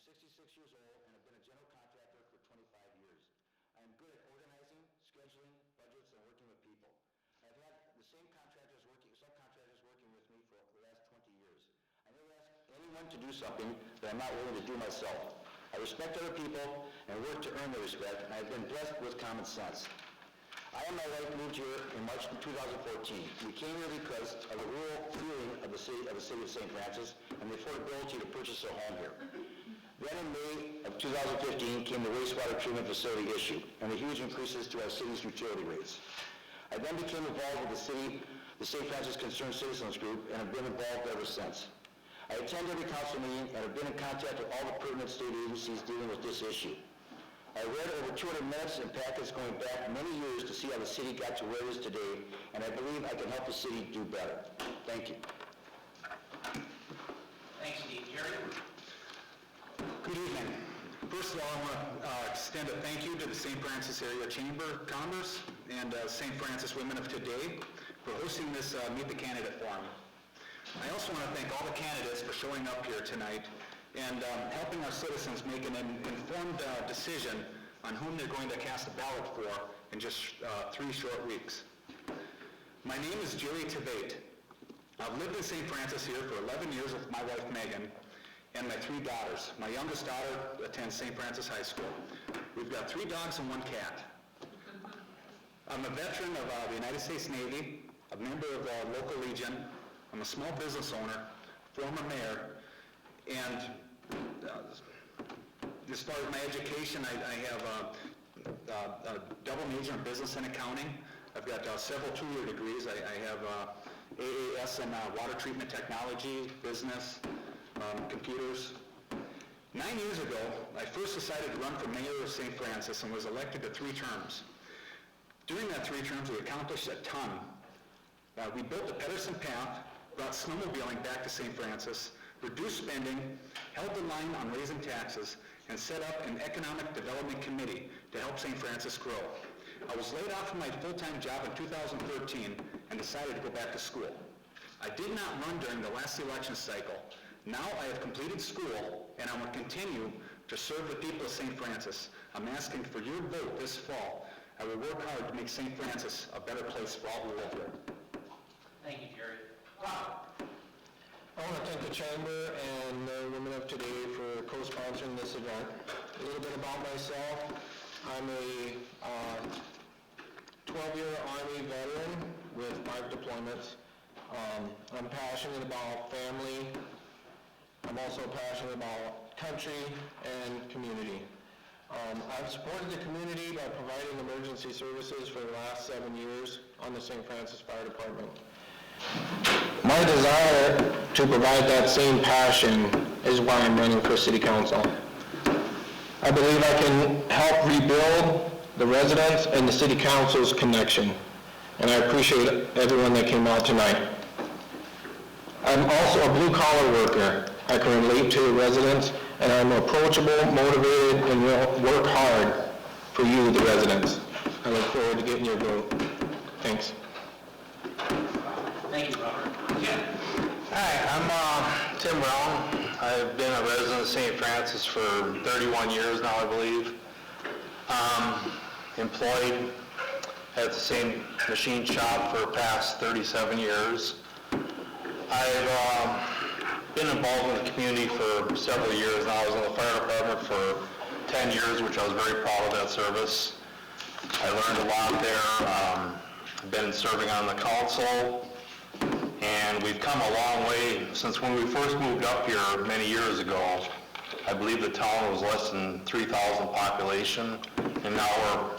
66 years old and have been a general contractor for 25 years. I am good at organizing, scheduling, budgets, and working with people. I've had the same subcontractors working with me for the last 20 years. I never ask anyone to do something that I'm not willing to do myself. I respect other people and work to earn their respect, and I've been blessed with common sense. I and my wife moved here in March 2014. We came here because of the rural feeling of the city of St. Francis and the affordability to purchase a home here. Then in May of 2015 came the wastewater treatment facility issue and the huge increases to our city's utility rates. I then became involved with the St. Francis Concerned Citizens Group, and have been involved ever since. I attend every council meeting and have been in contact with all the pertinent state agencies dealing with this issue. I read over 200 minutes and packets going back many years to see how the city got to where it is today, and I believe I can help the city do better. Thank you. Thanks, Steve. Jerry? Good evening. First of all, I want to extend a thank you to the St. Francis Area Chamber of Commerce and St. Francis Women of Today for hosting this Meet the Candidate Forum. I also want to thank all the candidates for showing up here tonight and helping our citizens make an informed decision on whom they're going to cast a ballot for in just 3 short weeks. My name is Jerry Tveit. I've lived in St. Francis here for 11 years with my wife Megan and my 3 daughters. My youngest daughter attends St. Francis High School. We've got 3 dogs and 1 cat. I'm a veteran of the United States Navy, a member of the local legion. I'm a small business owner, former mayor, and as far as my education, I have a double major in business and accounting. I've got several 2-year degrees. I have AAS in water treatment technology, business, computers. 9 years ago, I first decided to run for mayor of St. Francis and was elected to 3 terms. During that 3 terms, we accomplished a ton. We built the Pedersen Path, brought snowmobiling back to St. Francis, reduced spending, held the line on raising taxes, and set up an economic development committee to help St. Francis grow. I was laid off from my full-time job in 2013 and decided to go back to school. I did not run during the last election cycle. Now I have completed school, and I will continue to serve the people of St. Francis. I'm asking for your vote this fall. I will work hard to make St. Francis a better place for all who live here. Thank you, Jerry. Rob? I want to thank the Chamber and the Women of Today for co-sponsoring this event. A little bit about myself. I'm a 12-year Army veteran with 5 deployments. I'm passionate about family. I'm also passionate about country and community. I've supported the community by providing emergency services for the last 7 years on the St. Francis Fire Department. My desire to provide that same passion is why I'm running for City Council. I believe I can help rebuild the residents and the City Council's connection, and I appreciate everyone that came out tonight. I'm also a blue-collar worker. I can relate to the residents, and I'm approachable, motivated, and will work hard for you, the residents. I look forward to getting your vote. Thanks. Thank you, Robert. Jim? Hi, I'm Tim Brown. I've been a resident of St. Francis for 31 years now, I believe. Employed at the same machine shop for the past 37 years. I've been involved in the community for several years now. I was in the fire department for 10 years, which I was very proud of that service. I learned a lot there. I've been serving on the council, and we've come a long way since when we first moved up here many years ago. I believe the town was less than 3,000 population, and now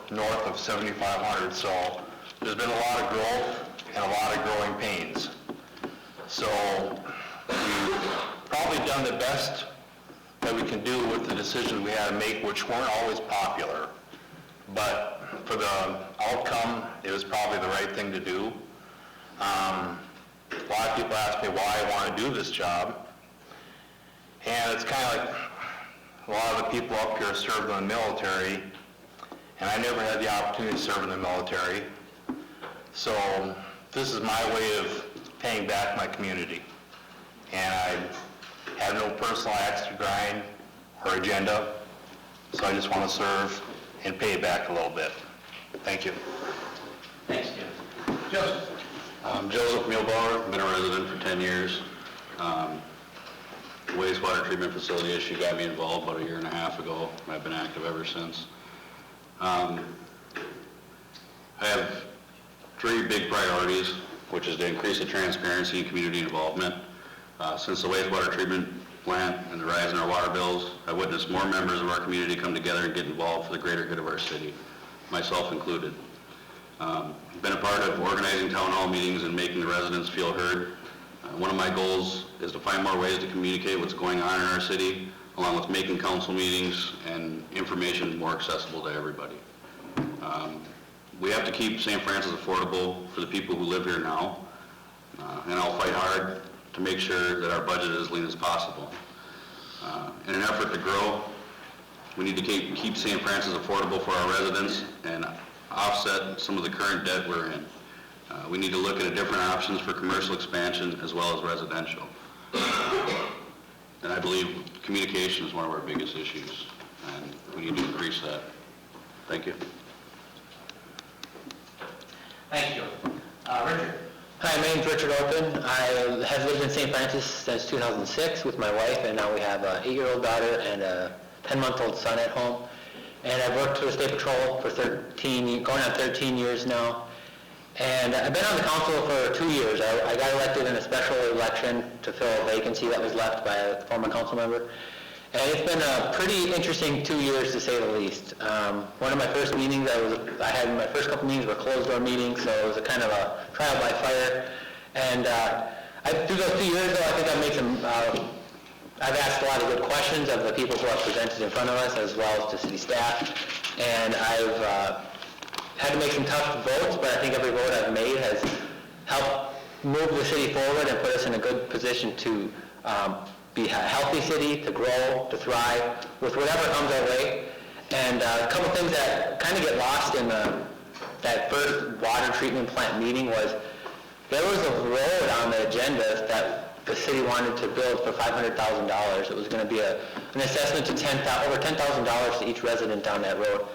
we're north of 7,500. So there's been a lot of growth and a lot of growing pains. So we've probably done the best that we can do with the decisions we had to make, which weren't always popular. But for the outcome, it was probably the right thing to do. A lot of people ask me why I want to do this job. And it's kind of like a lot of the people up here served in the military, and I never had the opportunity to serve in the military. So this is my way of paying back my community. And I have no personal axe to grind her agenda. So I just want to serve and pay it back a little bit. Thank you. Thanks, Jim. Joseph? Joseph Muehlbauer, been a resident for 10 years. Wastewater treatment facility issue got me involved about 1.5 years ago. I've been active ever since. I have 3 big priorities, which is to increase the transparency and community involvement. Since the wastewater treatment plant and the rise in our water bills, I've witnessed more members of our community come together and get involved for the greater good of our city, myself included. Been a part of organizing town hall meetings and making the residents feel heard. One of my goals is to find more ways to communicate what's going on in our city, along with making council meetings and information more accessible to everybody. We have to keep St. Francis affordable for the people who live here now, and I'll fight hard to make sure that our budget is as lean as possible. In an effort to grow, we need to keep St. Francis affordable for our residents and offset some of the current debt we're in. We need to look at different options for commercial expansion as well as residential. And I believe communication is one of our biggest issues, and we need to increase that. Thank you. Thank you. Richard? Hi, my name's Richard Orpin. I have lived in St. Francis since 2006 with my wife, and now we have an 8-year-old daughter and a 10-month-old son at home. And I've worked for the State Patrol for going on 13 years now. And I've been on the council for 2 years. I got elected in a special election to fill a vacancy that was left by a former council member. And it's been a pretty interesting 2 years, to say the least. One of my first meetings, I had my first couple meetings were closed-door meetings, so it was a kind of a trial by fire. And through those 2 years, though, I think I've made some, I've asked a lot of good questions of the people who are presented in front of us, as well as to city staff. And I've had to make some tough votes, but I think every vote I've made has helped move the city forward and put us in a good position to be a healthy city, to grow, to thrive with whatever comes our way. And a couple things that kind of get lost in that first water treatment plant meeting was there was a road on the agenda that the city wanted to build for $500,000. It was going to be an assessment to over $10,000 to each resident down that road.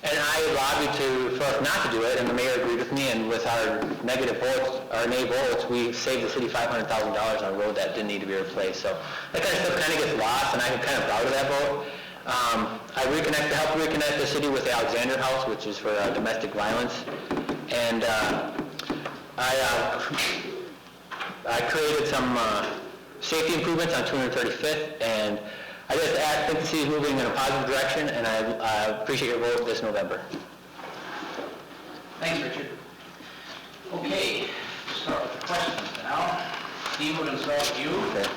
And I lobbied for us not to do it, and the mayor agreed with me, and with our negative votes, our nay votes, we saved the city $500,000 on a road that didn't need to be replaced. So that kind of stuff kind of gets lost, and I'm kind of proud of that vote. I helped reconnect the city with the Alexander House, which is for domestic violence. And I created some safety improvements on 235th, and I just think the city is moving in a positive direction, and I appreciate your vote this November. Thanks, Richard. Okay, we'll start with the questions now. Steve, we're going to start with you. Okay.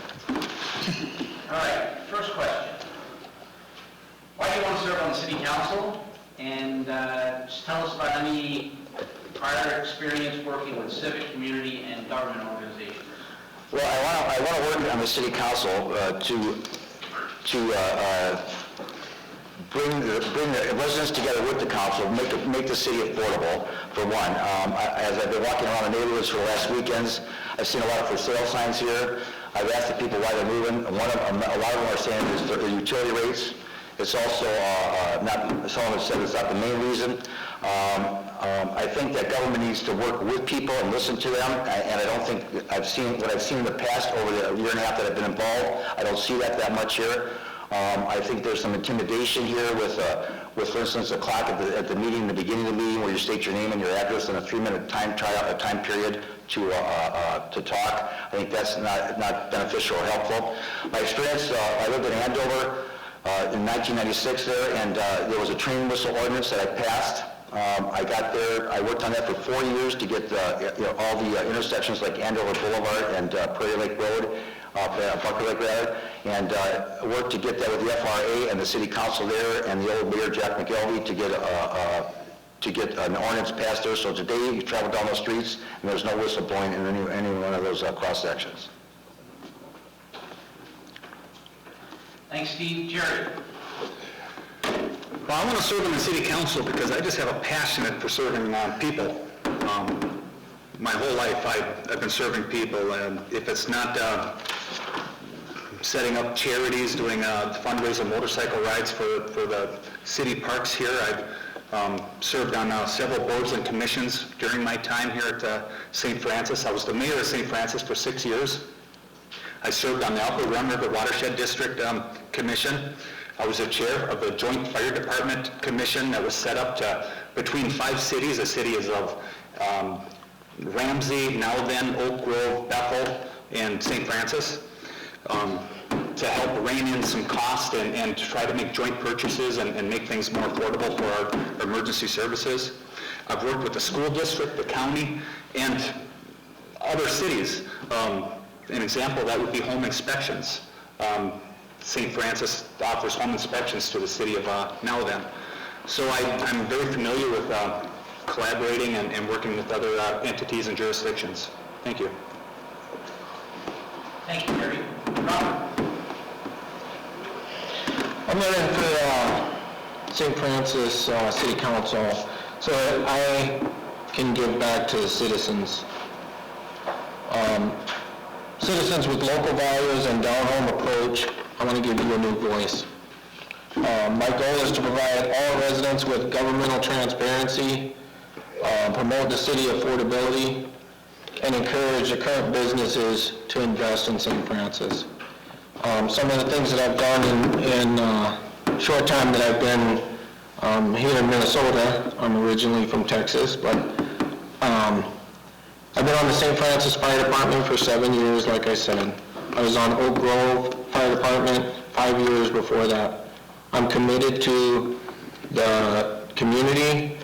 All right, first question. Why do you want to serve on the city council? And just tell us about any prior experience working with civic, community, and government organizations. Well, I want to work on the city council to bring the residents together with the council, make the city affordable, for one. As I've been walking around the neighborhoods for the last weekends, I've seen a lot of for sale signs here. I've asked the people why they're moving. A lot of them are saying it's the utility rates. It's also someone said it's not the main reason. I think that government needs to work with people and listen to them, and I don't think what I've seen in the past over the 1.5 years that I've been involved, I don't see that much here. I think there's some intimidation here with for instance, a clock at the meeting, the beginning of the meeting, where you state your name and your address and a 3-minute time period to talk. I think that's not beneficial or helpful. My experience, I lived in Andover in 1996 there, and there was a train whistle ordinance that I passed. I got there, I worked on that for 4 years to get all the intersections like Andover Boulevard and Prairie Lake Road, Bucker Lake rather, and worked to get that with the FRA and the city council there and the old mayor Jack McElvey to get an ordinance passed there. So today you travel down those streets and there's no whistle blowing in any one of those cross sections. Thanks, Steve. Jerry? Well, I want to serve in the city council because I just have a passion for serving people. My whole life I've been serving people, and if it's not setting up charities, doing fundraiser motorcycle rides for the city parks here. I've served on several boards and commissions during my time here at St. Francis. I was the mayor of St. Francis for 6 years. I served on the Upper Rum River Watershed District Commission. I was the chair of the Joint Fire Department Commission that was set up between 5 cities. The cities of Ramsey, now then Oak Grove, Bethel, and St. Francis, to help rein in some cost and to try to make joint purchases and make things more affordable for our emergency services. I've worked with the school district, the county, and other cities. An example of that would be home inspections. St. Francis offers home inspections to the city of now then. So I'm very familiar with collaborating and working with other entities and jurisdictions. Thank you. Thank you, Terry. Robert? I'm running for St. Francis City Council so that I can give back to the citizens. Citizens with local values and down-home approach, I want to give you a new voice. My goal is to provide all residents with governmental transparency, promote the city affordability, and encourage the current businesses to invest in St. Francis. Some of the things that I've done in short time that I've been here in Minnesota, I'm originally from Texas, but I've been on the St. Francis Fire Department for 7 years, like I said. I was on Oak Grove Fire Department 5 years before that. I'm committed to the community.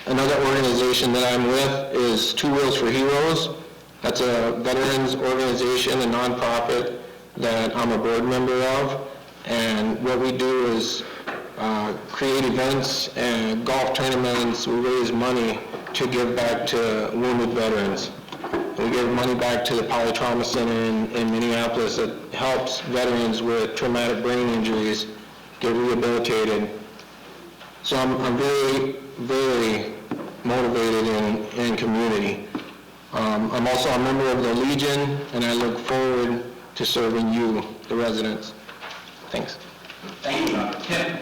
Another organization that I'm with is Two Wheels for Heroes. That's a veterans organization, a nonprofit that I'm a board member of. And what we do is create events and golf tournaments. We raise money to give back to wounded veterans. We give money back to the Polytrauma Center in Minneapolis that helps veterans with traumatic brain injuries get rehabilitated. So I'm very, very motivated in community. I'm also a member of the Legion, and I look forward to serving you, the residents. Thanks. Thank you, Robert. Tim?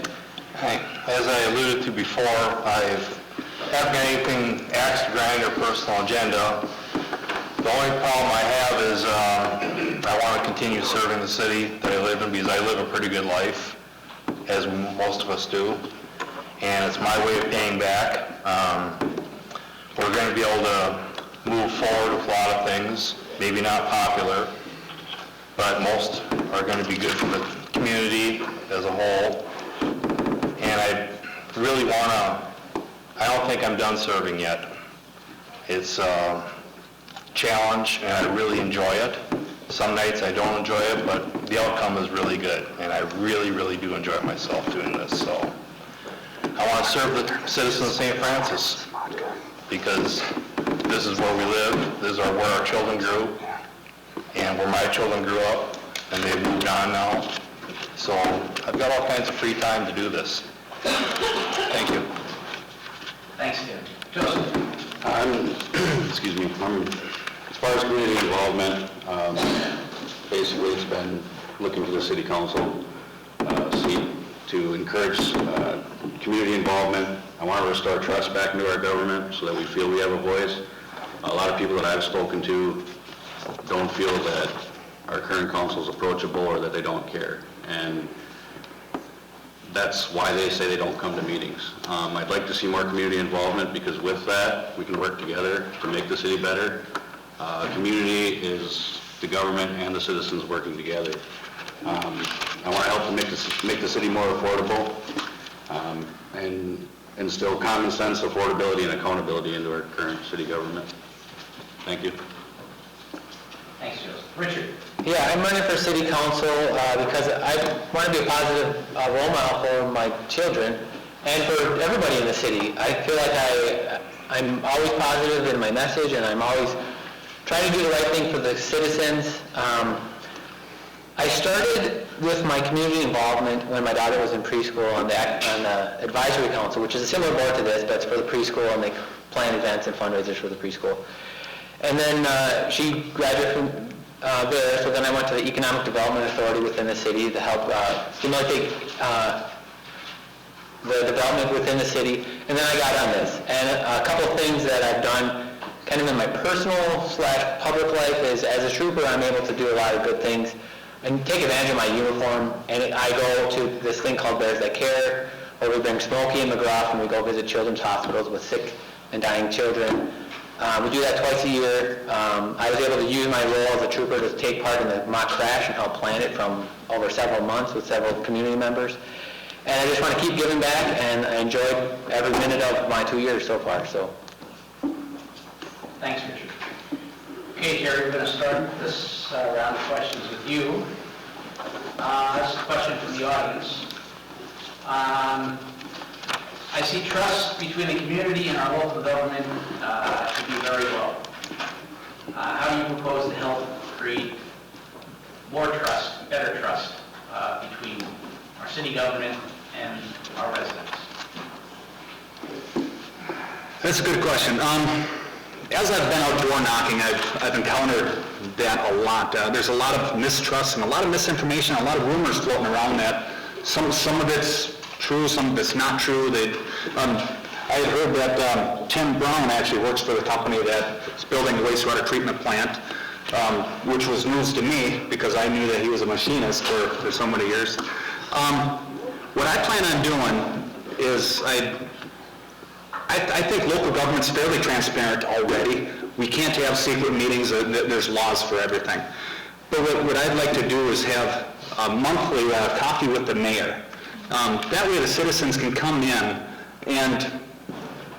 Hi. As I alluded to before, I haven't got anything axe to grind or personal agenda. The only problem I have is I want to continue serving the city that I live in because I live a pretty good life, as most of us do, and it's my way of paying back. We're going to be able to move forward with a lot of things, maybe not popular, but most are going to be good for the community as a whole. And I really want to, I don't think I'm done serving yet. It's a challenge and I really enjoy it. Some nights I don't enjoy it, but the outcome is really good. And I really, really do enjoy myself doing this. So I want to serve the citizens of St. Francis because this is where we live, this is where our children grew, and where my children grew up, and they've moved on now. So I've got all kinds of free time to do this. Thank you. Thanks, Tim. Joseph? As far as community involvement, basically it's been looking to the city council seat to encourage community involvement. I want to restore trust back into our government so that we feel we have a voice. A lot of people that I've spoken to don't feel that our current council is approachable or that they don't care. And that's why they say they don't come to meetings. I'd like to see more community involvement because with that, we can work together to make the city better. Community is the government and the citizens working together. I want to help to make the city more affordable and instill common sense, affordability, and accountability into our current city government. Thank you. Thanks, Joseph. Richard? Yeah, I'm running for city council because I want to be a positive role model for my children and for everybody in the city. I feel like I'm always positive in my message and I'm always trying to do the right thing for the citizens. I started with my community involvement when my daughter was in preschool on the advisory council, which is a similar board to this, but it's for the preschool and they plan events and fundraisers for the preschool. And then she graduated from there, so then I went to the Economic Development Authority within the city to help stimulate the development within the city, and then I got on this. And a couple of things that I've done kind of in my personal/public life is, as a trooper, I'm able to do a lot of good things and take advantage of my uniform, and I go to this thing called Bears That Care, where we bring Smokey and McGrath and we go visit children's hospitals with sick and dying children. We do that twice a year. I was able to use my role as a trooper to take part in the mock crash and help plan it from over several months with several community members. And I just want to keep giving back, and I enjoyed every minute of my 2 years so far. So, Thanks, Richard. Okay, Jerry, we're going to start this round of questions with you. This is a question from the audience. I see trust between the community and our local government to be very low. How do you propose to help create more trust, better trust between our city government and our residents? That's a good question. As I've been out door knocking, I've encountered that a lot. There's a lot of mistrust and a lot of misinformation, a lot of rumors floating around that some of it's true, some of it's not true. I had heard that Tim Brown actually works for the company that's building the wastewater treatment plant, which was news to me because I knew that he was a machinist for so many years. What I plan on doing is I think local government's fairly transparent already. We can't have secret meetings. There's laws for everything. But what I'd like to do is have a monthly coffee with the mayor. That way the citizens can come in and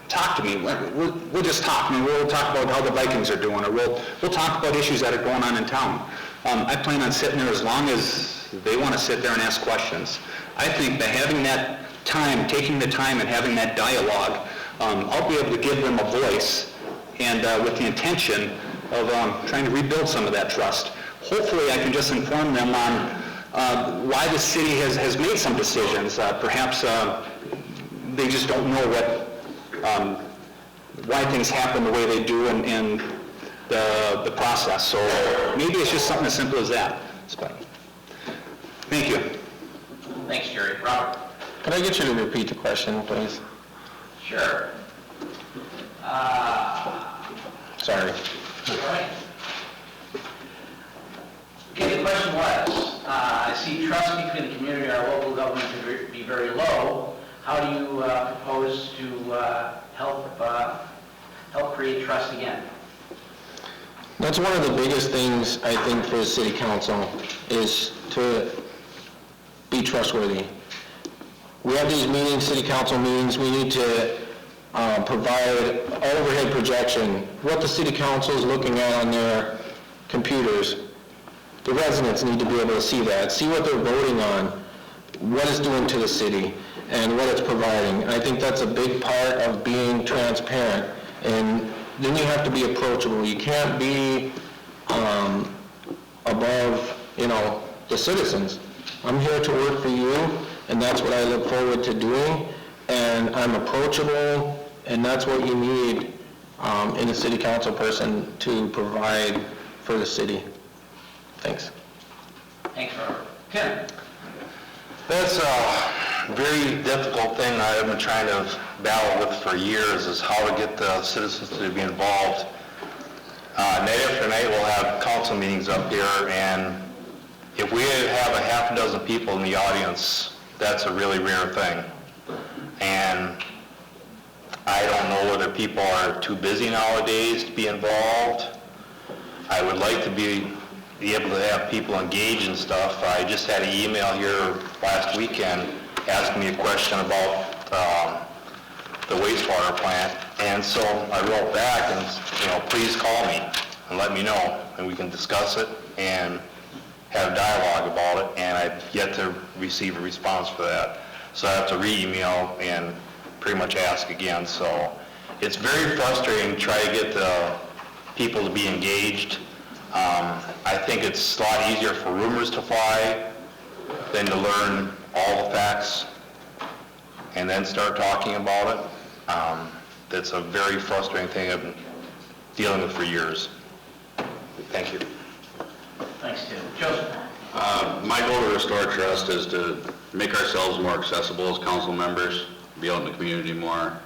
talk to me. We'll just talk. I mean, we'll talk about how the Vikings are doing, or we'll talk about issues that are going on in town. I plan on sitting there as long as they want to sit there and ask questions. I think by having that time, taking the time and having that dialogue, I'll be able to give them a voice, and with the intention of trying to rebuild some of that trust. Hopefully I can just inform them on why the city has made some decisions. Perhaps they just don't know why things happen the way they do in the process. So maybe it's just something as simple as that. Thank you. Thanks, Jerry. Robert? Can I get you to repeat the question, please? Sure. Sorry. All right. Okay, the question was, I see trust between the community and our local government to be very low. How do you propose to help create trust again? That's one of the biggest things, I think, for the city council, is to be trustworthy. We have these meetings, city council meetings, we need to provide overhead projection, what the city council is looking at on their computers. The residents need to be able to see that, see what they're voting on, what it's doing to the city, and what it's providing. And I think that's a big part of being transparent. And then you have to be approachable. You can't be above, the citizens. I'm here to work for you, and that's what I look forward to doing. And I'm approachable, and that's what you need in a city council person to provide for the city. Thanks. Thanks, Robert. Tim? That's a very difficult thing I've been trying to battle with for years, is how to get the citizens to be involved. Night after night, we'll have council meetings up here, and if we have a half a dozen people in the audience, that's a really rare thing. And I don't know whether people are too busy nowadays to be involved. I would like to be able to have people engage in stuff. I just had an email here last weekend asking me a question about the wastewater plant, and so I wrote back and, please call me and let me know, and we can discuss it and have dialogue about it, and I've yet to receive a response for that. So I have to re-email and pretty much ask again. So it's very frustrating to try to get the people to be engaged. I think it's a lot easier for rumors to fly than to learn all the facts and then start talking about it. That's a very frustrating thing I've been dealing with for years. Thank you. Thanks, Tim. Joseph? My goal to restore trust is to make ourselves more accessible as council members, be out in the community more.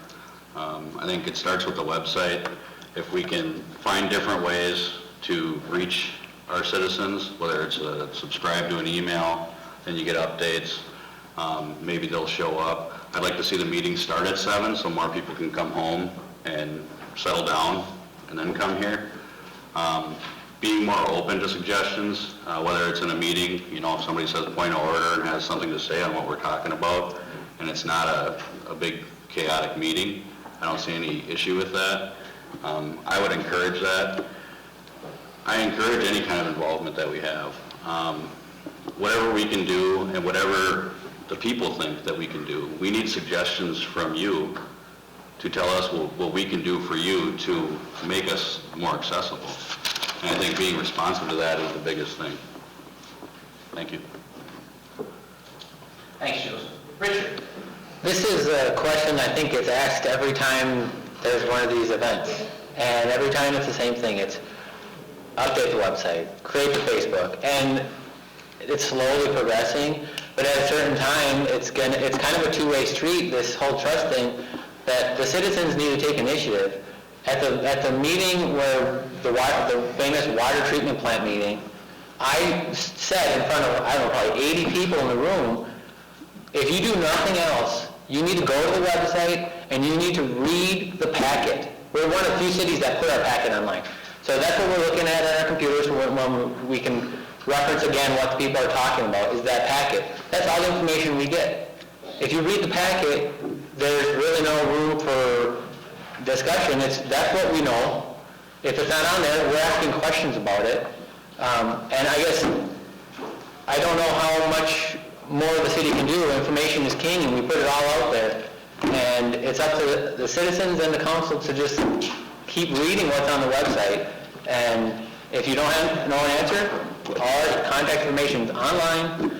I think it starts with the website. If we can find different ways to reach our citizens, whether it's subscribe to an email, then you get updates, maybe they'll show up. I'd like to see the meeting start at 7 so more people can come home and settle down and then come here. Being more open to suggestions, whether it's in a meeting, you know, if somebody says point of order and has something to say on what we're talking about, and it's not a big chaotic meeting, I don't see any issue with that. I would encourage that. I encourage any kind of involvement that we have. Whatever we can do and whatever the people think that we can do, we need suggestions from you to tell us what we can do for you to make us more accessible. And I think being responsive to that is the biggest thing. Thank you. Thanks, Joseph. Richard? This is a question I think is asked every time there's one of these events. And every time it's the same thing. It's update the website, create the Facebook, and it's slowly progressing. But at a certain time, it's kind of a two-way street, this whole trust thing, that the citizens need to take initiative. At the meeting where the famous water treatment plant meeting, I said in front of, I don't know, probably 80 people in the room, if you do nothing else, you need to go to the website and you need to read the packet. We're one of the few cities that put our packet online. So that's what we're looking at on our computers when we can reference again what the people are talking about, is that packet. That's all the information we get. If you read the packet, there's really no room for discussion. That's what we know. If it's not on there, we're asking questions about it. And I guess, I don't know how much more the city can do. Information is king, and we put it all out there. And it's up to the citizens and the council to just keep reading what's on the website. And if you don't know an answer, our contact information is online,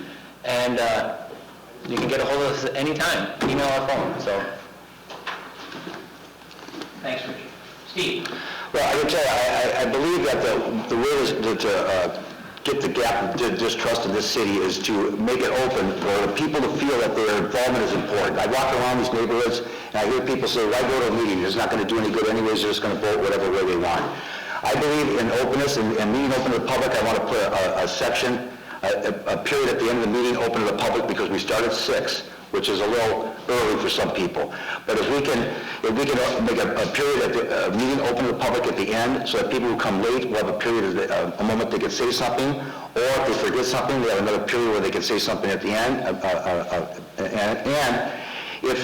and you can get a hold of us at any time, email or phone. So. Thanks, Richard. Steve? Well, I can tell you, I believe that the way is to get the gap of distrust in this city is to make it open for the people to feel that their involvement is important. I walk around these neighborhoods and I hear people say, why go to a meeting? It's not going to do any good anyways, they're just going to vote whatever way they want. I believe in openness and being open to the public. I want to put a section, a period at the end of the meeting open to the public because we start at 6, which is a little early for some people. But if we can make a period at the meeting open to the public at the end, so that people who come late will have a period, a moment they can say something, or if they forget something, they have another period where they can say something at the end. And if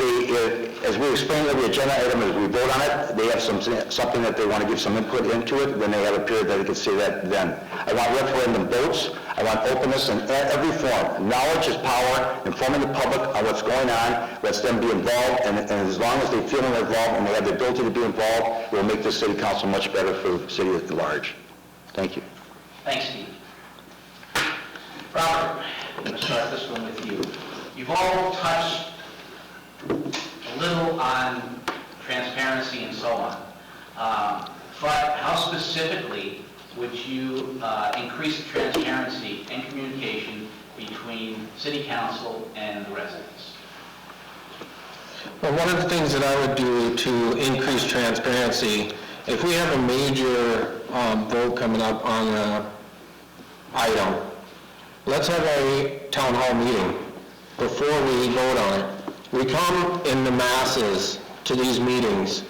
as we explain every agenda item as we vote on it, they have something that they want to give some input into it, then they have a period that they can say that then. I want referendum votes. I want openness in every form. Knowledge is power. Informing the public on what's going on lets them be involved, and as long as they feel involved and they have the ability to be involved, it will make the city council much better for the city at large. Thank you. Thanks, Steve. Robert, I'm going to start this one with you. You've all touched a little on transparency and so on. But how specifically would you increase the transparency and communication between City Council and the residents? Well, one of the things that I would do to increase transparency, if we have a major vote coming up on an item, let's have a town hall meeting before we vote on it. We come in the masses to these meetings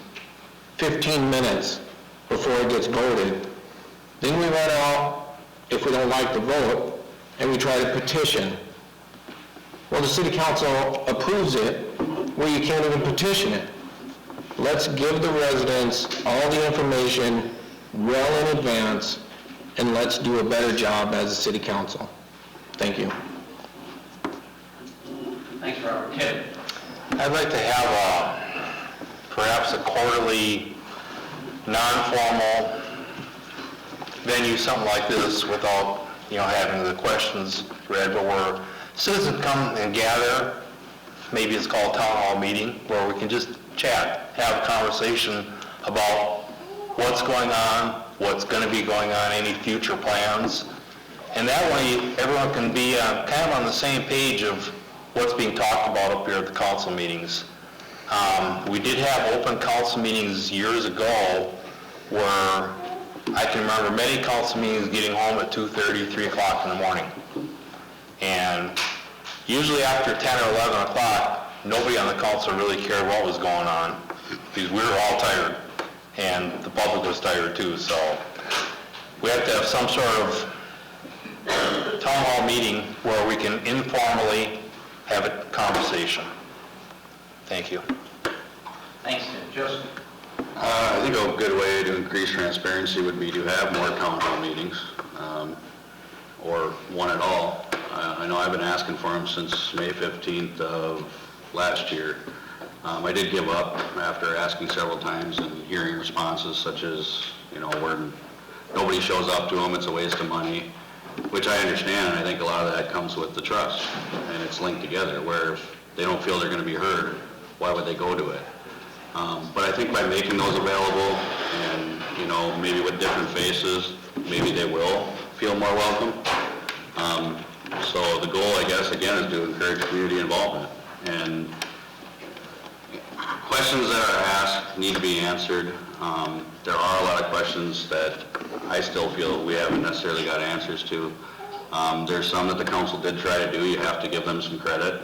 15 minutes before it gets voted. Then we run out, if we don't like the vote, and we try to petition. Well, the city council approves it where you can't even petition it. Let's give the residents all the information well in advance, and let's do a better job as a city council. Thank you. Thanks, Robert. Tim? I'd like to have perhaps a quarterly, non-formal venue, something like this, without, having the questions read, but where citizens come and gather, maybe it's called town hall meeting, where we can just chat, have a conversation about what's going on, what's going to be going on, any future plans, And that way, everyone can be kind of on the same page of what's being talked about up here at the council meetings. We did have open council meetings years ago where I can remember many council meetings getting home at 2:30, 3 o'clock in the morning. And usually after 10 or 11 o'clock, nobody on the council really cared what was going on because we were all tired and the public was tired too. So we have to have some sort of town hall meeting where we can informally have a conversation. Thank you. Thanks, Tim. Joseph? I think a good way to increase transparency would be to have more town hall meetings, or one at all. I know I've been asking for them since May 15th of last year. I did give up after asking several times and hearing responses such as, where nobody shows up to them, it's a waste of money, which I understand, and I think a lot of that comes with the trust, and it's linked together, where if they don't feel they're going to be heard, why would they go to it? But I think by making those available and, maybe with different faces, maybe they will feel more welcome. So the goal, I guess, again, is to encourage community involvement. And questions that are asked need to be answered. There are a lot of questions that I still feel we haven't necessarily got answers to. There's some that the council did try to do. You have to give them some credit.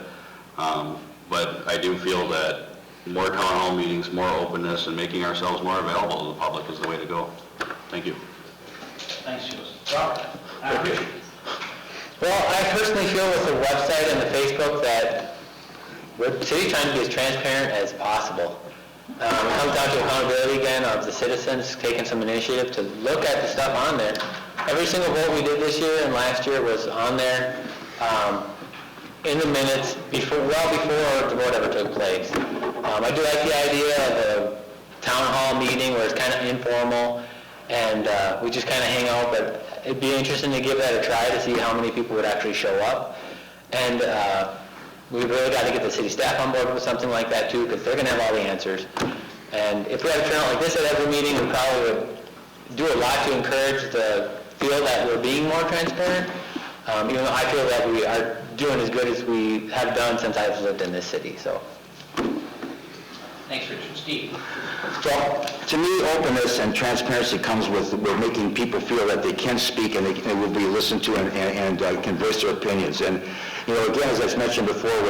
But I do feel that more town hall meetings, more openness, and making ourselves more available to the public is the way to go. Thank you. Thanks, Joseph. Robert? Richard? Well, I personally feel with the website and the Facebook that the city's trying to be as transparent as possible. It comes down to accountability again of the citizens taking some initiative to look at the stuff on there. Every single vote we did this year and last year was on there in the minutes before the vote ever took place. I do like the idea of a town hall meeting where it's kind of informal and we just kind of hang out, but it'd be interesting to give that a try to see how many people would actually show up. And we've really got to get the city staff on board with something like that too, because they're going to have all the answers. And if we had a turnout like this at every meeting, we probably would do a lot to encourage the feel that we're being more transparent, even though I feel that we are doing as good as we have done since I've lived in this city. So. Thanks, Richard. Steve? Well, to me, openness and transparency comes with making people feel that they can speak and they will be listened to and can voice their opinions. And, again, as I mentioned before,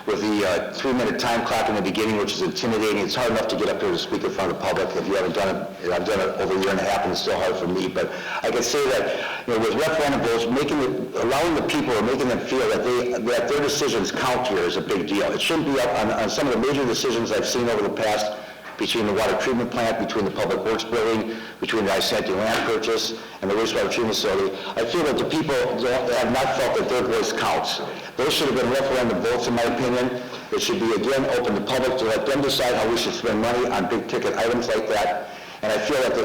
with the 3-minute time clock in the beginning, which is intimidating, it's hard enough to get up here to speak in front of the public. If you haven't done it, I've done it over a year and a half, and it's still hard for me. But I can say that, with referendum votes, allowing the people or making them feel that their decisions count here is a big deal. It shouldn't be up on some of the major decisions I've seen over the past, between the water treatment plant, between the public works building, between the Isanti land purchase and the wastewater treatment facility. I feel that the people have not felt that their voice counts. Those should have been referendum votes, in my opinion. It should be, again, open to public to let them decide how we should spend money on big ticket items like that. And I feel that,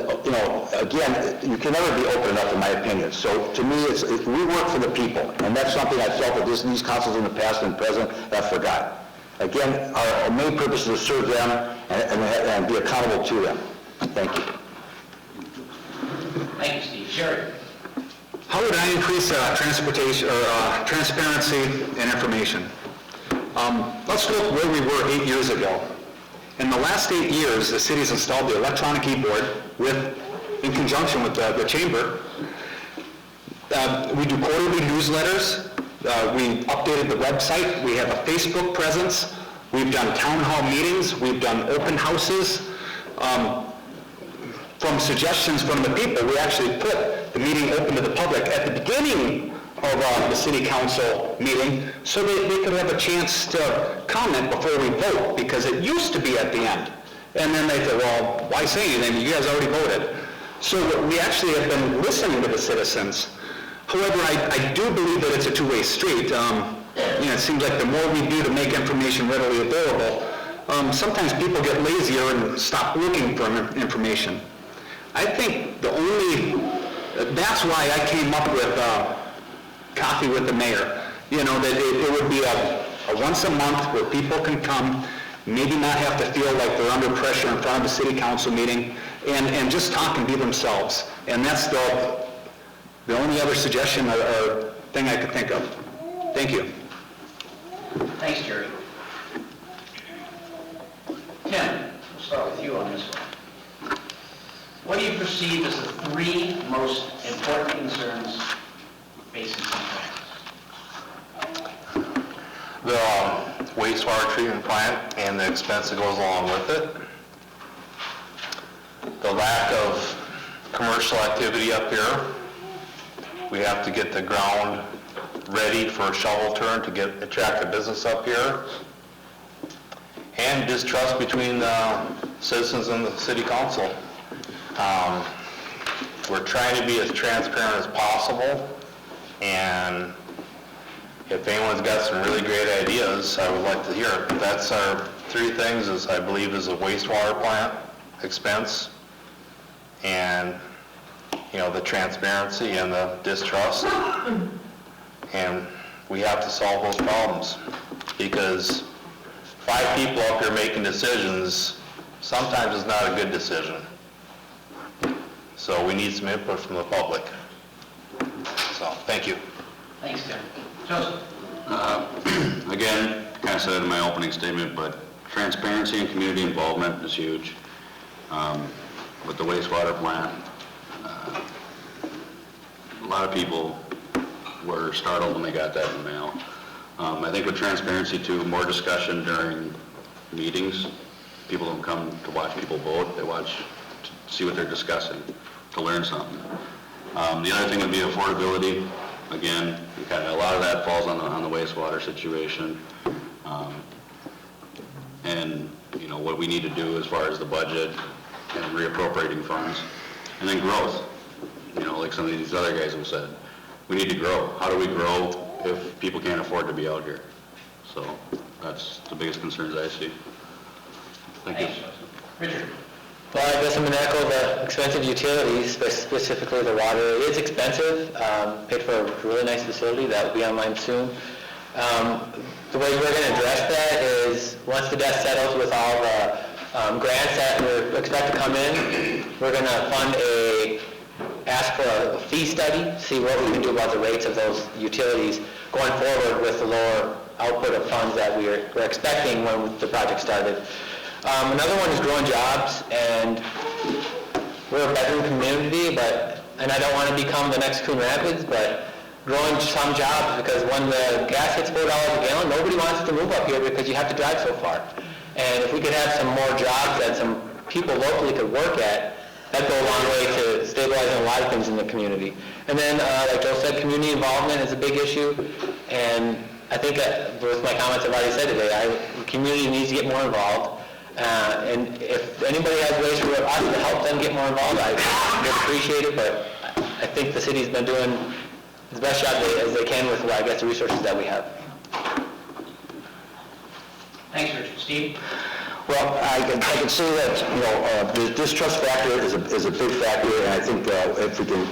again, you can never be open enough, in my opinion. So to me, we work for the people, and that's something I felt that these councils in the past and present have forgotten. Again, our main purpose is to serve them and be accountable to them. Thank you. Thank you, Steve. Jerry? How would I increase transportation or transparency and information? Let's look where we were 8 years ago. In the last 8 years, the city's installed the electronic e-board in conjunction with the chamber. We do quarterly newsletters. We updated the website. We have a Facebook presence. We've done town hall meetings. We've done open houses. From suggestions from the people, we actually put the meeting open to the public at the beginning of the city council meeting so that they could have a chance to comment before we vote, because it used to be at the end. And then they said, well, why say anything? You guys already voted. So we actually have been listening to the citizens. However, I do believe that it's a two-way street. It seems like the more we do to make information readily available, sometimes people get lazier and stop looking for information. I think that's why I came up with Coffee with the Mayor. That it would be a once a month where people can come, maybe not have to feel like they're under pressure in front of a city council meeting, and just talk and be themselves. And that's the only other suggestion or thing I could think of. Thank you. Thanks, Jerry. Tim, we'll start with you on this one. What do you perceive as the three most important concerns facing St. Francis? The wastewater treatment plant and the expense that goes along with it. The lack of commercial activity up here. We have to get the ground ready for a shovel turn to attract the business up here. And distrust between the citizens and the city council. We're trying to be as transparent as possible, and if anyone's got some really great ideas, I would like to hear it. But that's our three things, is I believe is a wastewater plant expense, and the transparency and the distrust. And we have to solve those problems, because 5 people up here making decisions sometimes is not a good decision. So we need some input from the public. So, thank you. Thanks, Tim. Joseph? Again, kind of said it in my opening statement, but transparency and community involvement is huge. With the wastewater plant, a lot of people were startled when they got that in the mail. I think with transparency too, more discussion during meetings. People don't come to watch people vote, they watch to see what they're discussing, to learn something. The other thing would be affordability. Again, a lot of that falls on the wastewater situation. And what we need to do as far as the budget and reappropriating funds. And then growth. Like some of these other guys have said, we need to grow. How do we grow if people can't afford to be out here? So that's the biggest concerns I see. Thank you. Thanks, Joseph. Richard? Well, I guess I'm going to echo the expensive utilities, specifically the water. It is expensive. Paid for a really nice facility that will be online soon. The way we're going to address that is once the dust settles with all the grants that we expect to come in, we're going to ask for a fee study, see what we can do about the rates of those utilities going forward with the lower output of funds that we're expecting when the project started. Another one is growing jobs, and we're a bedroom community, and I don't want to become the next Coon Rapids, but growing some jobs, because when the gas hits $4 a gallon, nobody wants to move up here because you have to drive so far. And if we could have some more jobs that some people locally could work at, that'd go a long way to stabilizing a lot of things in the community. And then, like Joe said, community involvement is a big issue, and I think with my comments I've already said today, the community needs to get more involved. And if anybody has ways for us to help them get more involved, I would appreciate it, but I think the city's been doing the best job as they can with, the resources that we have. Thanks, Richard. Steve? Well, I can say that, the distrust factor is a big factor, and I think if we can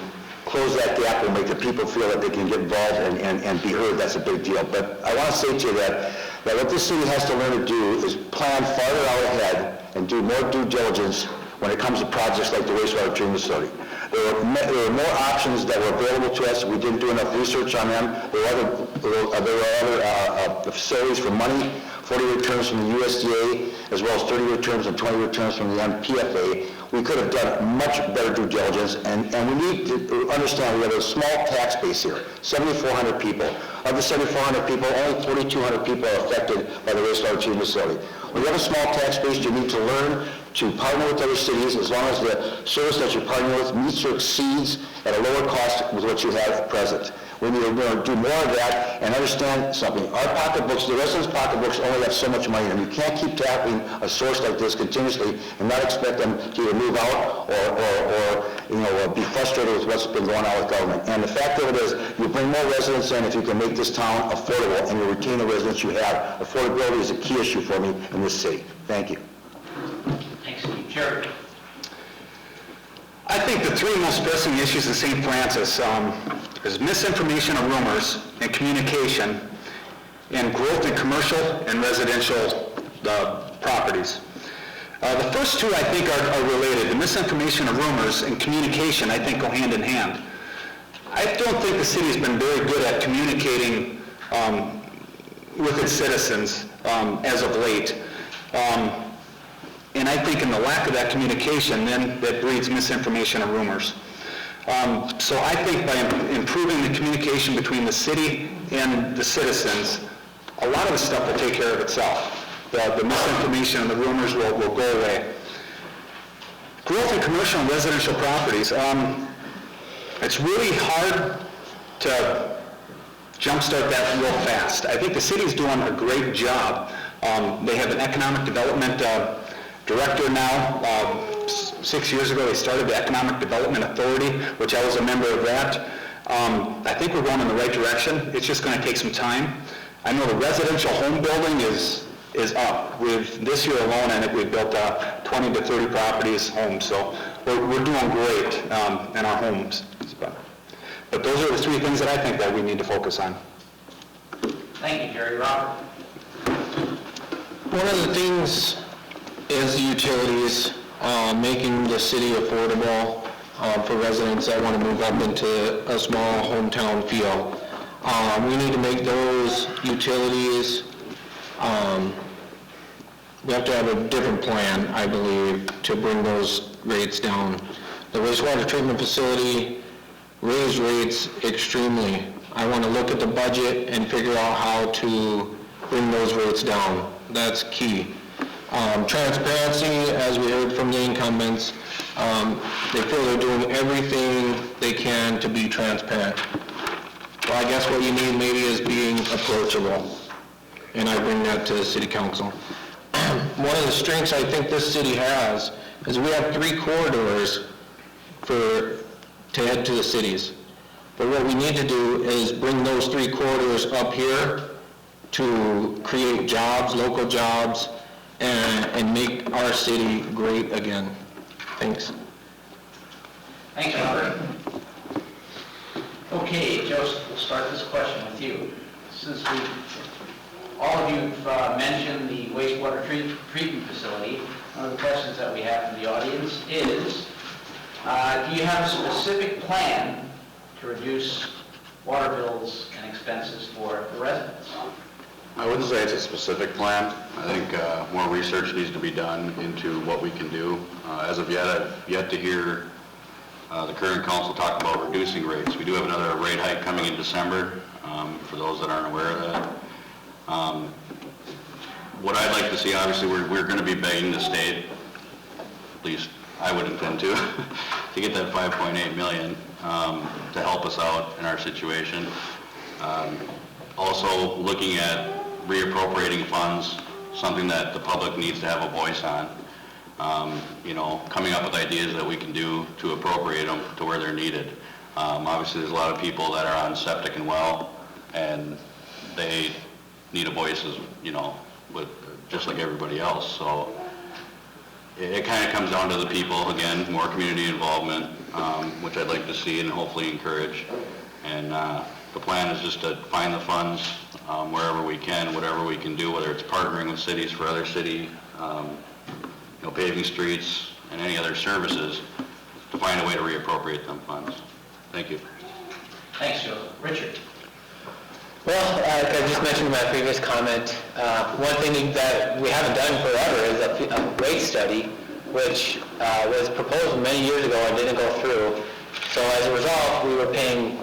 close that gap and make the people feel that they can get involved and be heard, that's a big deal. But I want to say to you that what this city has to learn to do is plan farther out ahead and do more due diligence when it comes to projects like the wastewater treatment facility. There were more options that were available to us. We didn't do enough research on them. There were other facilities for money, 40-year terms from the USDA, as well as 30-year terms and 20-year terms from the MPFA. We could have done much better due diligence, and we need to understand we have a small tax base here, 7,400 people. Of the 7,400 people, only 4,200 people are affected by the wastewater treatment facility. When you have a small tax base, you need to learn to partner with other cities as long as the service that you're partnering with meets or exceeds at a lower cost with what you have at present. We need to do more of that and understand something. Our pocketbooks, the residents' pocketbooks only have so much money, and you can't keep tapping a source like this continuously and not expect them to either move out or be frustrated with what's been going on with government. And the fact of it is, you bring more residents in if you can make this town affordable and you retain the residents you have. Affordability is a key issue for me in this city. Thank you. Thanks, Steve. Jerry? I think the three most pressing issues in St. Francis is misinformation or rumors and communication and growth in commercial and residential properties. The first two I think are related. The misinformation or rumors and communication I think go hand in hand. I don't think the city's been very good at communicating with its citizens as of late. And I think in the lack of that communication, then that breeds misinformation and rumors. So I think by improving the communication between the city and the citizens, a lot of the stuff will take care of itself. The misinformation and the rumors will go away. Growth in commercial and residential properties. It's really hard to jumpstart that real fast. I think the city's doing a great job. They have an economic development director now. 6 years ago, they started the Economic Development Authority, which I was a member of that. I think we're going in the right direction. It's just going to take some time. I know the residential home building is up. This year alone, I think we've built 20 to 30 properties, homes. So we're doing great in our homes. But those are the three things that I think that we need to focus on. Thank you, Jerry. Robert? One of the things is the utilities, making the city affordable for residents that want to move up into a small hometown feel. We need to make those utilities, we have to have a different plan, I believe, to bring those rates down. The wastewater treatment facility raised rates extremely. I want to look at the budget and figure out how to bring those rates down. That's key. Transparency, as we heard from the incumbents, they feel they're doing everything they can to be transparent. Well, I guess what you need maybe is being approachable, and I bring that to the city council. One of the strengths I think this city has is we have 3 corridors to head to the cities. But what we need to do is bring those 3 corridors up here to create jobs, local jobs, and make our city great again. Thanks. Thanks, Robert. Okay, Joseph, we'll start this question with you. Since all of you have mentioned the wastewater treatment facility, one of the questions that we have from the audience is, do you have a specific plan to reduce water bills and expenses for the residents? I wouldn't say it's a specific plan. I think more research needs to be done into what we can do. As of yet, I've yet to hear the current council talk about reducing rates. We do have another rate hike coming in December, for those that aren't aware of that. What I'd like to see, obviously, we're going to be begging the state, at least I would intend to get that $5.8 million to help us out in our situation. Also, looking at reappropriating funds, something that the public needs to have a voice on. Coming up with ideas that we can do to appropriate them to where they're needed. Obviously, there's a lot of people that are on septic and well, and they need a voice, just like everybody else. So it kind of comes down to the people, again, more community involvement, which I'd like to see and hopefully encourage. And the plan is just to find the funds wherever we can, whatever we can do, whether it's partnering with cities for other city, paving streets and any other services, to find a way to reappropriate them funds. Thank you. Thanks, Joe. Richard? Well, like I just mentioned in my previous comment, one thing that we haven't done forever is a rate study, which was proposed many years ago and didn't go through. So as a result, we were paying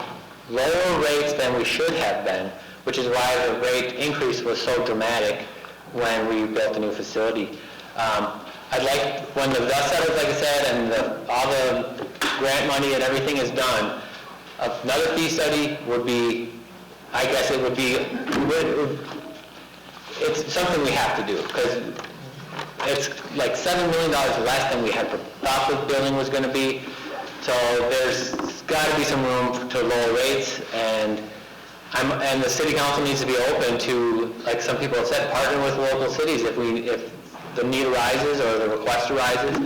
lower rates than we should have been, which is why the rate increase was so dramatic when we built the new facility. I'd like, when the dust settles, like I said, and all the grant money and everything is done, another fee study would be, I guess it would be, it's something we have to do, because it's like $7 million less than we had thought the building was going to be. So there's got to be some room to lower rates, and the city council needs to be open to, like some people have said, partner with local cities if the need arises or the request arises.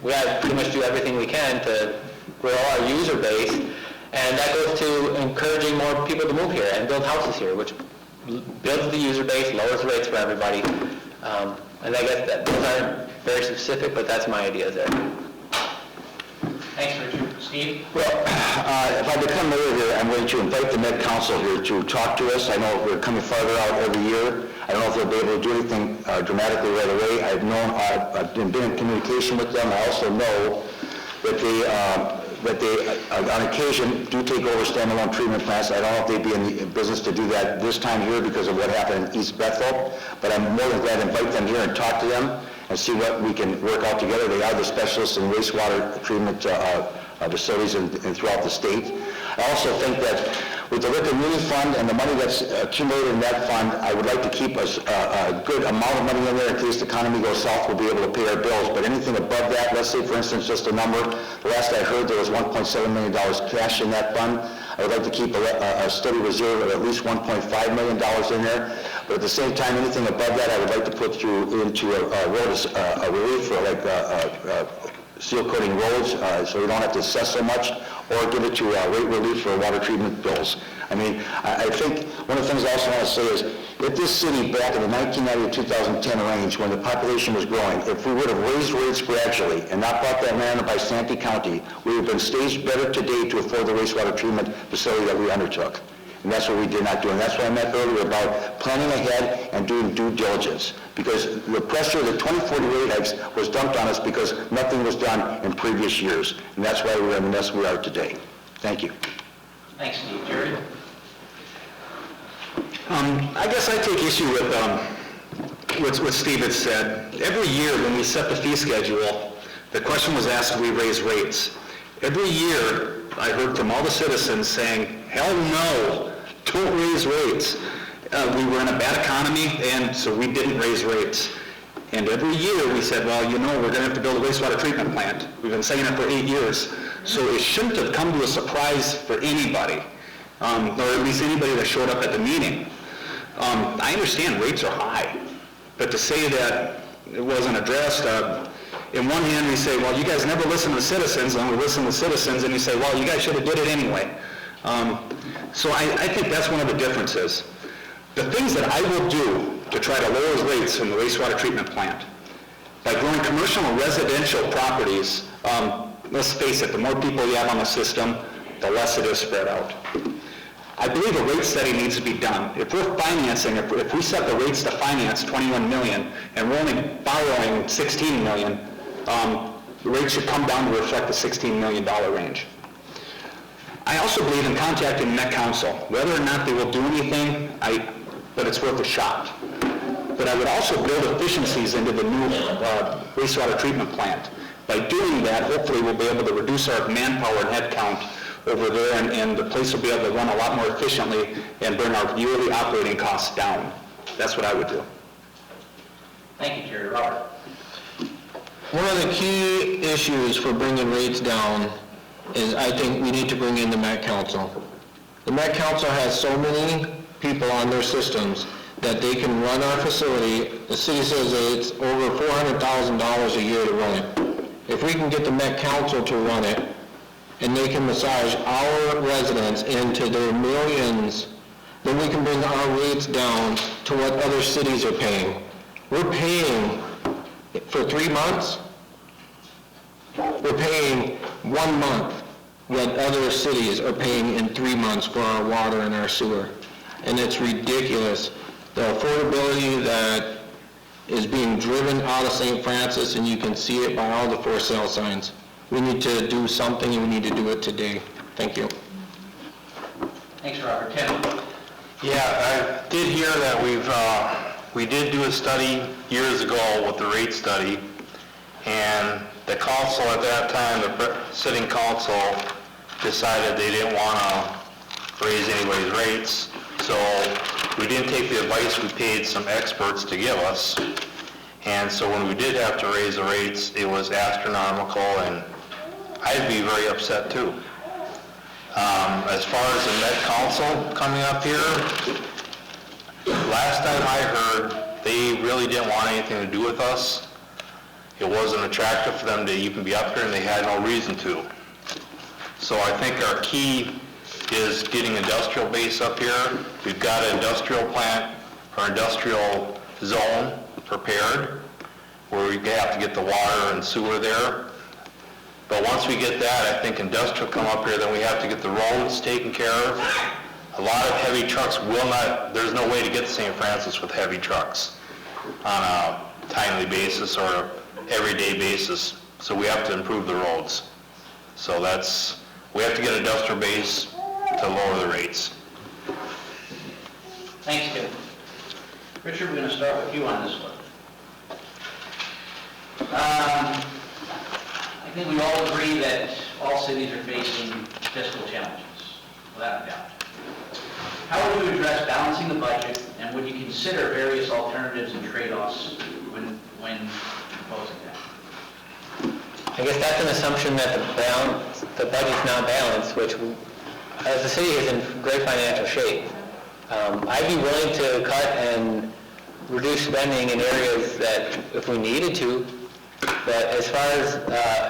We have to pretty much do everything we can to grow our user base, and that goes to encouraging more people to move here and build houses here, which builds the user base, lowers the rates for everybody. And I guess those aren't very specific, but that's my idea there. Thanks, Richard. Steve? Well, if I become mayor here, I'm going to invite the Met Council here to talk to us. I know we're coming farther out every year. I don't know if they'll be able to do anything dramatically right away. I've been in communication with them. I also know that they on occasion do take over standalone treatment plants. I don't know if they'd be in the business to do that this time here because of what happened in East Bethel, but I'm more than glad to invite them here and talk to them and see what we can work out together. They are the specialists in wastewater treatment facilities throughout the state. I also think that with the Liquor Muni Fund and the money that's accumulated in that fund, I would like to keep a good amount of money in there in case the economy goes south, we'll be able to pay our bills. But anything above that, let's say for instance just a number, the last I heard there was $1.7 million cash in that fund. I would like to keep a steady reserve of at least $1.5 million in there. But at the same time, anything above that, I would like to put through into a relief for like seal coating roads, so we don't have to assess so much, or give it to rate relief for water treatment bills. I mean, I think one of the things I also want to say is, if this city back in the 1990 to 2010 range, when the population was growing, if we would have raised rates gradually and not bought that land by Santee County, we would have been staged better today to afford the wastewater treatment facility that we undertook. And that's what we did not do. And that's what I meant earlier about planning ahead and doing due diligence. Because the pressure, the 2040 rate hikes was dumped on us because nothing was done in previous years. And that's why we're in the mess we are today. Thank you. Thanks, Steve. Jerry? I guess I take issue with what Steve had said. Every year when we set the fee schedule, the question was asked, do we raise rates? Every year I heard from all the citizens saying, hell no, don't raise rates. We were in a bad economy, and so we didn't raise rates. And every year we said, well, you know, we're going to have to build a wastewater treatment plant. We've been saying it for 8 years. So it shouldn't have come to a surprise for anybody, or at least anybody that showed up at the meeting. I understand rates are high, but to say that it wasn't addressed, in one hand we say, well, you guys never listen to the citizens, and we listen to the citizens, and you say, well, you guys should have did it anyway. So I think that's one of the differences. The things that I will do to try to lower rates in the wastewater treatment plant, by growing commercial and residential properties, let's face it, the more people you have on the system, the less it is spread out. I believe a rate study needs to be done. If we're financing, if we set the rates to finance 21 million and we're only borrowing 16 million, the rate should come down to reflect the $16 million range. I also believe in contacting Met Council. Whether or not they will do anything, but it's worth a shot. But I would also build efficiencies into the new wastewater treatment plant. By doing that, hopefully we'll be able to reduce our manpower and head count over there, and the place will be able to run a lot more efficiently and bring our yearly operating costs down. That's what I would do. Thank you, Jerry. Robert? One of the key issues for bringing rates down is I think we need to bring in the Met Council. The Met Council has so many people on their systems that they can run our facility. The city says that it's over $400,000 a year to run it. If we can get the Met Council to run it, and they can massage our residents into their millions, then we can bring our rates down to what other cities are paying. We're paying for 3 months, we're paying 1 month what other cities are paying in 3 months for our water and our sewer. And it's ridiculous. The affordability that is being driven out of St. Francis, and you can see it by all the for sale signs. We need to do something, and we need to do it today. Thank you. Thanks, Robert. Tim? Yeah, I did hear that we did do a study years ago with the rate study, and the council at that time, the sitting council, decided they didn't want to raise anybody's rates, so we didn't take the advice we paid some experts to give us, and so when we did have to raise the rates, it was astronomical, and I'd be very upset too. As far as the Met Council coming up here, last time I heard, they really didn't want anything to do with us. It wasn't attractive for them to even be up here, and they had no reason to. So I think our key is getting industrial base up here. We've got an industrial plant, or industrial zone prepared, where we have to get the water and sewer there. But once we get that, I think industrial come up here, then we have to get the roads taken care of. A lot of heavy trucks will not, there's no way to get to St. Francis with heavy trucks on a timely basis or everyday basis. So we have to improve the roads. So we have to get industrial base to lower the rates. Thanks, Tim. Richard, we're going to start with you on this one. I think we all agree that all cities are facing fiscal challenges, without a doubt. How would you address balancing the budget, and would you consider various alternatives and trade-offs when proposing that? I guess that's an assumption that the budget's not balanced, which, as the city is in great financial shape. I'd be willing to cut and reduce spending in areas that, if we needed to, but as far as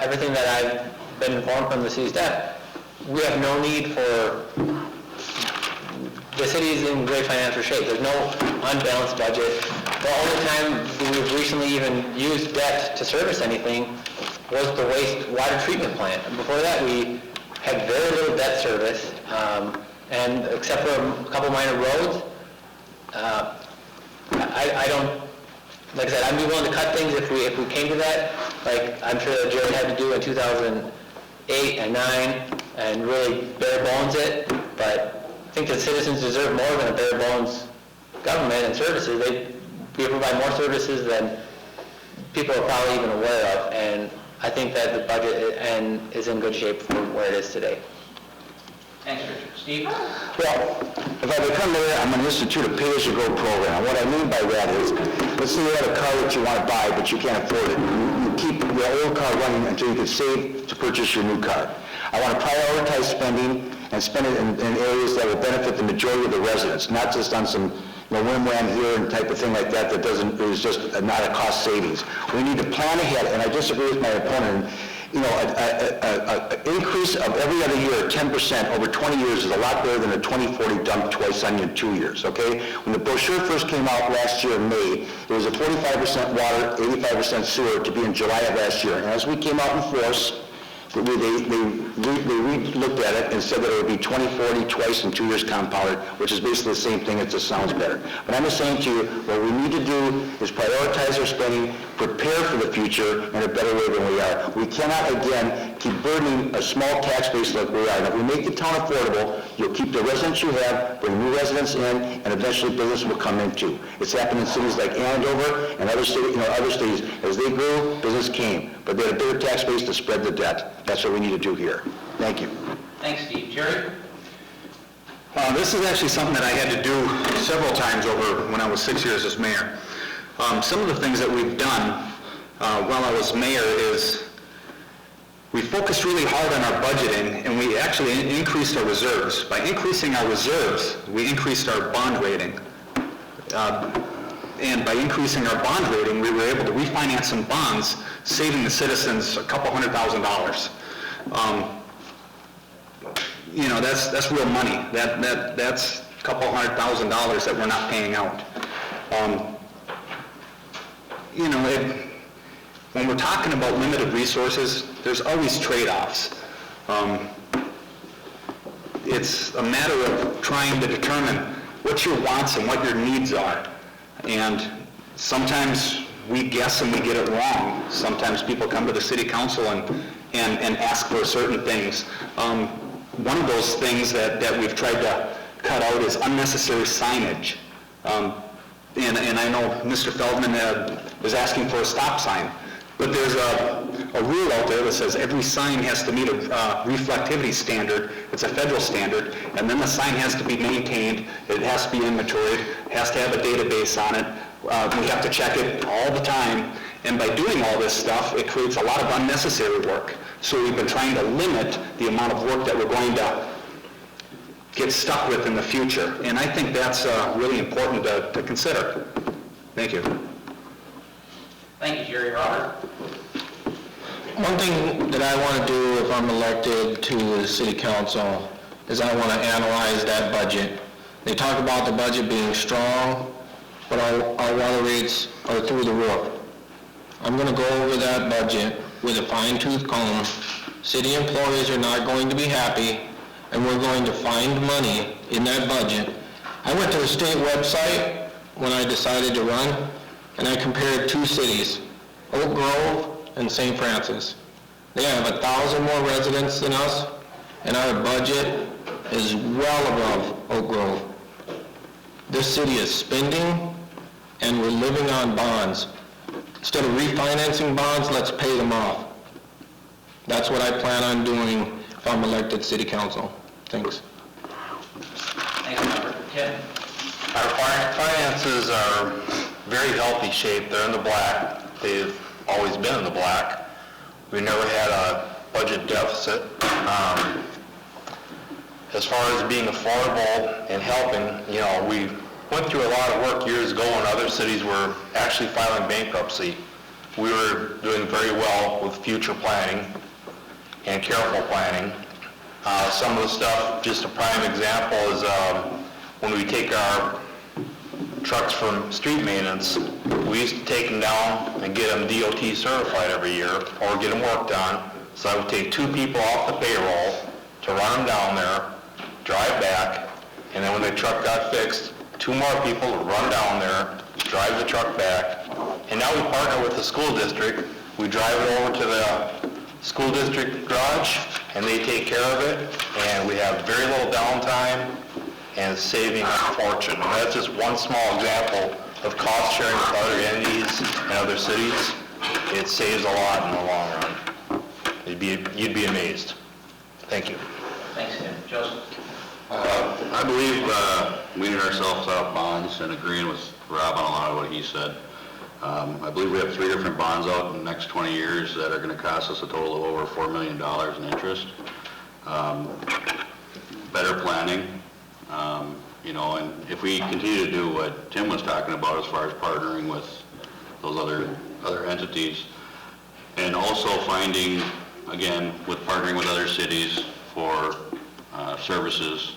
everything that I've been informed from the city staff, we have no need for, the city is in great financial shape. There's no unbalanced budget. The only time we've recently even used debt to service anything was the wastewater treatment plant. And before that, we had very little debt service, and except for a couple minor roads, I don't, like I said, I'd be willing to cut things if we came to that, like I'm sure that Jared had to do in 2008 and 9, and really bare bones it, but I think the citizens deserve more than a bare bones government and services. We provide more services than people are probably even aware of, and I think that the budget is in good shape from where it is today. Thanks, Richard. Steve? Well, if I become mayor, I'm going to institute a pay-as-you-go program. What I mean by that is, let's say you have a car that you want to buy, but you can't afford it. You keep your old car running until you can save to purchase your new car. I want to prioritize spending and spend it in areas that will benefit the majority of the residents, not just on some whim-wham here and type of thing like that is just not a cost savings. We need to plan ahead, and I disagree with my opponent. An increase of every other year, 10% over 20 years is a lot better than a 20-40 dump twice on your 2 years, okay? When the brochure first came out last year in May, it was a 45% water, 85% sewer to be in July of last year. And as we came out in force, they looked at it and said that it would be 20-40 twice in 2 years compounded, which is basically the same thing, it just sounds better. But I'm just saying to you, what we need to do is prioritize our spending, prepare for the future in a better way than we are. We cannot, again, keep burdening a small tax base like we are. And if we make the town affordable, you'll keep the residents you have, bring new residents in, and eventually business will come in too. It's happened in cities like Andover and other cities. As they grew, business came. But they had a bigger tax base to spread the debt. That's what we need to do here. Thank you. Thanks, Steve. Jerry? This is actually something that I had to do several times over when I was 6 years as mayor. Some of the things that we've done while I was mayor is we focused really hard on our budgeting, and we actually increased our reserves. By increasing our reserves, we increased our bond rating. And by increasing our bond rating, we were able to refinance some bonds, saving the citizens a couple $100,000. That's real money. That's a couple $100,000 that we're not paying out. When we're talking about limited resources, there's always trade-offs. It's a matter of trying to determine what your wants and what your needs are. And sometimes we guess and we get it wrong. Sometimes people come to the city council and ask for certain things. One of those things that we've tried to cut out is unnecessary signage. And I know Mr. Feldman was asking for a stop sign, but there's a rule out there that says every sign has to meet a reflectivity standard. It's a federal standard, and then the sign has to be maintained, it has to be inventoried, it has to have a database on it. We have to check it all the time, and by doing all this stuff, it creates a lot of unnecessary work. So we've been trying to limit the amount of work that we're going to get stuck with in the future, and I think that's really important to consider. Thank you. Thank you, Jerry. Robert? One thing that I want to do if I'm elected to the city council is I want to analyze that budget. They talk about the budget being strong, but our water rates are through the roof. I'm going to go over that budget with a fine-tooth comb City employees are not going to be happy, and we're going to find money in that budget. I went to the state website when I decided to run, and I compared two cities, Oak Grove and St. Francis. They have 1,000 more residents than us, and our budget is well above Oak Grove. This city is spending, and we're living on bonds. Instead of refinancing bonds, let's pay them off. That's what I plan on doing if I'm elected city council. Thanks. Thank you, Member. Tim? Our finances are very healthy shape. They're in the black. They've always been in the black. We never had a budget deficit. As far as being affordable and helping, we went through a lot of work years ago when other cities were actually filing bankruptcy. We were doing very well with future planning and careful planning. Some of the stuff, just a prime example is when we take our trucks from street maintenance, we used to take them down and get them DOT certified every year or get them worked on. So I would take 2 people off the payroll to run them down there, drive back, and then when the truck got fixed, 2 more people would run down there, drive the truck back. And now we partner with the school district. We drive it over to the school district garage, and they take care of it, and we have very little downtime and saving a fortune. And that's just one small example of cost sharing with other entities and other cities. It saves a lot in the long run. You'd be amazed. Thank you. Thanks, Tim. Joseph? I believe we need ourselves out bonds and agreeing with Rob on a lot of what he said. I believe we have 3 different bonds out in the next 20 years that are going to cost us a total of over $4 million in interest. Better planning, and if we continue to do what Tim was talking about as far as partnering with those other entities, and also finding, again, with partnering with other cities for services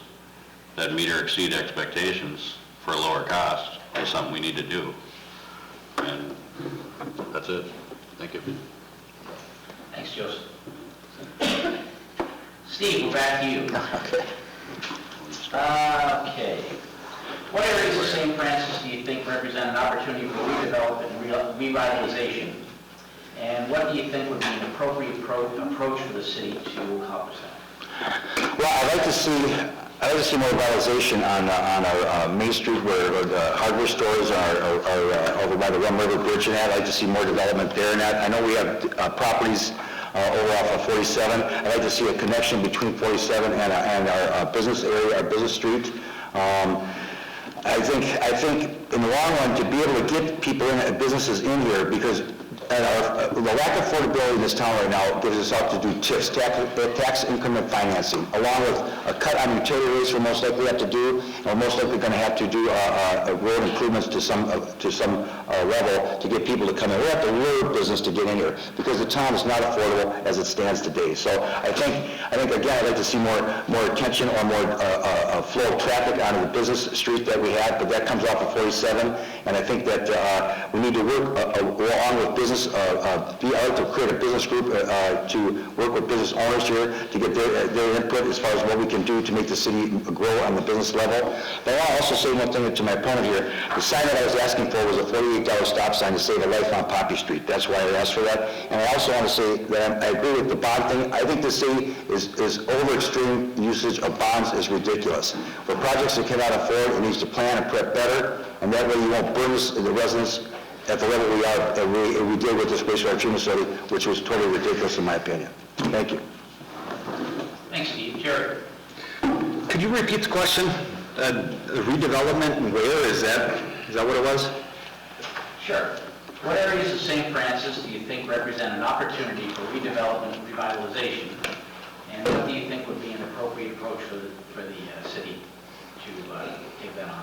that meet or exceed expectations for a lower cost is something we need to do. And that's it. Thank you. Thanks, Joseph. Steve, we're back to you. Okay. What areas of St. Francis do you think represent an opportunity for redevelopment and revitalization? And what do you think would be an appropriate approach for the city to accomplish that? Well, I'd like to see more revitalization on our Main Street where the hardware stores are over by the Rum River Bridge, and I'd like to see more development there. And I know we have properties over off of 47. I'd like to see a connection between 47 and our business area, our business street. I think in the long run, to be able to get people in, businesses in here, because the lack of affordability in this town right now gives us out to do TIFs, tax increment financing, along with a cut on utility rates we'll most likely have to do, and we're most likely going to have to do road improvements to some level to get people to come in. We have to lure business to get in here because the town is not affordable as it stands today. So I think again, I'd like to see more attention or more flow of traffic onto the business street that we have, but that comes off of 47, and I think that we need to work along with business. To create a business group to work with business owners here to get their input as far as what we can do to make the city grow on the business level. But I want to also say one thing to my opponent here. The sign that I was asking for was a $48 stop sign to save a life on Poppy Street. That's why I asked for that. And I also want to say that I agree with the bond thing. I think the city is over extreme usage of bonds is ridiculous. For projects it cannot afford, it needs to plan and prep better, and that way you won't burden the residents at the level we are, we did with this wastewater treatment facility, which was totally ridiculous in my opinion. Thank you. Thanks, Steve. Jerry? Could you repeat the question? Redevelopment and where? Is that what it was? Sure. What areas of St. Francis do you think represent an opportunity for redevelopment and revitalization? And what do you think would be an appropriate approach for the city to take that on?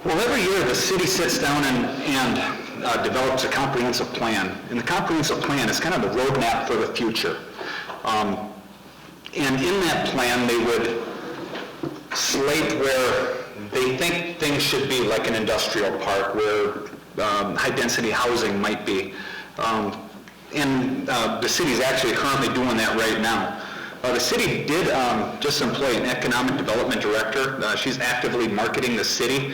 Well, every year the city sits down and develops a comprehensive plan. And the comprehensive plan is kind of the roadmap for the future. And in that plan, they would slate where they think things should be, like an industrial park, where high-density housing might be. and the city's actually currently doing that right now. The city did just employ an economic development director. She's actively marketing the city.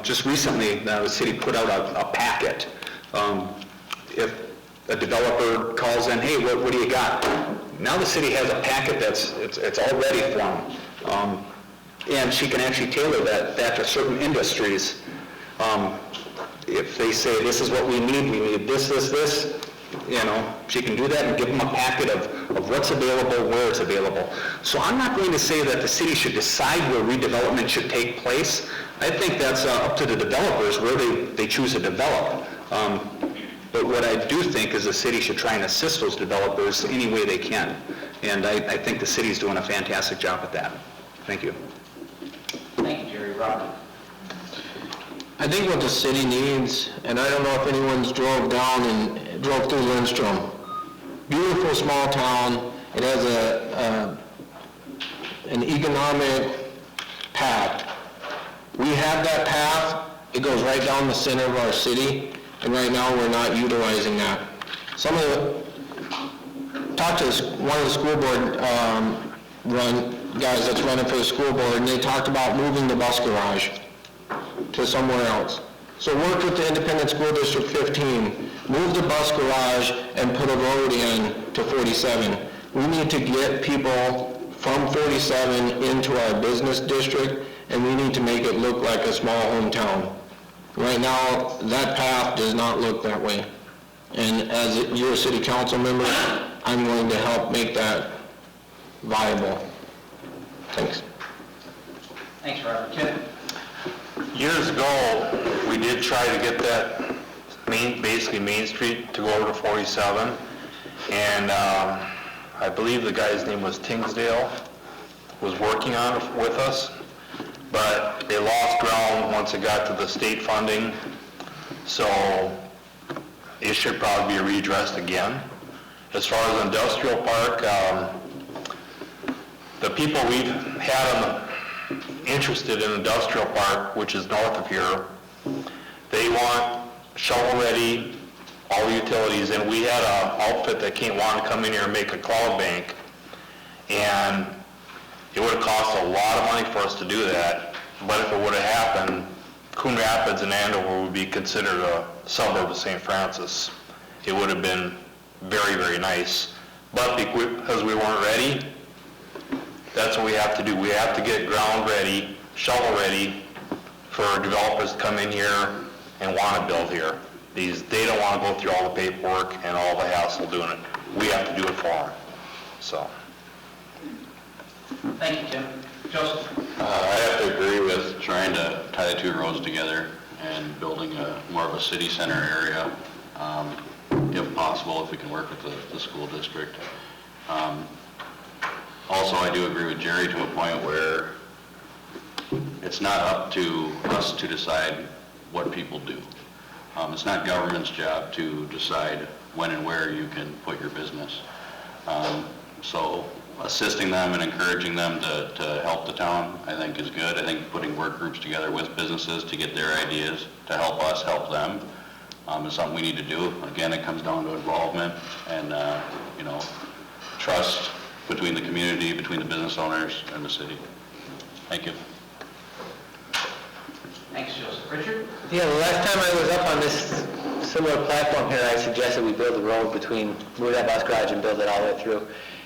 Just recently, the city put out a packet. If a developer calls in, hey, what do you got? Now the city has a packet it's all ready for them. And she can actually tailor that to certain industries. If they say, this is what we need this, she can do that and give them a packet of what's available, where it's available. So I'm not going to say that the city should decide where redevelopment should take place. I think that's up to the developers where they choose to develop. But what I do think is the city should try and assist those developers any way they can. And I think the city's doing a fantastic job at that. Thank you. Thank you, Jerry. Robert? I think what the city needs, and I don't know if anyone's drove through Lindstrom. Beautiful small town. It has an economic path. We have that path. It goes right down the center of our city, and right now we're not utilizing that. Talked to one of the school board guys that's running for the school board, and they talked about moving the bus garage to somewhere else. So work with the Independent School District 15, move the bus garage and put a road in to 47. We need to get people from 47 into our business district, and we need to make it look like a small hometown. Right now, that path does not look that way. And as you're a city council member, I'm going to help make that viable. Thanks. Thanks, Robert. Tim? Years ago, we did try to get that basically Main Street to go over to 47, and I believe the guy's name was Tingsdale, was working on it with us, but they lost ground once it got to the state funding, so it should probably be readdressed again. As far as industrial park, the people we've had interested in industrial park, which is north of here, they want shovel-ready, all the utilities, and we had an outfit that wanted to come in here and make a cloud bank, and it would have cost a lot of money for us to do that, but if it would have happened, Coon Rapids and Andover would be considered a suburb of St. Francis. It would have been very, very nice, but because we weren't ready, that's what we have to do. We have to get ground ready, shovel ready for developers to come in here and want to build here. They don't want to go through all the paperwork and all the hassle doing it. We have to do it for them. So. Thank you, Tim. Joseph? I have to agree with trying to tie the two roads together and building more of a city center area, if possible, if we can work with the school district. Also, I do agree with Jerry to a point where it's not up to us to decide what people do. It's not government's job to decide when and where you can put your business. So assisting them and encouraging them to help the town, I think is good. I think putting work groups together with businesses to get their ideas to help us help them is something we need to do. Again, it comes down to involvement and trust between the community, between the business owners and the city. Thank you. Thanks, Joseph. Richard? Yeah, the last time I was up on this similar platform here, I suggested we build the road move that bus garage and build it all the way through.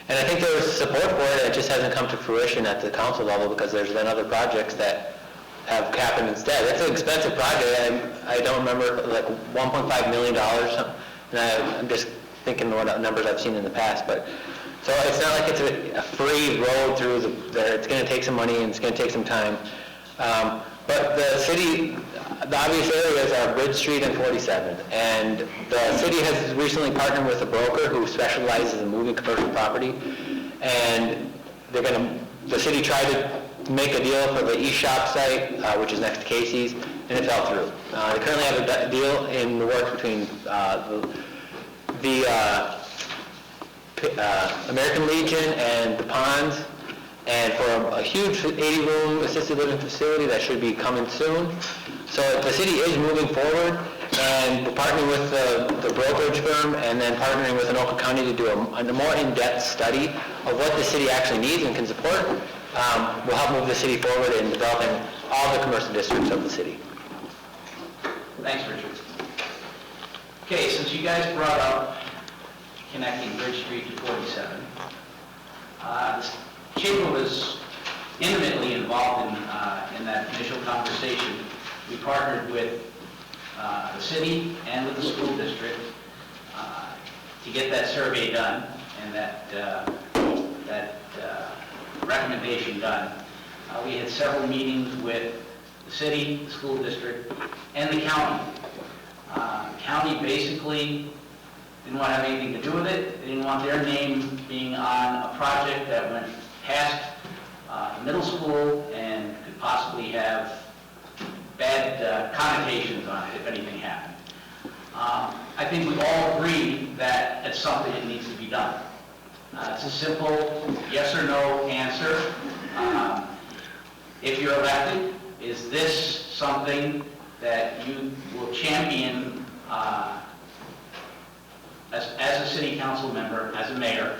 And I think there was support for it. It just hasn't come to fruition at the council level because there's been other projects that have happened instead. It's an expensive project. I don't remember, like $1.5 million or something. And I'm just thinking what numbers I've seen in the past. But so it's not like it's a free road through there. It's going to take some money and it's going to take some time. But the city, the obvious areas are Bridge Street and 47th. And the city has recently partnered with a broker who specializes in moving commercial property. And the city tried to make a deal for the East Shop site, which is next to Casey's, and it fell through. They currently have a deal in the works between the American Legion and the Ponds, and for a huge 80-room assisted living facility that should be coming soon. So the city is moving forward, And we're partnering with the brokerage firm and then partnering with Anoka County to do a more in-depth study of what the city actually needs and can support. Will help move the city forward in developing all the commercial districts of the city. Thanks, Richard. Okay, since you guys brought up connecting Bridge Street to 47, the chamber was intimately involved in that initial conversation. We partnered with the city and with the school district to get that survey done and that recommendation done. We had several meetings with the city, the school district, and the county. The county basically didn't want to have anything to do with it. They didn't want their name being on a project that went past the middle school and could possibly have bad connotations on it if anything happened. I think we all agree that it's something that needs to be done. It's a simple yes or no answer. If you're elected, is this something that you will champion as a city council member, as a mayor,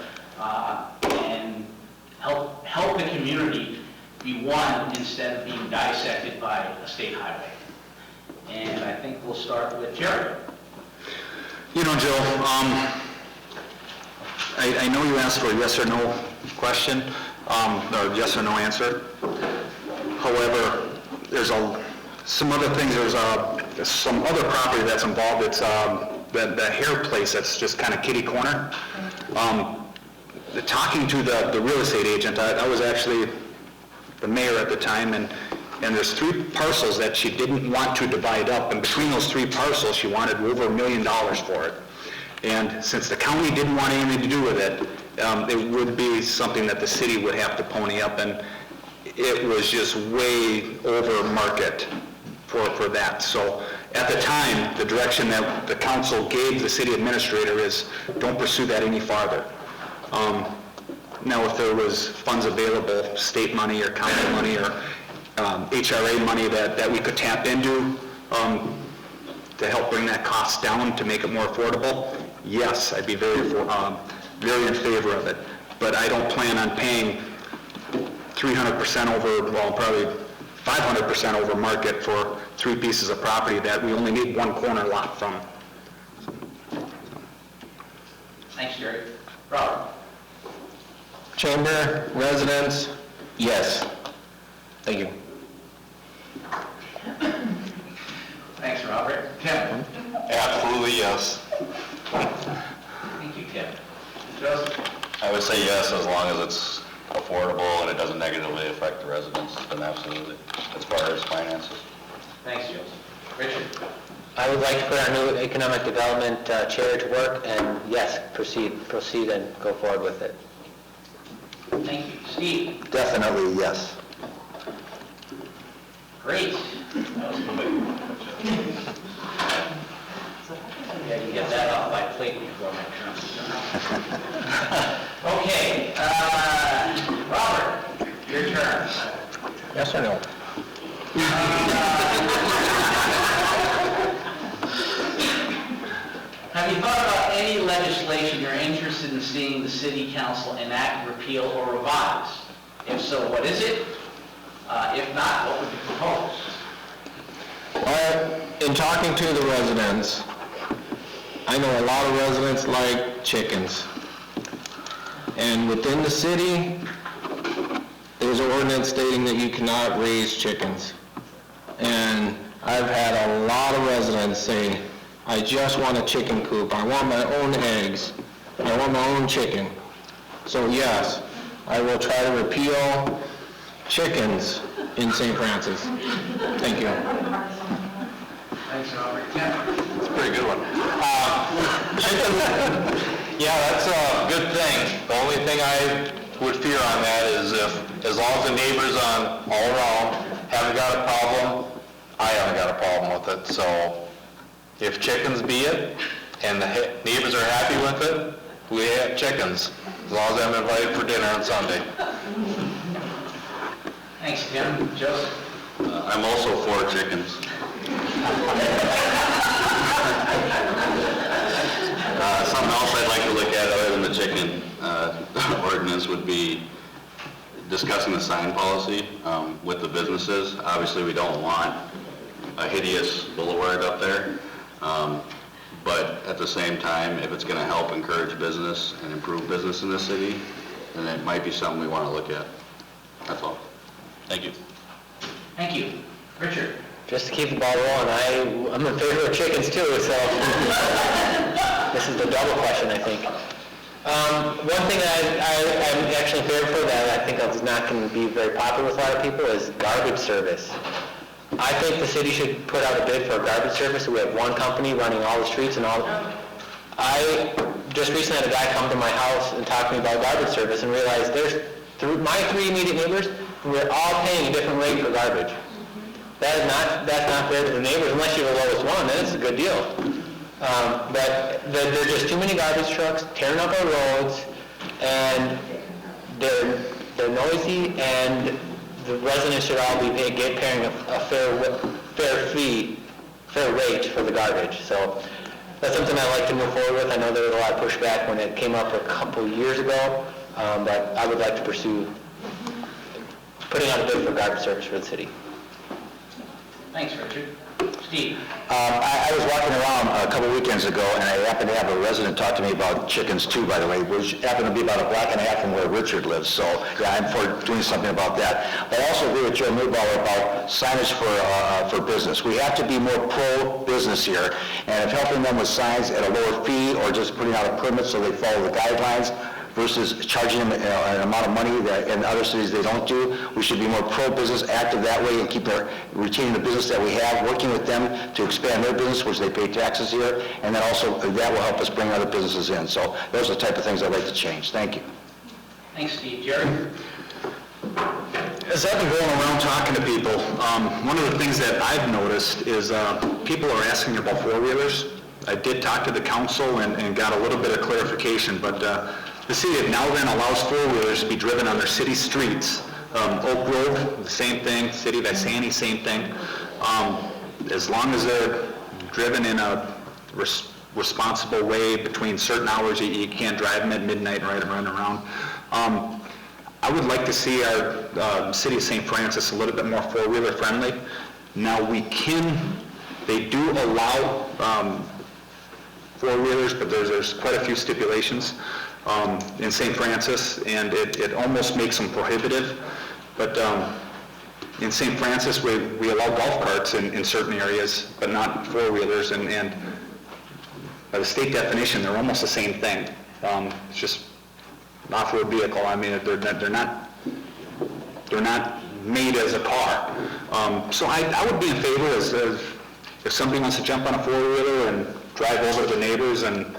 and help the community be one instead of being dissected by a state highway? And I think we'll start with Jerry. You know, Joe, I know you asked for a yes or no question, or yes or no answer. However, there's some other things. There's some other property that's involved. It's the hair place that's just kind of kitty corner. Talking to the real estate agent, I was actually the mayor at the time, and there's 3 parcels that she didn't want to divide up, and between those 3 parcels, she wanted over $1 million for it. And since the county didn't want anything to do with it, it would be something that the city would have to pony up, and it was just way over market for that. So at the time, the direction that the council gave the city administrator is, don't pursue that any farther. Now, if there was funds available, state money or county money or HRA money that we could tap into to help bring that cost down to make it more affordable, yes, I'd be very in favor of it. But I don't plan on paying 300% over, well, probably 500% over market for 3 pieces of property that we only need 1 corner lot from. Thanks, Jerry. Robert? Chamber, residents, yes. Thank you. Thanks, Robert. Kevin? Absolutely yes. Thank you, Kevin. Joseph? I would say yes, as long as it's affordable and it doesn't negatively affect the residents, then absolutely, as far as finances. Thanks, Joseph. Richard? I would like to put our new economic development chair to work, and yes, proceed and go forward with it. Thank you. Steve? Definitely yes. Great. That was quick. Yeah, you can get that off my plate before my turn. Okay, Robert, your turn. Yes or no? Have you thought about any legislation you're interested in seeing the city council enact, repeal, or revise? If so, what is it? If not, what would you propose? In talking to the residents, I know a lot of residents like chickens. And within the city, there's an ordinance stating that you cannot raise chickens. And I've had a lot of residents say, I just want a chicken coop. I want my own eggs. I want my own chicken. So yes, I will try to repeal chickens in St. Francis. Thank you. Thanks, Robert. Yeah. That's a pretty good one. Yeah, that's a good thing. The only thing I would fear on that is if, as long as the neighbors on all around haven't got a problem, I haven't got a problem with it. So if chickens be it, and the neighbors are happy with it, we have chickens, as long as I'm invited for dinner on Sunday. Thanks, Tim. Joseph? I'm also for chickens. Something else I'd like to look at other than the chicken ordinance would be discussing the sign policy with the businesses. Obviously, we don't want a hideous boulevard up there, but at the same time, if it's going to help encourage business and improve business in the city, then it might be something we want to look at. That's all. Thank you. Thank you. Richard? Just to keep the ball rolling, I'm in favor of chickens too, so this is the double question, I think. One thing that I'm actually in favor for that I think is not going to be very popular with a lot of people is garbage service. I think the city should put out a bid for a garbage service, so we have one company running all the streets and all. I just recently had a guy come to my house and talk to me about garbage service and realized my 3 immediate neighbors, we're all paying a different rate for garbage. That's not fair to the neighbors unless you're the lowest one, then it's a good deal. But there's just too many garbage trucks tearing up our roads, and they're noisy, and the residents should all be paying a fair rate for the garbage. So that's something I'd like to move forward with. I know there was a lot of pushback when it came up a couple years ago, but I would like to pursue putting out a bid for garbage service for the city. Thanks, Richard. Steve? I was walking around a couple weekends ago, and I happened to have a resident talk to me about chickens too, by the way, which happened to be about a block and a half from where Richard lives. So, yeah, I'm for doing something about that. But I also agree with Joe Neubauer about signage for business. We have to be more pro-business here, and if helping them with signs at a lower fee or just putting out a permit so they follow the guidelines, versus charging them an amount of money that in other cities they don't do. We should be more pro-business, active that way, and retaining the business that we have, working with them to expand their business, which they pay taxes here, and then also that will help us bring other businesses in. So those are the type of things I'd like to change. Thank you. Thanks, Steve. Jerry? As I've been going around talking to people, one of the things that I've noticed is people are asking about four-wheelers. I did talk to the council and got a little bit of clarification, but the city of Nowlan allows four-wheelers to be driven on their city streets. Oak Grove, the same thing. City of Isani, same thing. As long as they're driven in a responsible way between certain hours, you can't drive them at midnight and run around. I would like to see our city of St. Francis a little bit more four-wheeler friendly. Now they do allow four-wheelers, but there's quite a few stipulations in St. Francis, and it almost makes them prohibitive. But in St. Francis, we allow golf carts in certain areas, but not four-wheelers, and by the state definition, they're almost the same thing. It's just an off-road vehicle. I mean, they're not made as a car. So I would be in favor if somebody wants to jump on a four-wheeler and drive over to the neighbors and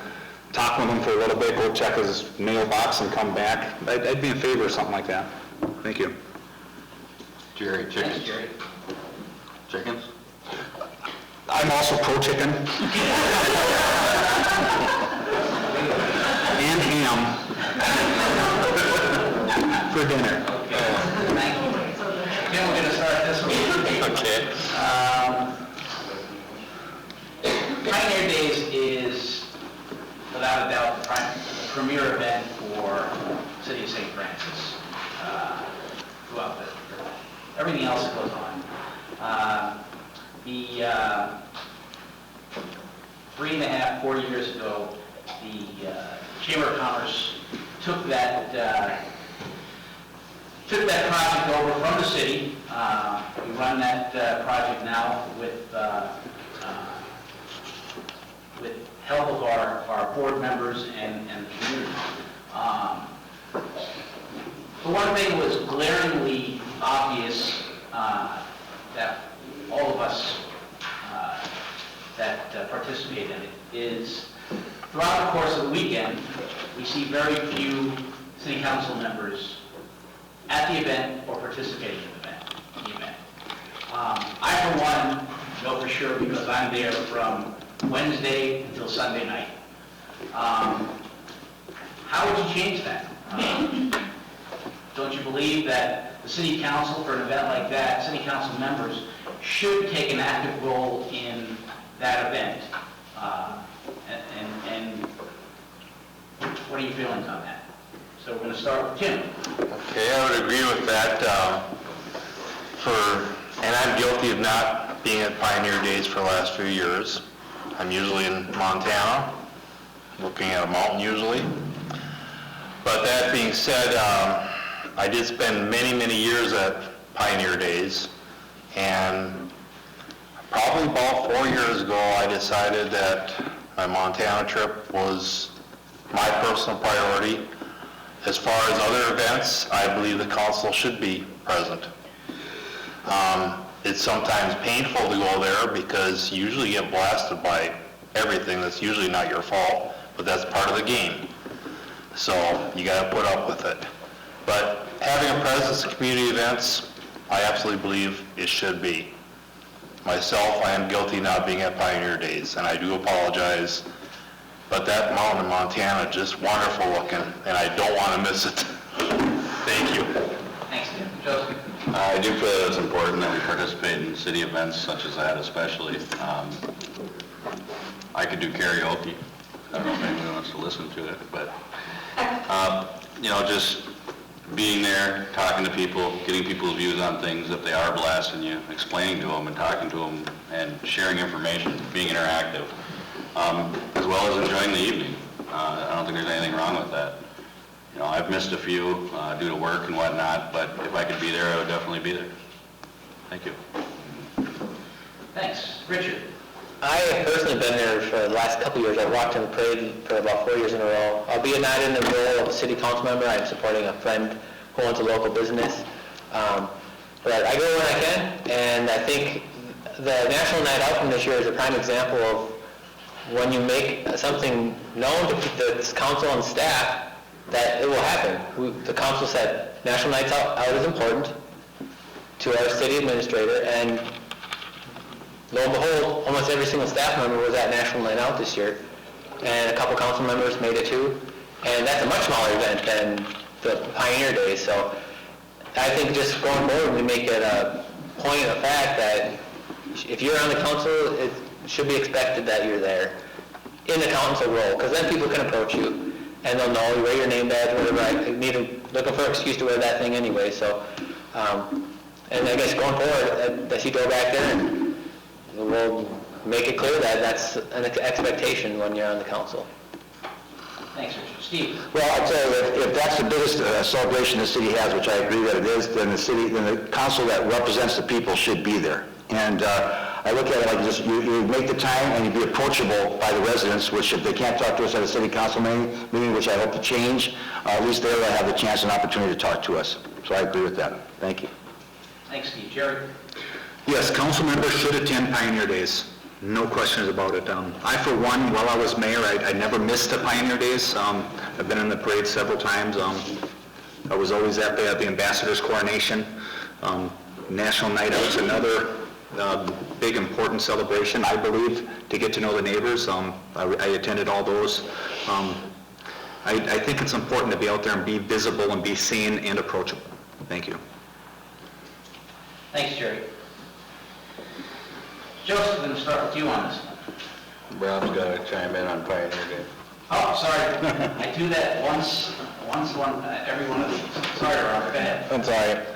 talk with them for a little bit, go check his mailbox and come back. I'd be in favor of something like that. Thank you. Jerry, chickens? Thanks, Jerry. Chickens? I'm also pro-chicken. And ham for dinner. Okay. Thank you. Okay, we're going to start this one. Okay. Pioneer Days is, without a doubt, the premier event for the City of St. Francis. Throughout everything else that goes on. 4 years ago, the Chamber of Commerce took that project over from the city. We run that project now with help of our board members and the community. The one thing was glaringly obvious that all of us that participate in it is throughout the course of the weekend, we see very few city council members at the event or participating in the event. I, for one, know for sure because I'm there from Wednesday until Sunday night. How would you change that? Don't you believe that the city council, for an event like that, city council members should take an active role in that event? And what are your feelings on that? So we're going to start with Tim. Okay, I would agree with that. And I'm guilty of not being at Pioneer Days for the last few years. I'm usually in Montana, looking at a mountain usually. But that being said, I did spend many, many years at Pioneer Days, and probably about 4 years ago, I decided that my Montana trip was my personal priority. As far as other events, I believe the council should be present. It's sometimes painful to go there because you usually get blasted by everything that's usually not your fault, but that's part of the game. So you got to put up with it. But having a presence at community events, I absolutely believe it should be. Myself, I am guilty not being at Pioneer Days, and I do apologize. But that mountain in Montana, just wonderful looking, and I don't want to miss it. Thank you. Thanks, Tim. Joseph? I do feel that it's important that we participate in city events such as that especially. I could do karaoke. I don't know if anyone wants to listen to it, but, just being there, talking to people, getting people's views on things if they are blasting you, explaining to them and talking to them and sharing information, being interactive, as well as enjoying the evening. I don't think there's anything wrong with that. I've missed a few due to work and whatnot, but if I could be there, I would definitely be there. Thank you. Thanks. Richard? I have personally been there for the last couple of years. I've walked in the parade for about 4 years in a row. Albeit not in the role of a city council member, I'm supporting a friend who owns a local business. But I go when I can, and I think the National Night Out from this year is a prime example of when you make something known to the council and staff, that it will happen. The council said National Night Out is important to our city administrator, and lo and behold, almost every single staff member was at National Night Out this year, and a couple council members made it too, and that's a much smaller event than the Pioneer Days. So I think just going forward, we make it a point of fact that if you're on the council, it should be expected that you're there in the council role, because then people can approach you and they'll know you wear your name badge, whatever. I need looking for an excuse to wear that thing anyway. So, and I guess going forward, that you go back there and we'll make it clear that that's an expectation when you're on the council. Thanks, Richard. Steve? Well, I'll tell you, if that's the biggest celebration the city has, which I agree that it is, then the council that represents the people should be there. And I look at it like just, you make the time and you be approachable by the residents, which if they can't talk to us at a city council meeting, which I hope to change, at least they'll have the chance and opportunity to talk to us. So I agree with that. Thank you. Thanks, Steve. Jerry? Yes, council members should attend Pioneer Days. No questions about it. I, for one, while I was mayor, I never missed the Pioneer Days. I've been in the parade several times. I was always at the ambassador's coronation. National Night Out's another big important celebration, I believe, to get to know the neighbors. I attended all those. I think it's important to be out there and be visible and be seen and approachable. Thank you. Thanks, Jerry. Joseph, I'm going to start with you on this one. Rob's got to chime in on Pioneer Day. Oh, sorry. I do that every one of these. Sorry, Robert. Go ahead. That's all right.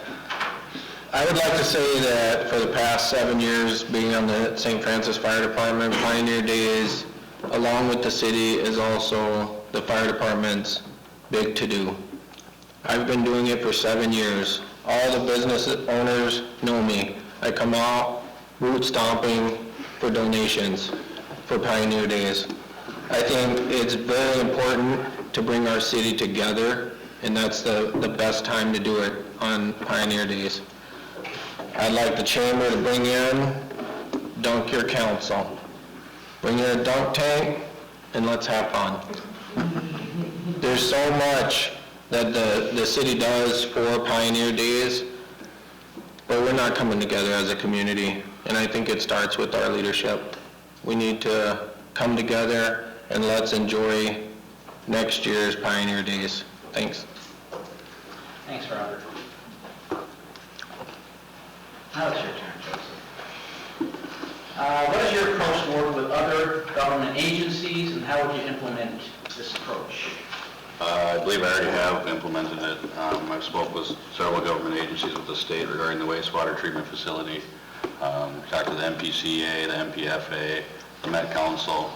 I would like to say that for the past 7 years, being on the St. Francis Fire Department, Pioneer Days, along with the city, is also the fire department's big to-do. I've been doing it for 7 years. All the business owners know me. I come out root stomping for donations for Pioneer Days. I think it's very important to bring our city together, and that's the best time to do it on Pioneer Days. I'd like the chamber to bring in Dunk Your Council. Bring in a dunk tank and let's have fun. There's so much that the city does for Pioneer Days, but we're not coming together as a community, and I think it starts with our leadership. We need to come together and let's enjoy next year's Pioneer Days. Thanks. Thanks, Robert. Now it's your turn, Joseph. What is your approach to work with other government agencies, and how would you implement this approach? I believe I already have implemented it. I've spoke with several government agencies with the state regarding the wastewater treatment facility. Talked to the MPCA, the MPFA, the Met Council.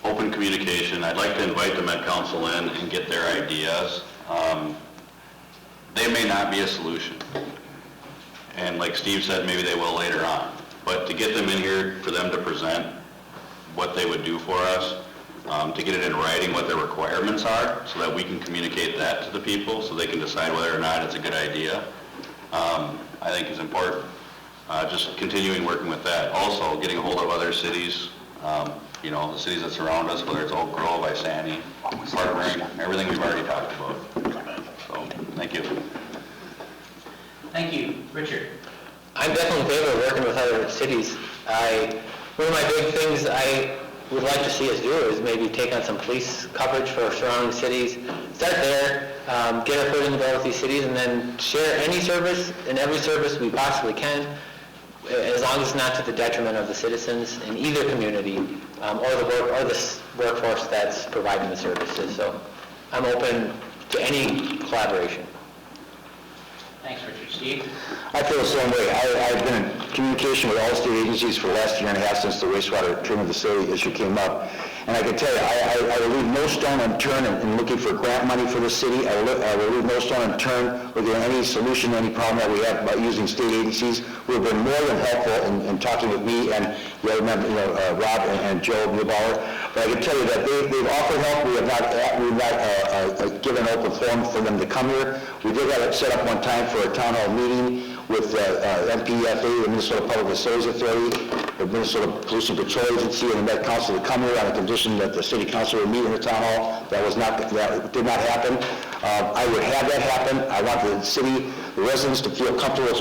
Open communication. I'd like to invite the Met Council in and get their ideas. They may not be a solution. And like Steve said, maybe they will later on. But to get them in here, for them to present what they would do for us, to get it in writing what their requirements are, so that we can communicate that to the people, so they can decide whether or not it's a good idea, I think is important. Just continuing working with that. Also, getting a hold of other cities, you know, the cities that surround us, whether it's Oak Grove, Isani, Partnering, everything we've already talked about. So, thank you. Thank you. Richard? I'm definitely in favor of working with other cities. One of my big things I would like to see us do is maybe take on some police coverage for surrounding cities. Start there, get our foot in the door with these cities, and then share any service and every service we possibly can, as long as it's not to the detriment of the citizens in either community, or the workforce that's providing the services. So I'm open to any collaboration. Thanks, Richard. Steve? I feel the same way. I've been in communication with all state agencies for the last year and a half since the wastewater treatment facility issue came up. And I can tell you, I will leave no stone unturned in looking for grant money for the city. I will leave no stone unturned looking at any solution to any problem that we have about using state agencies who have been more than helpful in talking with me and the other members, Rob and Joe Neubauer. But I can tell you that they've offered help. We have not given open forum for them to come here. We did have it set up one time for a town hall meeting with MPFA, the Minnesota Public Facilities Authority, the Minnesota Pollution Control Agency, and the Met Council to come here on a condition that the city council would meet in the town hall. That did not happen. I would have that happen. I want the city, the residents to feel comfortable,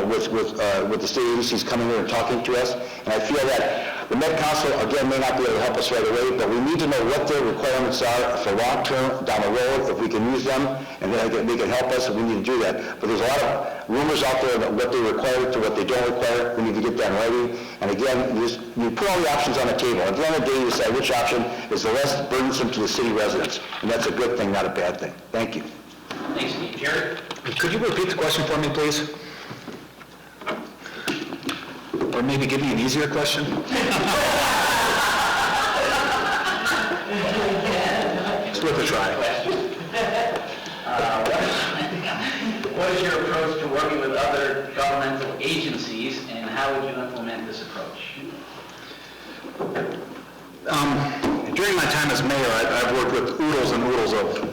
with the state agencies coming here and talking to us. And I feel that the Met Council, again, may not be able to help us right away, but we need to know what their requirements are for long-term down the road, if we can use them, and then they can help us, and we need to do that. But there's a lot of rumors out there about what they require to what they don't require. We need to get that in writing. And again, you put all the options on the table. At the end of the day, you decide which option is the less burdensome to the city residents. And that's a good thing, not a bad thing. Thank you. Thanks, Steve. Jared? Could you repeat the question for me, please? Or maybe give me an easier question? It's worth a try. What is your approach to working with other governmental agencies, and how would you implement this approach? During my time as mayor, I've worked with oodles and oodles of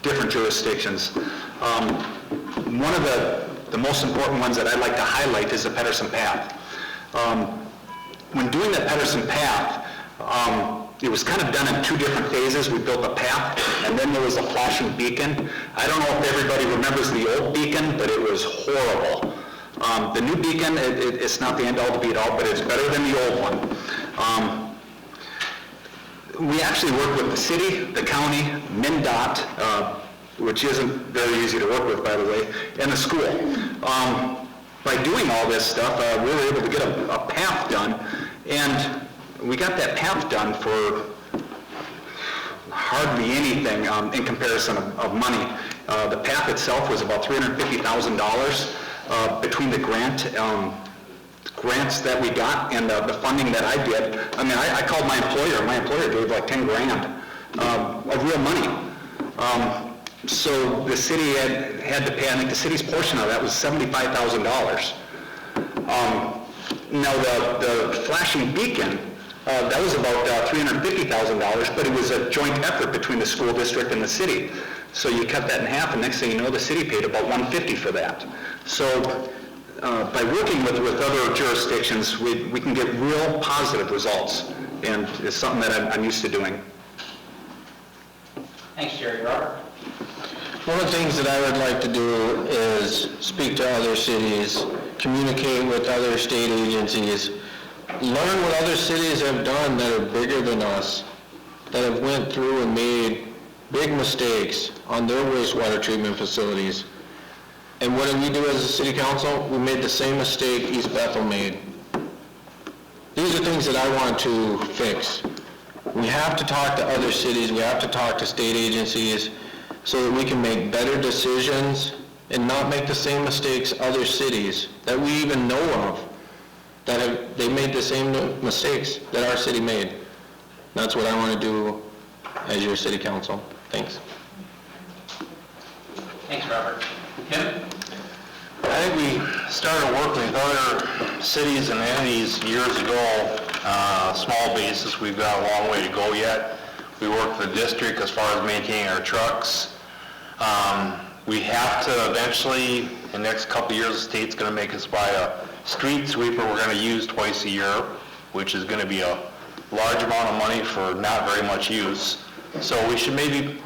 different jurisdictions. One of the most important ones that I'd like to highlight is the Pedersen Path. When doing the Pedersen Path, it was kind of done in two different phases. We built a path, and then there was a flashing beacon. I don't know if everybody remembers the old beacon, but it was horrible. The new beacon, it's not the end-all to be-it-all, but it's better than the old one. We actually work with the city, the county, MnDOT, which isn't very easy to work with, by the way, and the school. By doing all this stuff, we were able to get a path done, and we got that path done for hardly anything in comparison of money. The path itself was about $350,000 between the grants that we got and the funding that I did. I mean, I called my employer gave like 10 grand of real money. So the city had to pay, I think the city's portion of that was $75,000. Now the flashing beacon, that was about $350,000, but it was a joint effort between the school district and the city. So you cut that in half, and next thing you know, the city paid about $150,000 for that. So by working with other jurisdictions, we can get real positive results, and it's something that I'm used to doing. Thanks, Jerry. Robert? One of the things that I would like to do is speak to other cities, communicate with other state agencies, learn what other cities have done that are bigger than us, that have went through and made big mistakes on their wastewater treatment facilities. And what did we do as a city council? We made the same mistake East Bethel made. These are things that I want to fix. We have to talk to other cities, we have to talk to state agencies, so that we can make better decisions and not make the same mistakes other cities that we even know of, they made the same mistakes that our city made. That's what I want to do as your city council. Thanks. Thanks, Robert. Tim? I think we started working with other cities and entities years ago, small basis. We've got a long way to go yet. We work with the district as far as maintaining our trucks. We have to eventually, in the next couple of years, the state's going to make us buy a street sweeper we're going to use twice a year, which is going to be a large amount of money for not very much use. So we should maybe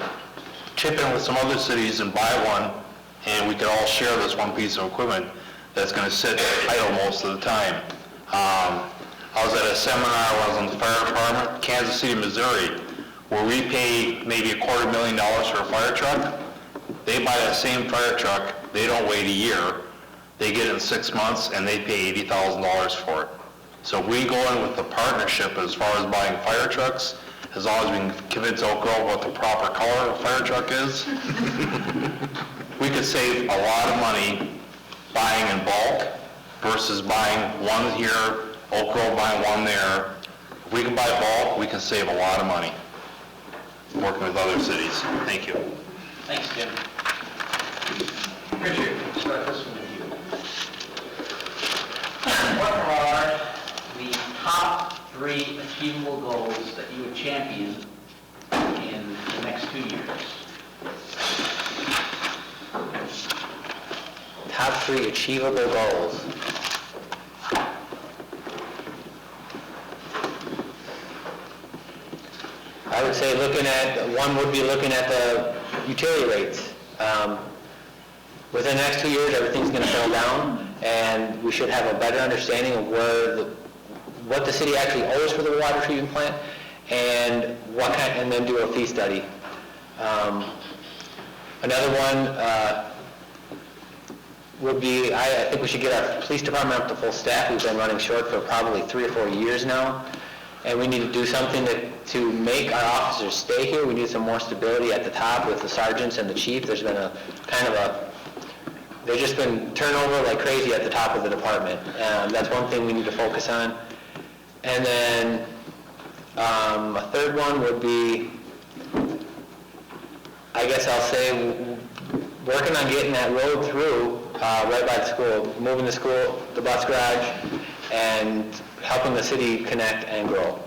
chip in with some other cities and buy one, and we could all share this one piece of equipment that's going to sit idle most of the time. I was at a seminar when I was in the fire department, Kansas City, Missouri, where we pay maybe $250,000 for a fire truck. They buy that same fire truck, they don't wait a year, they get it in 6 months, and they pay $80,000 for it. So if we go in with the partnership as far as buying fire trucks, as long as we can convince Oak Grove what the proper color of a fire truck is, we could save a lot of money buying in bulk versus buying one here, Oak Grove buying one there. If we can buy bulk, we can save a lot of money working with other cities. Thank you. Thanks, Tim. Richard, let's start this one with you. What are the top 3 achievable goals that you would champion in the next 2 years? Top 3 achievable goals. I would say one would be looking at the utility rates. Within the next 2 years, everything's going to settle down, and we should have a better understanding of what the city actually owes for the water treatment plant, and and then do a fee study. Another one would be, I think we should get our police department up to full staff. We've been running short for probably 3 or 4 years now, and we need to do something to make our officers stay here. We need some more stability at the top with the sergeants and the chief. There's been there's just been turnover like crazy at the top of the department. That's one thing we need to focus on. And then a third one would be, I guess I'll say, working on getting that road through right by the school, moving the bus garage, and helping the city connect and grow.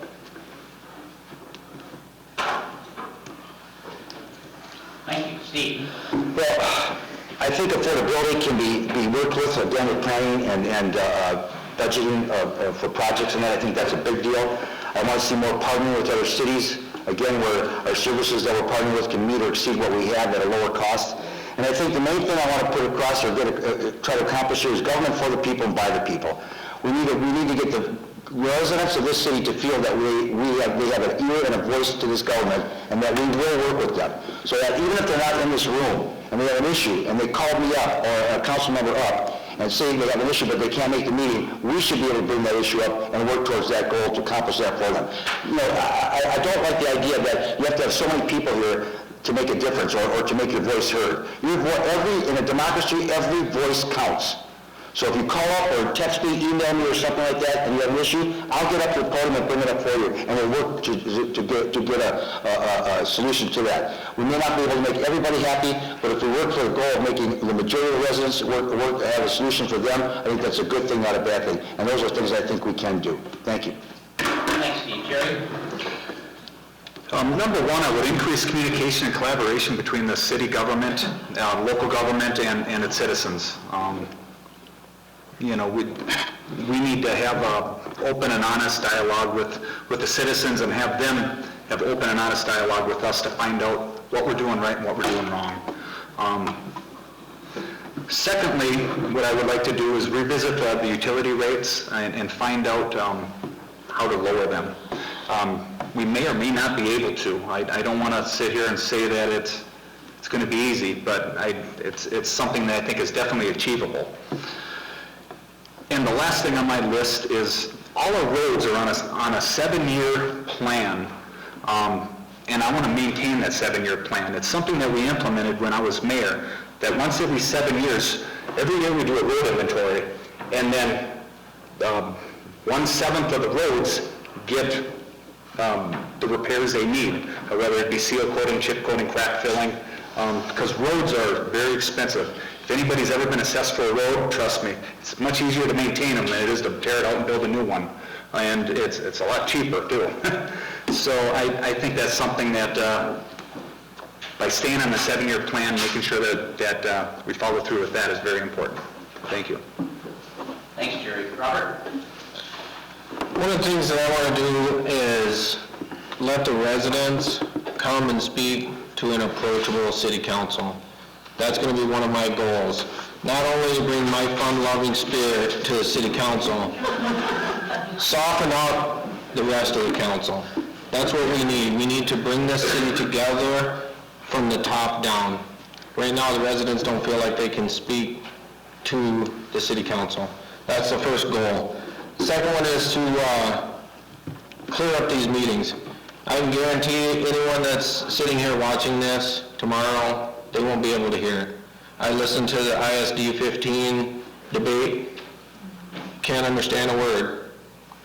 Thank you. Steve? Well, I think affordability can be worked with, again, with planning and budgeting for projects, and that, I think that's a big deal. I want to see more partnering with other cities, again, where our services that we're partnering with can meet or exceed what we have at a lower cost. And I think the main thing I want to put across or try to accomplish here is government for the people and by the people. We need to get the residents of this city to feel that we have an ear and a voice to this government, and that we will work with them. So that even if they're not in this room, and we have an issue, and they call me up, or a council member up, and say they have an issue but they can't make the meeting, we should be able to bring that issue up and work towards that goal to accomplish that for them. You know, I don't like the idea that you have to have so many people here to make a difference or to make your voice heard. In a democracy, every voice counts. So if you call up or text me, email me or something like that, and you have an issue, I'll get up to the podium and bring it up for you, and we'll work to get a solution to that. We may not be able to make everybody happy, but if we work for the goal of making the majority of the residents have a solution for them, I think that's a good thing, not a bad thing. And those are things I think we can do. Thank you. Thanks, Steve. Jerry? Number one, I would increase communication and collaboration between the city government, local government, and its citizens. You know, we need to have open and honest dialogue with the citizens and have them have open and honest dialogue with us to find out what we're doing right and what we're doing wrong. Secondly, what I would like to do is revisit the utility rates and find out how to lower them. We may or may not be able to. I don't want to sit here and say that it's going to be easy, but it's something that I think is definitely achievable. And the last thing on my list is all our roads are on a 7-year plan, and I want to maintain that 7-year plan. It's something that we implemented when I was mayor, that once every 7 years, every year we do a road inventory, and then 1/7 of the roads get the repairs they need, whether it be seal coating, chip coating, crack filling, because roads are very expensive. If anybody's ever been assessed for a road, trust me, it's much easier to maintain them than it is to tear it out and build a new one. And it's a lot cheaper too. So I think that's something that, by staying on the 7-year plan, making sure that we follow through with that is very important. Thank you. Thanks, Jerry. Robert? One of the things that I want to do is let the residents come and speak to an approachable city council. That's going to be one of my goals. Not only to bring my fun-loving spirit to the city council, soften up the rest of the council. That's what we need. We need to bring this city together from the top down. Right now, the residents don't feel like they can speak to the city council. That's the first goal. The second one is to clear up these meetings. I can guarantee anyone that's sitting here watching this tomorrow, they won't be able to hear it. I listened to the ISD 15 debate, can't understand a word,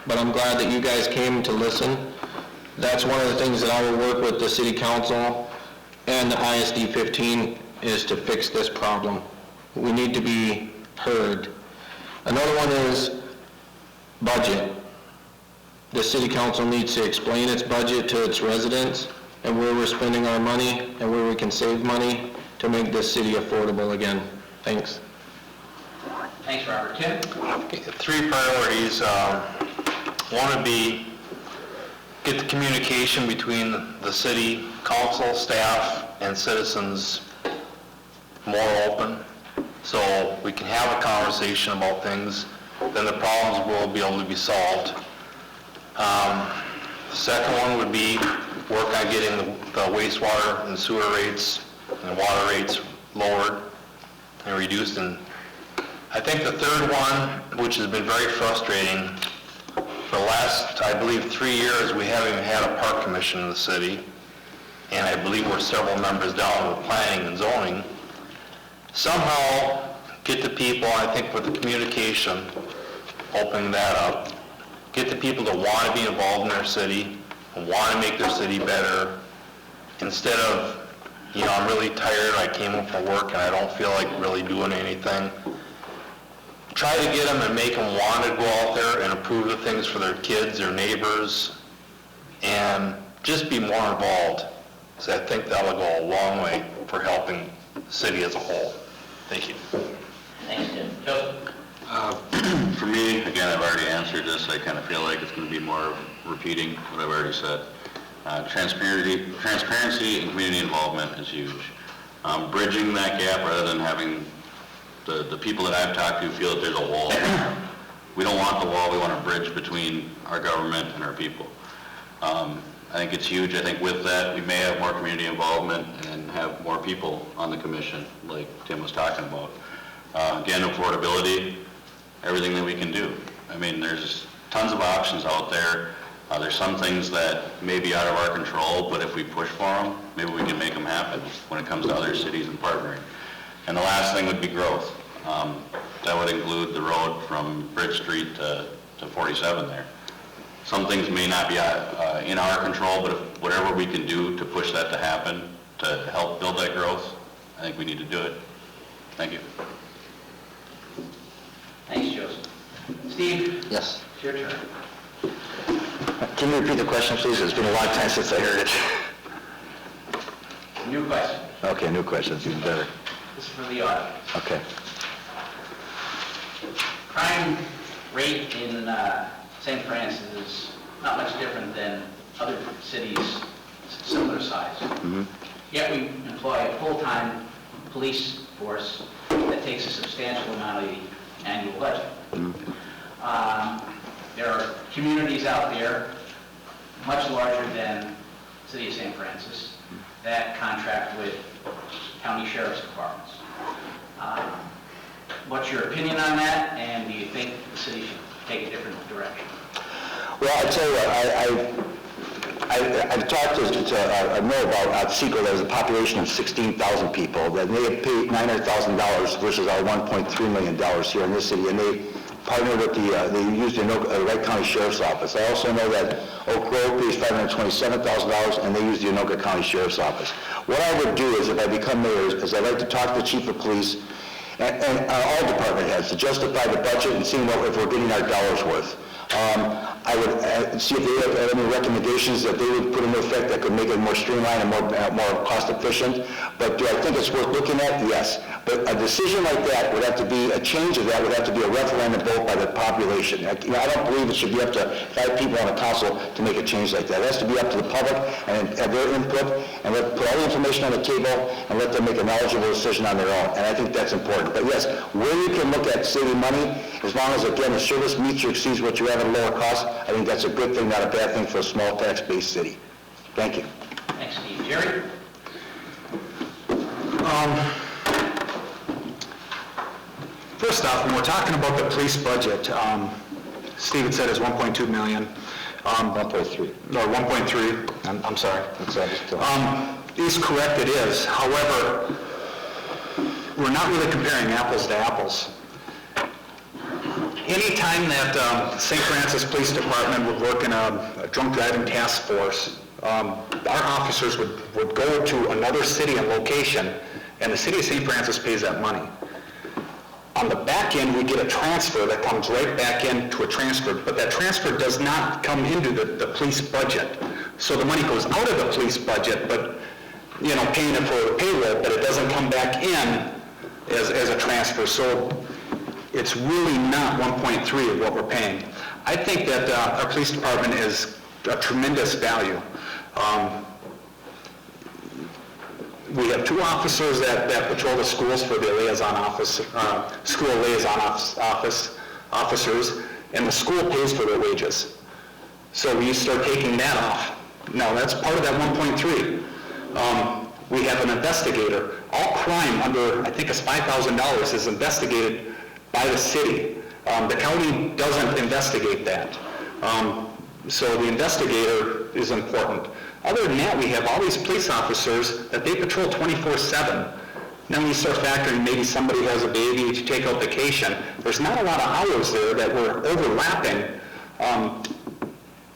but I'm glad that you guys came to listen. That's one of the things that I will work with the city council and the ISD 15 is to fix this problem. We need to be heard. Another one is budget. The city council needs to explain its budget to its residents and where we're spending our money and where we can save money to make this city affordable again. Thanks. Thanks, Robert. Tim? Okay, 3 priorities. One would be get the communication between the city council, staff, and citizens more open, so we can have a conversation about things, then the problems will be able to be solved. The second one would be work on getting the wastewater and sewer rates and water rates lowered and reduced. And I think the third one, which has been very frustrating, for the last, I believe, 3 years, we haven't even had a park commission in the city, and I believe we're several members down with planning and zoning. Somehow get the people, I think with the communication, opening that up, get the people to want to be involved in their city and want to make their city better, instead of, I'm really tired, I came home from work and I don't feel like really doing anything. Try to get them and make them want to go out there and improve the things for their kids, their neighbors, and just be more involved. So I think that will go a long way for helping the city as a whole. Thank you. Thanks, Tim. Joseph? For me, again, I've already answered this. I kind of feel like it's going to be more of repeating what I've already said. Transparency and community involvement is huge. Bridging that gap rather than having the people that I've talked to feel that there's a wall. We don't want the wall. We want a bridge between our government and our people. I think it's huge. I think with that, we may have more community involvement and have more people on the commission, like Tim was talking about. Again, affordability, everything that we can do. I mean, there's tons of options out there. There's some things that may be out of our control, but if we push for them, maybe we can make them happen when it comes to other cities and partnering. And the last thing would be growth. That would include the road from Bridge Street to 47 there. Some things may not be in our control, but whatever we can do to push that to happen, to help build that growth, I think we need to do it. Thank you. Thanks, Joseph. Steve? Yes. It's your turn. Can you repeat the question, please? It's been a long time since I heard it. New question. Okay, new questions, even better. This is for the audience. Okay. Crime rate in St. Francis is not much different than other cities similar size. Yet we employ a full-time police force that takes a substantial amount of the annual budget. There are communities out there much larger than the city of St. Francis that contract with county sheriff's departments. What's your opinion on that, and do you think the city should take a different direction? Well, I tell you what, I've talked to Noah about Otsego. There's a population of 16,000 people, that they have paid $900,000 versus our $1.3 million here in this city, and they partnered with they used the Wright County Sheriff's Office. I also know that Oak Grove pays $527,000, and they use the Anoka County Sheriff's Office. What I would do is, if I become mayor, is I'd like to talk to the chief of police and all department heads to justify the budget and seeing if we're getting our dollars worth. I would see if they have any recommendations that they would put into effect that could make it more streamlined and more cost efficient. But do I think it's worth looking at? Yes. But a decision like that would have to be, a change of that would have to be a referendum vote by the population. I don't believe it should be up to 5 people on the council to make a change like that. It has to be up to the public and have their input, and put all the information on the table and let them make a knowledgeable decision on their own. And I think that's important. But yes, where you can look at saving money, as long as, again, the service meets or exceeds what you have at a lower cost, I think that's a good thing, not a bad thing for a small tax-based city. Thank you. Thanks, Steve. Jerry? First off, when we're talking about the police budget, Steve had said it's 1.2 million. 1.3. No, 1.3, I'm sorry. Is correct, it is. However, we're not really comparing apples to apples. Anytime that St. Francis Police Department would work in a drunk driving task force, our officers would go to another city and location, and the city of St. Francis pays that money. On the back end, we get a transfer that comes right back into a transfer, but that transfer does not come into the police budget. So the money goes out of the police budget, but, paying it for the payroll, but it doesn't come back in as a transfer. So it's really not 1.3 of what we're paying. I think that our police department is a tremendous value. We have 2 officers that patrol the schools for the liaison office, school liaison officers, and the school pays for their wages. So we start taking that off. Now, that's part of that 1.3. We have an investigator. All crime under, I think it's $5,000 is investigated by the city. The county doesn't investigate that. So the investigator is important. Other than that, we have all these police officers that they patrol 24/7. Then when you start factoring maybe somebody has a baby to take out vacation, there's not a lot of hours there that we're overlapping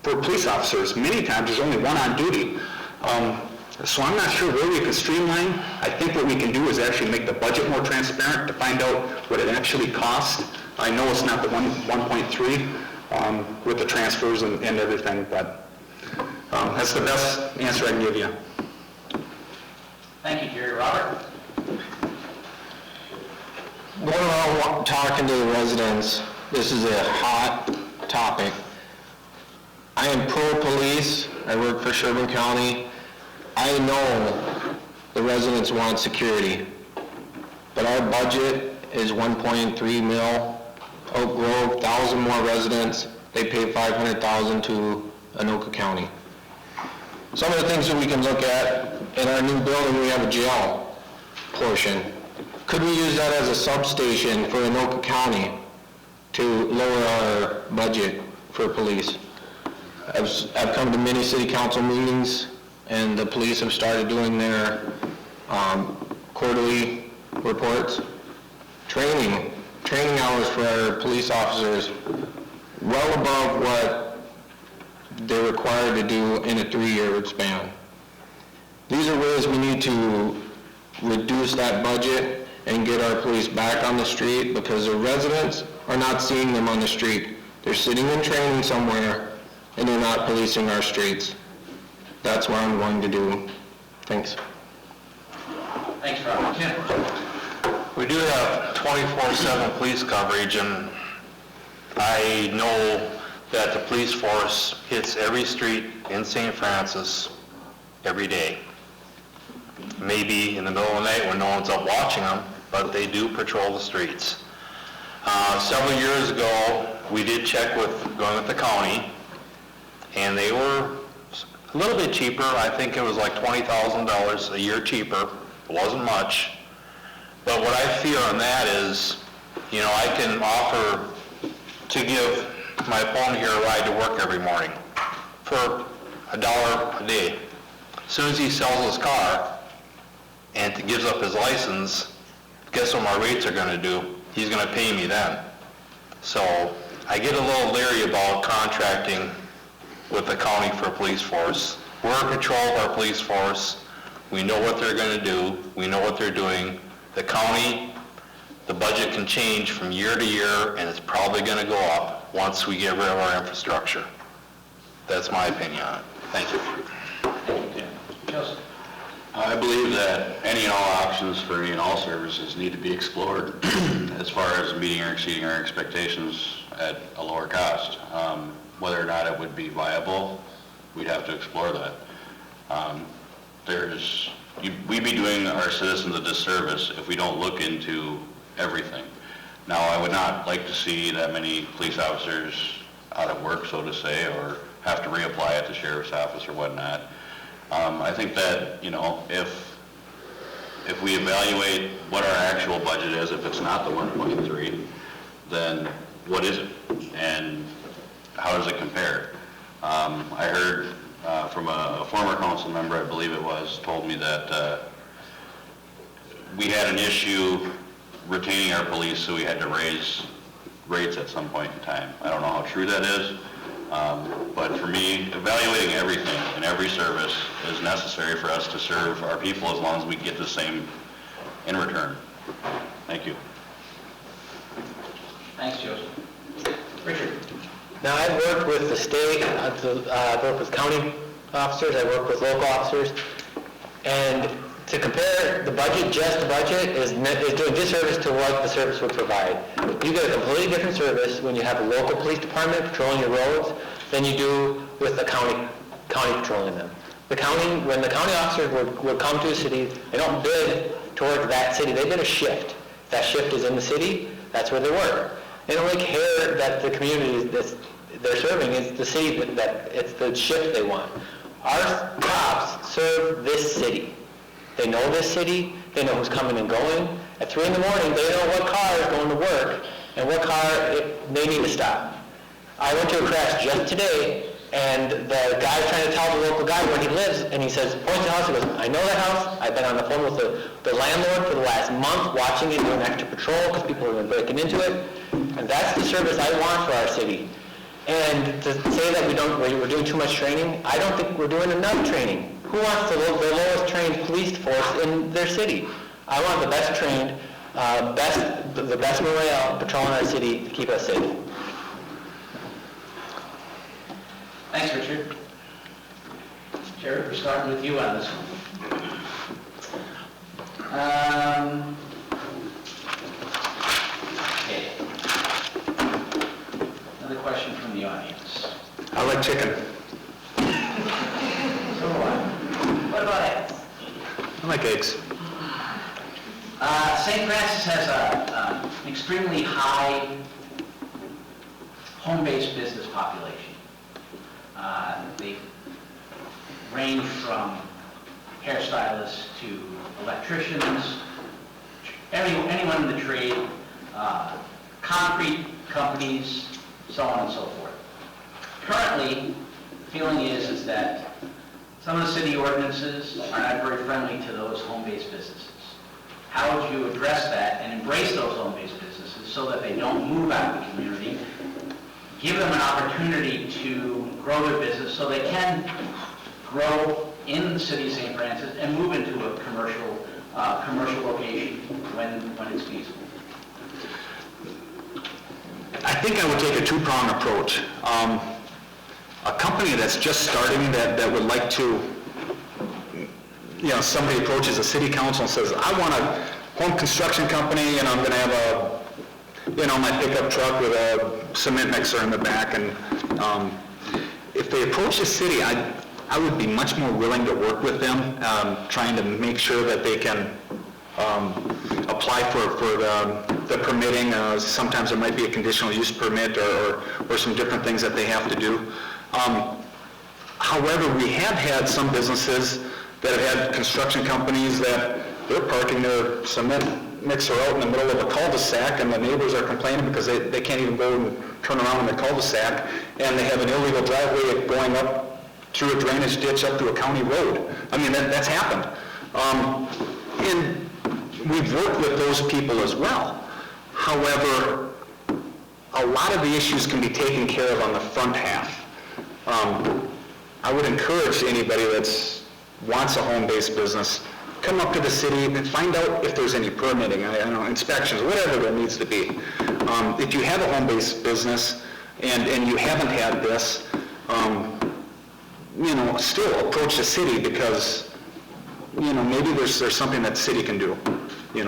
for police officers. Many times there's only one on duty. So I'm not sure where we can streamline. I think what we can do is actually make the budget more transparent to find out what it actually costs. I know it's not the 1.3 with the transfers and everything, but that's the best answer I can give you. Thank you, Jerry. Robert? Going around talking to the residents, this is a hot topic. I am pro-police. I work for Sherburne County. I know the residents want security, but our budget is 1.3 mil. Oak Grove, 1,000 more residents. They pay $500,000 to Anoka County. Some of the things that we can look at, in our new building, we have a jail portion. Could we use that as a substation for Anoka County to lower our budget for police? I've come to many city council meetings, and the police have started doing their quarterly reports. Training hours for our police officers, well above what they're required to do in a 3-year span. These are ways we need to reduce that budget and get our police back on the street, because the residents are not seeing them on the street. They're sitting in training somewhere, and they're not policing our streets. That's what I'm going to do. Thanks. Thanks, Robert. Jim? We do have 24/7 police coverage, and I know that the police force hits every street in St. Francis every day. Maybe in the middle of the night when no one's up watching them, but they do patrol the streets. Several years ago, we did check going with the county, and they were a little bit cheaper. I think it was like $20,000 a year cheaper. It wasn't much. But what I fear on that is, I can offer to give my opponent here a ride to work every morning for $1 a day. As soon as he sells his car and gives up his license, guess what my rates are going to do? He's going to pay me then. So I get a little leery about contracting with the county for a police force. We're in control of our police force. We know what they're going to do. We know what they're doing. The county, the budget can change from year to year, and it's probably going to go up once we get rid of our infrastructure. That's my opinion on it. Thank you. Joseph? I believe that any and all options for any and all services need to be explored as far as meeting or exceeding our expectations at a lower cost. Whether or not it would be viable, we'd have to explore that. We'd be doing our citizens a disservice if we don't look into everything. Now, I would not like to see that many police officers out of work, so to say, or have to reapply at the sheriff's office or whatnot. I think that, if we evaluate what our actual budget is, if it's not the 1.3, then what is it? And how does it compare? I heard from a former council member, I believe it was, told me that we had an issue retaining our police, so we had to raise rates at some point in time. I don't know how true that is, but for me, evaluating everything and every service is necessary for us to serve our people as long as we get the same in return. Thank you. Thanks, Joseph. Richard? Now, I've worked with the state, I've worked with county officers, I work with local officers, and to compare the budget, just the budget, is doing disservice to what the service would provide. You get a completely different service when you have a local police department patrolling your roads than you do with the county patrolling them. When the county officers would come to a city, they don't bid toward that city, they bid a shift. If that shift is in the city, that's where they work. They don't really care that the community that they're serving is the city, that it's the shift they want. Our cops serve this city. They know this city, they know who's coming and going. At 3 in the morning, they know what car is going to work and what car they need to stop. I went to a crash just today, and the guy's trying to tell the local guy where he lives, and he says, points to the house, he goes, I know that house, I've been on the phone with the landlord for the last month, watching it, doing extra patrol, because people have been breaking into it, and that's the service I want for our city. And to say that we're doing too much training, I don't think we're doing enough training. Who wants the lowest trained police force in their city? I want the best trained, the best morale patrolling our city to keep us safe. Thanks, Richard. Jared, we're starting with you on this one. Okay. Another question from the audience. I like chicken. So do I. What about eggs? I like eggs. St. Francis has an extremely high home-based business population. They range from hairstylists to electricians, anyone in the trade, concrete companies, so on and so forth. Currently, the feeling is that some of the city ordinances are not very friendly to those home-based businesses. How would you address that and embrace those home-based businesses so that they don't move out of the community, give them an opportunity to grow their business so they can grow in the city of St. Francis and move into a commercial location when it's feasible? I think I would take a two-pronged approach. A company that's just starting that would like to, somebody approaches a city council and says, I want a home construction company and I'm going to have my pickup truck with a cement mixer in the back. And if they approach the city, I would be much more willing to work with them, trying to make sure that they can apply for the permitting. Sometimes there might be a conditional use permit or some different things that they have to do. However, we have had some businesses that have had construction companies that they're parking their cement mixer out in the middle of a cul-de-sac and the neighbors are complaining because they can't even go and turn around in the cul-de-sac, and they have an illegal driveway going up through a drainage ditch up to a county road. I mean, that's happened. And we've worked with those people as well. However, a lot of the issues can be taken care of on the front half. I would encourage anybody that wants a home-based business, come up to the city and find out if there's any permitting, I don't know, inspections, whatever there needs to be. If you have a home-based business and you haven't had this, still approach the city because, maybe there's something that the city can do.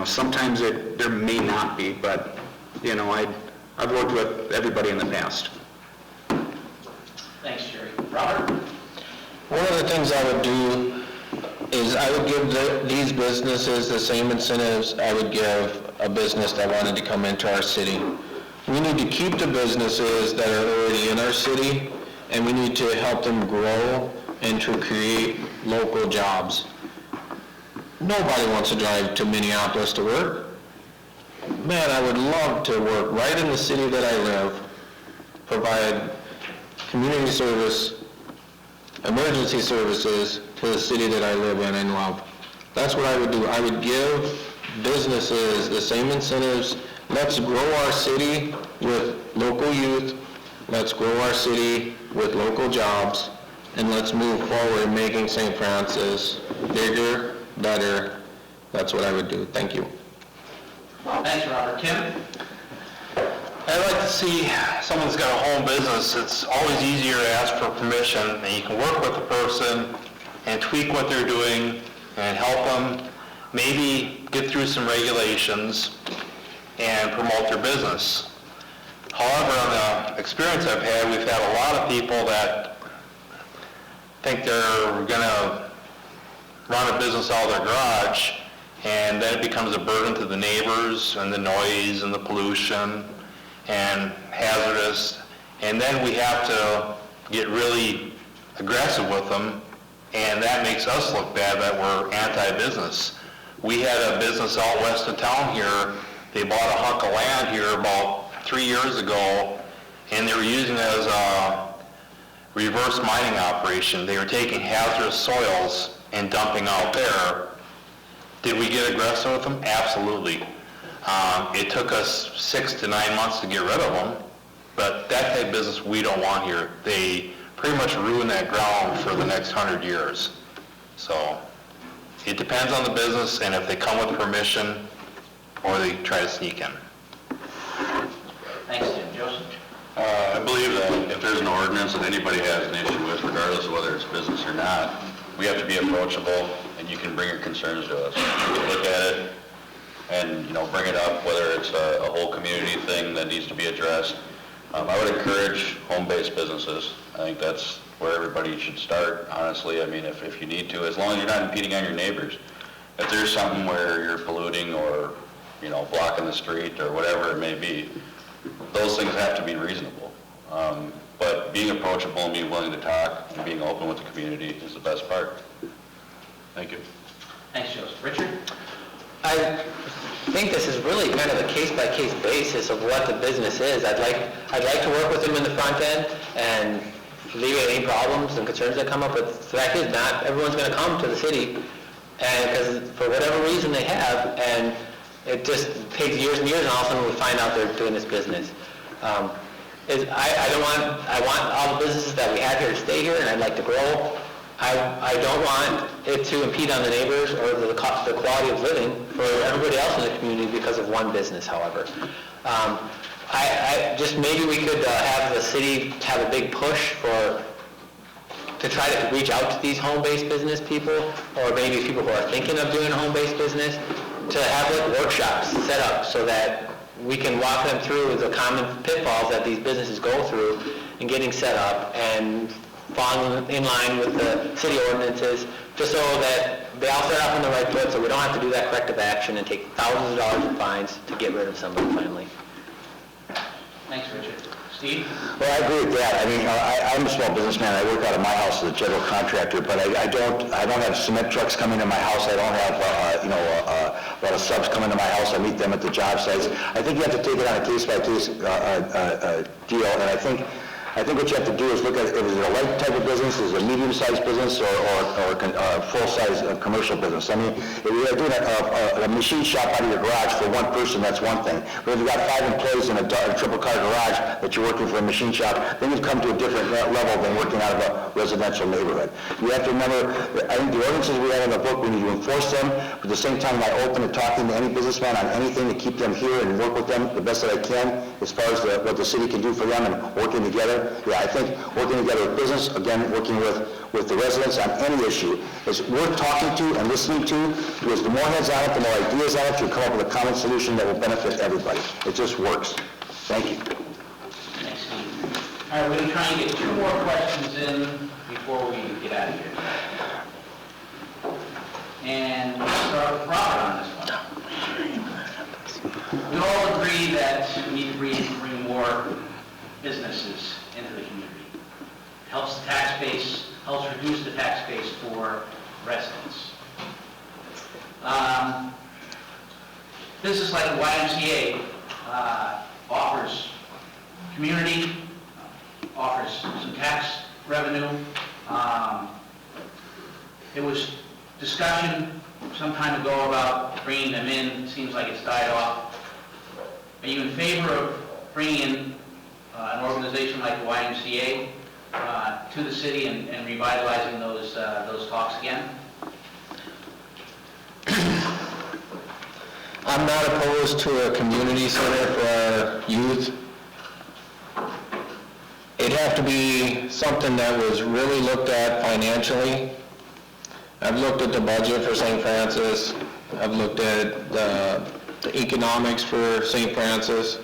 Sometimes there may not be, but, I've worked with everybody in the past. Thanks, Jerry. Robert? One of the things I would do is I would give these businesses the same incentives I would give a business that wanted to come into our city. We need to keep the businesses that are already in our city, and we need to help them grow and to create local jobs. Nobody wants to drive to Minneapolis to work. Man, I would love to work right in the city that I live, provide community service, emergency services to the city that I live in and love. That's what I would do. I would give businesses the same incentives. Let's grow our city with local youth. Let's grow our city with local jobs. And let's move forward making St. Francis bigger, better. That's what I would do. Thank you. Thanks, Robert. Tim? I'd like to see someone that's got a home business. It's always easier to ask for permission, and you can work with the person and tweak what they're doing and help them maybe get through some regulations and promote their business. However, on the experience I've had, we've had a lot of people that think they're going to run a business out of their garage, and then it becomes a burden to the neighbors and the noise and the pollution and hazardous, and then we have to get really aggressive with them, and that makes us look bad that we're anti-business. We had a business out west of town here. They bought a hunk of land here about 3 years ago, and they were using it as a reverse mining operation. They were taking hazardous soils and dumping out there. Did we get aggressive with them? Absolutely. It took us 6 to 9 months to get rid of them, but that type of business we don't want here. They pretty much ruin that ground for the next 100 years. So it depends on the business and if they come with permission or they try to sneak in. Thanks, Tim. Joseph? I believe that if there's an ordinance that anybody has an issue with, regardless of whether it's business or not, we have to be approachable, and you can bring your concerns to us. We can look at it and, bring it up, whether it's a whole community thing that needs to be addressed. I would encourage home-based businesses. I think that's where everybody should start, honestly. I mean, if you need to, as long as you're not impeding on your neighbors. If there's something where you're polluting or, blocking the street or whatever it may be, those things have to be reasonable. But being approachable and being willing to talk and being open with the community is the best part. Thank you. Thanks, Joseph. Richard? I think this is really kind of a case-by-case basis of what the business is. I'd like to work with them in the front end and alleviate any problems and concerns that come up, but the fact is not everyone's going to come to the city, and because for whatever reason they have, and it just takes years and years, and all of a sudden we find out they're doing this business. I want all the businesses that we have here to stay here, and I'd like to grow. I don't want it to impede on the neighbors or the quality of living for everybody else in the community because of one business, however. I just maybe we could have the city have a big push to try to reach out to these home-based business people, or maybe people who are thinking of doing a home-based business, to have workshops set up so that we can walk them through the common pitfalls that these businesses go through in getting set up and falling in line with the city ordinances, just so that they all start off on the right foot, so we don't have to do that corrective action and take thousands of dollars in fines to get rid of somebody finally. Thanks, Richard. Steve? Well, I agree with that. I mean, I'm a small businessman. I work out of my house as a general contractor, but I don't have cement trucks coming to my house. I don't have, a lot of subs coming to my house. I meet them at the job sites. I think you have to take it on a case-by-case deal, and I think what you have to do is look at, is it a light type of business, is it a medium-sized business, or a full-size commercial business? I mean, if you're doing a machine shop out of your garage for one person, that's one thing. But if you've got 5 employees in a triple-car garage that you're working for a machine shop, then you've come to a different level than working out of a residential neighborhood. You have to remember, I think the ordinances we have in the book, we need to enforce them, but at the same time, I'm open to talking to any businessman on anything to keep them here and work with them the best that I can as far as what the city can do for them and working together. Yeah, I think working together with business, again, working with the residents on any issue is worth talking to and listening to, because the more heads on it, the more ideas on it, you'll come up with a common solution that will benefit everybody. It just works. Thank you. Thanks, Steve. All right, we're going to try and get 2 more questions in before we get out of here. And we'll start with Robert on this one. We all agree that we need to bring more businesses into the community. It helps the tax base, helps reduce the tax base for residents. Business like the YMCA offers community, offers some tax revenue. There was discussion some time ago about bringing them in. It seems like it's died off. Are you in favor of bringing in an organization like the YMCA to the city and revitalizing those talks again? I'm not opposed to a community center for our youth. It'd have to be something that was really looked at financially. I've looked at the budget for St. Francis. I've looked at the economics for St. Francis.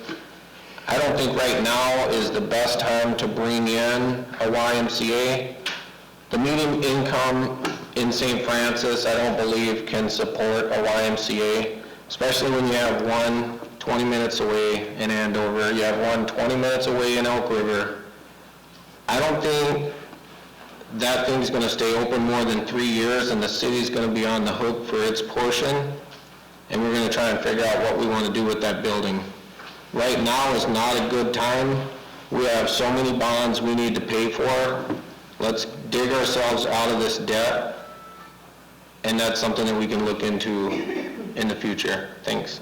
I don't think right now is the best time to bring in a YMCA. The median income in St. Francis, I don't believe, can support a YMCA, especially when you have one 20 minutes away in Andover, you have one 20 minutes away in Elk River. I don't think that thing's going to stay open more than 3 years, and the city's going to be on the hook for its portion, and we're going to try and figure out what we want to do with that building. Right now is not a good time. We have so many bonds we need to pay for. Let's dig ourselves out of this debt, and that's something that we can look into in the future. Thanks.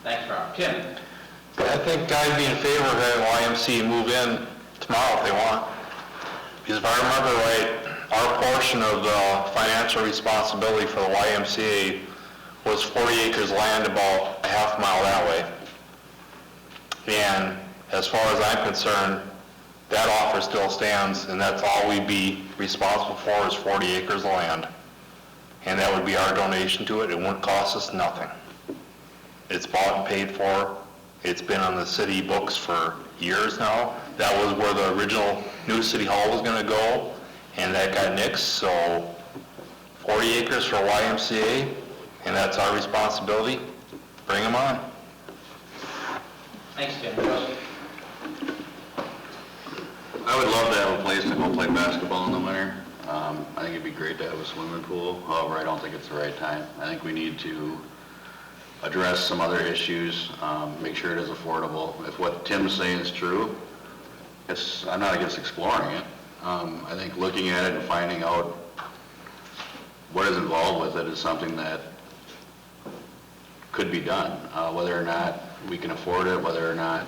Thanks, Robert. Tim? I think I'd be in favor of having YMCA move in tomorrow if they want. Because if I remember right, our portion of the financial responsibility for the YMCA was 40 acres land about a half mile that way. And as far as I'm concerned, that offer still stands, and that's all we'd be responsible for is 40 acres of land. And that would be our donation to it. It wouldn't cost us nothing. It's bought and paid for. It's been on the city books for years now. That was where the original new city hall was going to go, and that got nixed. So 40 acres for YMCA, and that's our responsibility. Bring them on. Thanks, Tim. Joseph? I would love to have a place to go play basketball in the winter. I think it'd be great to have a swimming pool. However, I don't think it's the right time. I think we need to address some other issues, make sure it is affordable. If what Tim's saying is true, I'm not against exploring it. I think looking at it and finding out what is involved with it is something that could be done. Whether or not we can afford it, whether or not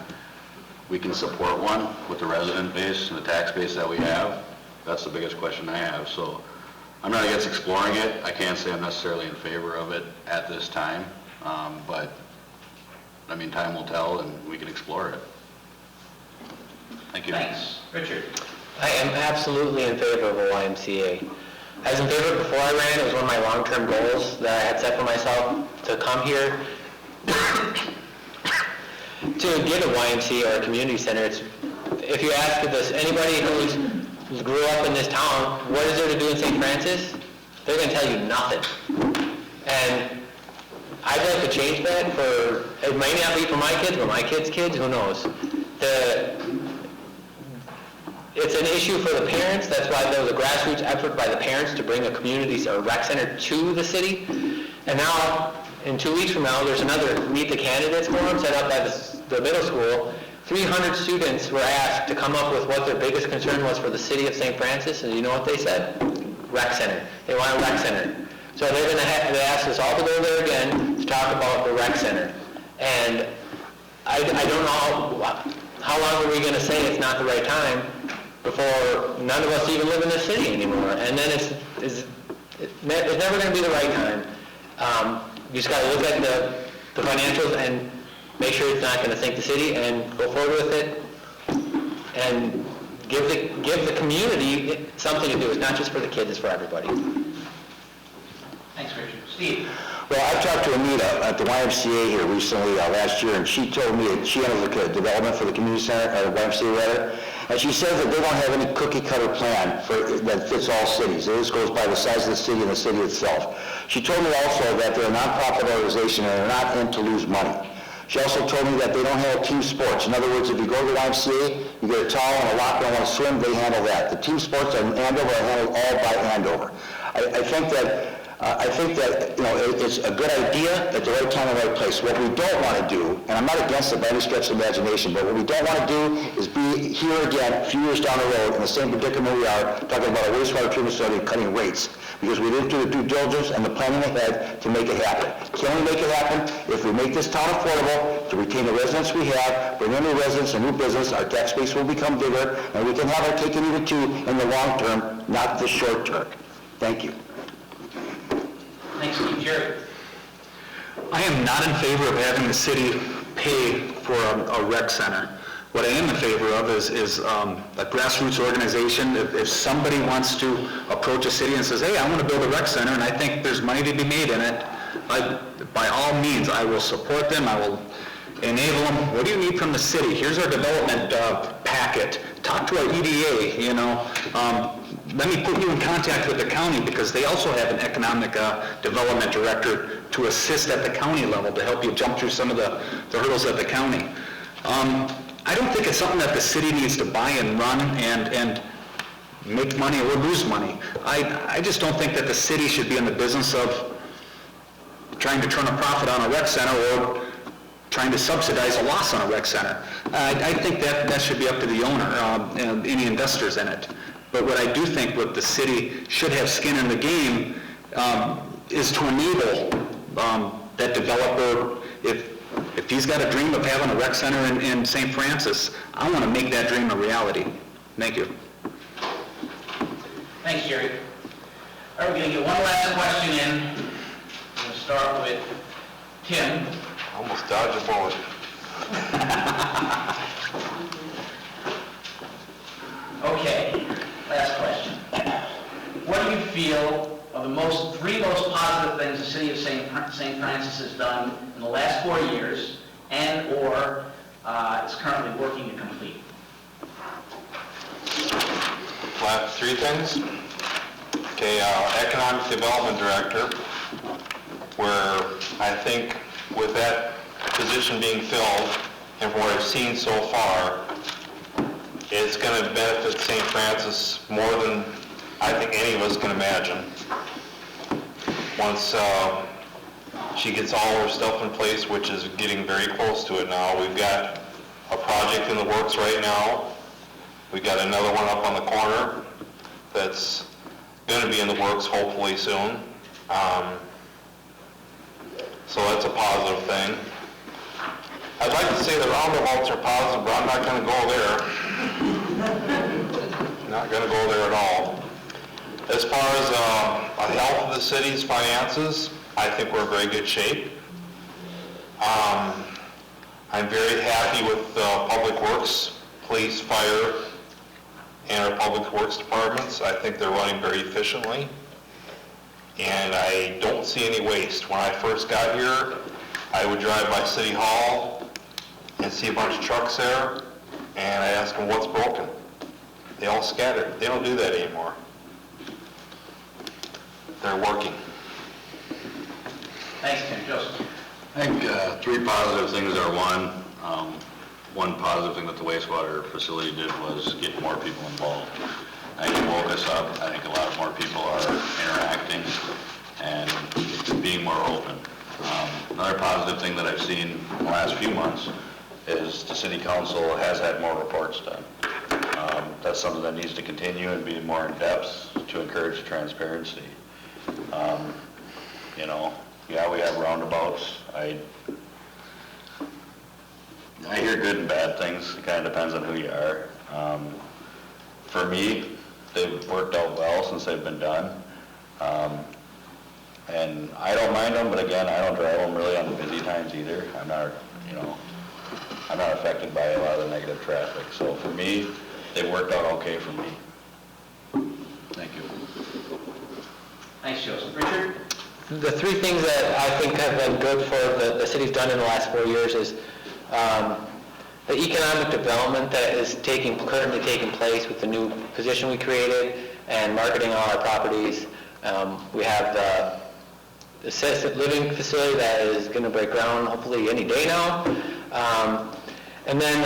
we can support one with the resident base and the tax base that we have, that's the biggest question I have. So I'm not against exploring it. I can't say I'm necessarily in favor of it at this time, but I mean, time will tell and we can explore it. Thank you. Thanks. Richard? I am absolutely in favor of a YMCA. I was in favor before I ran. It was one of my long-term goals that I had set for myself to come here to get a YMCA or a community center. If you ask anybody who grew up in this town, what is there to do in St. Francis? They're going to tell you nothing. And I'd like to change that it may not be for my kids, but my kids' kids, who knows? it's an issue for the parents. That's why there was a grassroots effort by the parents to bring a community or rec center to the city. And now, in 2 weeks from now, there's another Meet the Candidates forum set up by the middle school. 300 students were asked to come up with what their biggest concern was for the city of St. Francis, and you know what they said? Rec center. They want a rec center. So they're going to they asked us all to go there again to talk about the rec center. And I don't know how long are we going to say it's not the right time before none of us even live in the city anymore. And then it's never going to be the right time. You just got to look at the financials and make sure it's not going to sink the city and go forward with it and give the community something to do. It's not just for the kids, it's for everybody. Thanks, Richard. Steve? Well, I talked to Anita at the YMCA here recently, last year, and she told me that she handles the development for the community center, or YMCA rather, and she says that they don't have any cookie-cutter plan that fits all cities. It just goes by the size of the city and the city itself. She told me also that they're a nonprofit organization and they're not in to lose money. She also told me that they don't handle team sports. In other words, if you go to the YMCA, you get a towel and a locker and want to swim, they handle that. The team sports in Andover are handled all by Andover. I think that it's a good idea at the right time and right place. What we don't want to do, and I'm not against it by any stretch of the imagination, but what we don't want to do is be here again a few years down the road in the same predicament we are, talking about a wastewater treatment facility and cutting rates, because we didn't do the due diligence and the planning ahead to make it happen. Can we make it happen? If we make this town affordable, to retain the residents we have, bring in new residents and new business, our tax base will become bigger, and we can have our cake and eat it too in the long term, not the short term. Thank you. Thanks, Steve. Jerry? I am not in favor of having the city pay for a rec center. What I am in favor of is a grassroots organization. If somebody wants to approach a city and says, hey, I want to build a rec center and I think there's money to be made in it, by all means, I will support them. I will enable them. What do you need from the city? Here's our development packet. Talk to our EDA, Let me put you in contact with the county because they also have an economic development director to assist at the county level to help you jump through some of the hurdles at the county. I don't think it's something that the city needs to buy and run and make money or lose money. I just don't think that the city should be in the business of trying to turn a profit on a rec center or trying to subsidize a loss on a rec center. I think that should be up to the owner and any investors in it. But what I do think what the city should have skin in the game is to enable that developer, if he's got a dream of having a rec center in St. Francis, I want to make that dream a reality. Thank you. Thanks, Jerry. All right, we're going to get one last question in. We're going to start with Tim. Almost dodged a bullet. Okay, last question. What do you feel are the three most positive things the city of St. Francis has done in the last 4 years and/or is currently working to complete? Last three things. Okay, Economic Development Director, where I think with that position being filled, and from what I've seen so far, it's going to benefit St. Francis more than I think any of us can imagine. Once she gets all her stuff in place, which is getting very close to it now. We've got a project in the works right now. We've got another one up on the corner that's going to be in the works hopefully soon. So that's a positive thing. I'd like to say the roundabouts are positive, but I'm not going to go there. Not going to go there at all. As far as the health of the city's finances, I think we're in very good shape. I'm very happy with Public Works, Police, Fire, and our Public Works departments. I think they're running very efficiently. And I don't see any waste. When I first got here, I would drive by City Hall and see a bunch of trucks there, and I ask them what's broken. They all scattered. They don't do that anymore. They're working. Thanks, Tim. Joseph? I think three positive things are, one, one positive thing that the wastewater facility did was get more people involved. I think it woke us up. I think a lot more people are interacting and being more open. Another positive thing that I've seen in the last few months is the city council has had more reports done. That's something that needs to continue and be more in depth to encourage transparency. You know, yeah, we have roundabouts. I hear good and bad things. It kind of depends on who you are. For me, they've worked out well since they've been done. And I don't mind them, but again, I don't drive them really on the busy times either. I'm not affected by a lot of the negative traffic. So for me, they worked out okay for me. Thank you. Thanks, Joseph. Richard? The three things that I think have been good for the city's done in the last 4 years is the economic development that is currently taking place with the new position we created and marketing all our properties. We have the assisted living facility that is going to break ground hopefully any day now. And then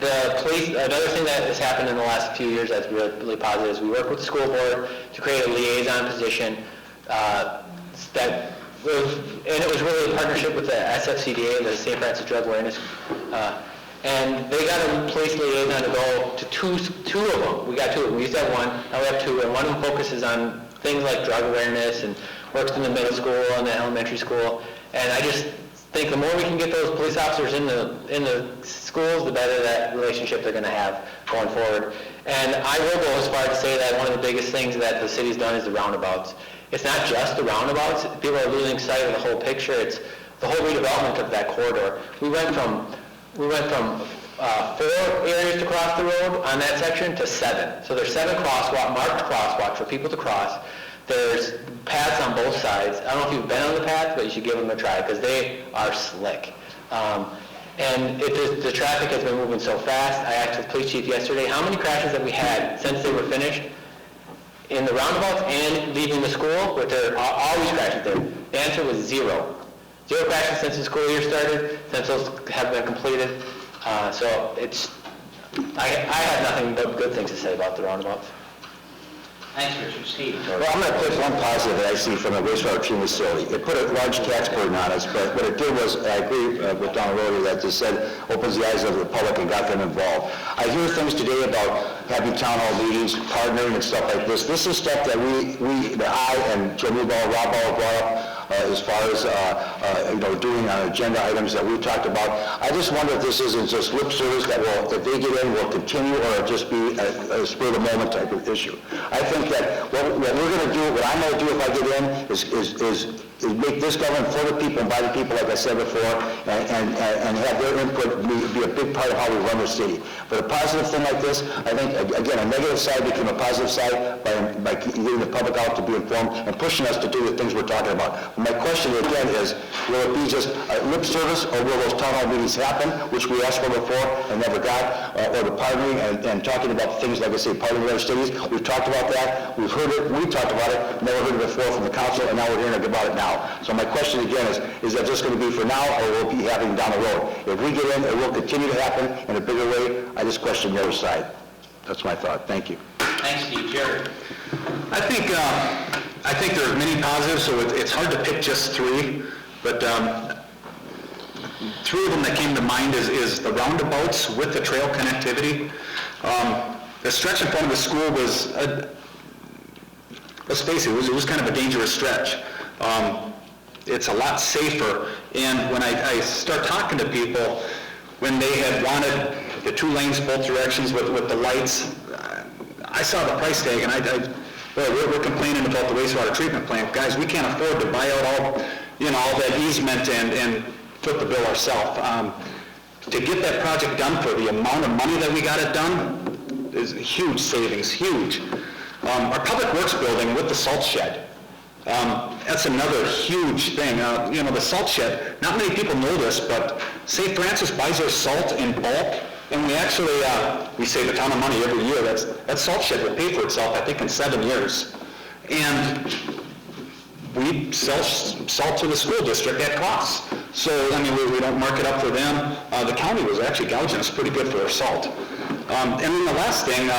the police, another thing that has happened in the last few years that's really, really positive is we work with the school board to create a liaison position and it was really a partnership with the SFCDA, the St. Francis Drug Awareness, and they got a police liaison to go to two of them. We got two of them. We used to have one, now we have two, and one of them focuses on things like drug awareness and works in the middle school and the elementary school. And I just think the more we can get those police officers in the schools, the better that relationship they're going to have going forward. And I will go as far to say that one of the biggest things that the city's done is the roundabouts. It's not just the roundabouts. People are losing sight of the whole picture. It's the whole redevelopment of that corridor. We went from 4 areas to cross the road on that section to 7. So there's 7 marked crosswalks for people to cross. There's paths on both sides. I don't know if you've been on the path, but you should give them a try because they are slick. And the traffic has been moving so fast. I asked the police chief yesterday, how many crashes have we had since they were finished in the roundabouts and leaving the school, but there are always crashes there. The answer was 0. 0 crashes since the school year started, since those have been completed. So I have nothing but good things to say about the roundabouts. Thanks, Richard. Steve? Well, I'm going to put one positive that I see from the wastewater treatment facility. It put a large tax burden on us, but what it did was, I agree with Don Rhoda that just said, opens the eyes of the public and got them involved. I hear things today about having town hall meetings, partnering and stuff like this. This is stuff that I and Joe Newball, Rob Ball brought up as far as doing on agenda items that we talked about. I just wonder if this isn't just lip service that will, if they get in, will continue, or just be a spur of the moment type of issue. I think that what we're going to do, what I'm going to do if I get in, is make this government for the people and by the people, like I said before, and have their input be a big part of how we run the city. But a positive thing like this, I think, again, a negative side became a positive side by getting the public out to be informed and pushing us to do the things we're talking about. My question again is, will it be just lip service, or will those town hall meetings happen, which we asked for before and never got, or the partnering and talking about things, like I say, partnering with other cities? We've talked about that, we've heard it, we talked about it, never heard it before from the council, and now we're hearing about it now. So my question again is that just going to be for now, or will it be happening down the road? If we get in, it will continue to happen in a bigger way. I just question the other side. That's my thought. Thank you. Thanks, Steve. Jared? I think there are many positives, so it's hard to pick just 3, but 3 of them that came to mind is the roundabouts with the trail connectivity. The stretch in front of the school was, let's face it, it was kind of a dangerous stretch. It's a lot safer, and when I start talking to people, when they had wanted the 2 lanes both directions with the lights, I saw the price tag, and we're complaining about the wastewater treatment plant. Guys, we can't afford to buy out all that easement and foot the bill ourselves. To get that project done for the amount of money that we got it done is a huge savings, huge. Our public works building with the salt shed, that's another huge thing. The salt shed, not many people know this, but St. Francis buys our salt in bulk, and we actually, we save a ton of money every year. That salt shed will pay for itself, I think, in 7 years. And we sell salt to the school district at cost. So, I mean, we don't mark it up for them. The county was actually gouging us pretty good for our salt. And then the last thing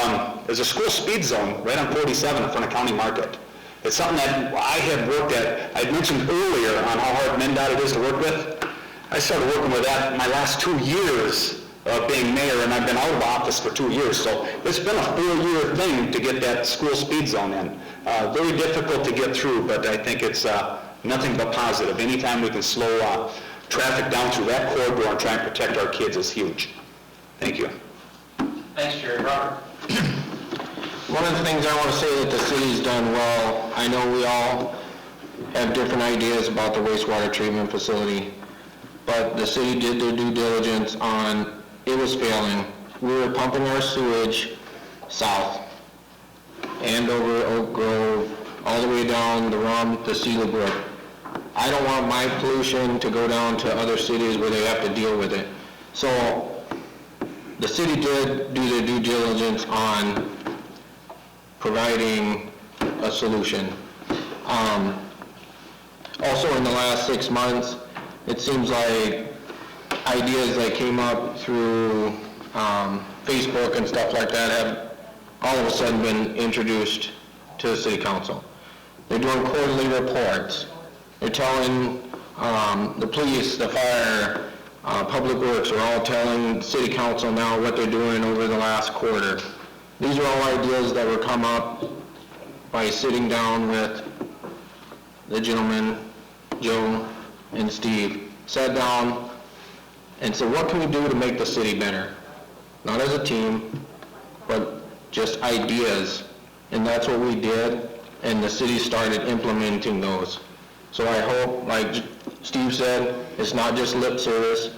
is a school speed zone right on 47 in front of County Market. It's something that I had worked at. I mentioned earlier on how hard MnDOT it is to work with. I started working with that my last 2 years of being mayor, and I've been out of office for 2 years. So it's been a 4-year thing to get that school speed zone in. Very difficult to get through, but I think it's nothing but positive. Anytime we can slow traffic down through that corridor and try and protect our kids is huge. Thank you. Thanks, Jerry. Robert? One of the things I want to say that the city's done well, I know we all have different ideas about the wastewater treatment facility, but the city did their due diligence on, it was failing. We were pumping our sewage south, Andover, Oak Grove, all the way down the Rum to Sealy Brook. I don't want my pollution to go down to other cities where they have to deal with it. So the city did do their due diligence on providing a solution. Also in the last 6 months, it seems like ideas that came up through Facebook and stuff like that have all of a sudden been introduced to the city council. They're doing quarterly reports. They're telling the police, the fire, public works are all telling city council now what they're doing over the last quarter. These are all ideas that were come up by sitting down with the gentlemen, Joe and Steve, sat down and said, what can we do to make the city better? Not as a team, but just ideas. And that's what we did, and the city started implementing those. So I hope, like Steve said, it's not just lip service.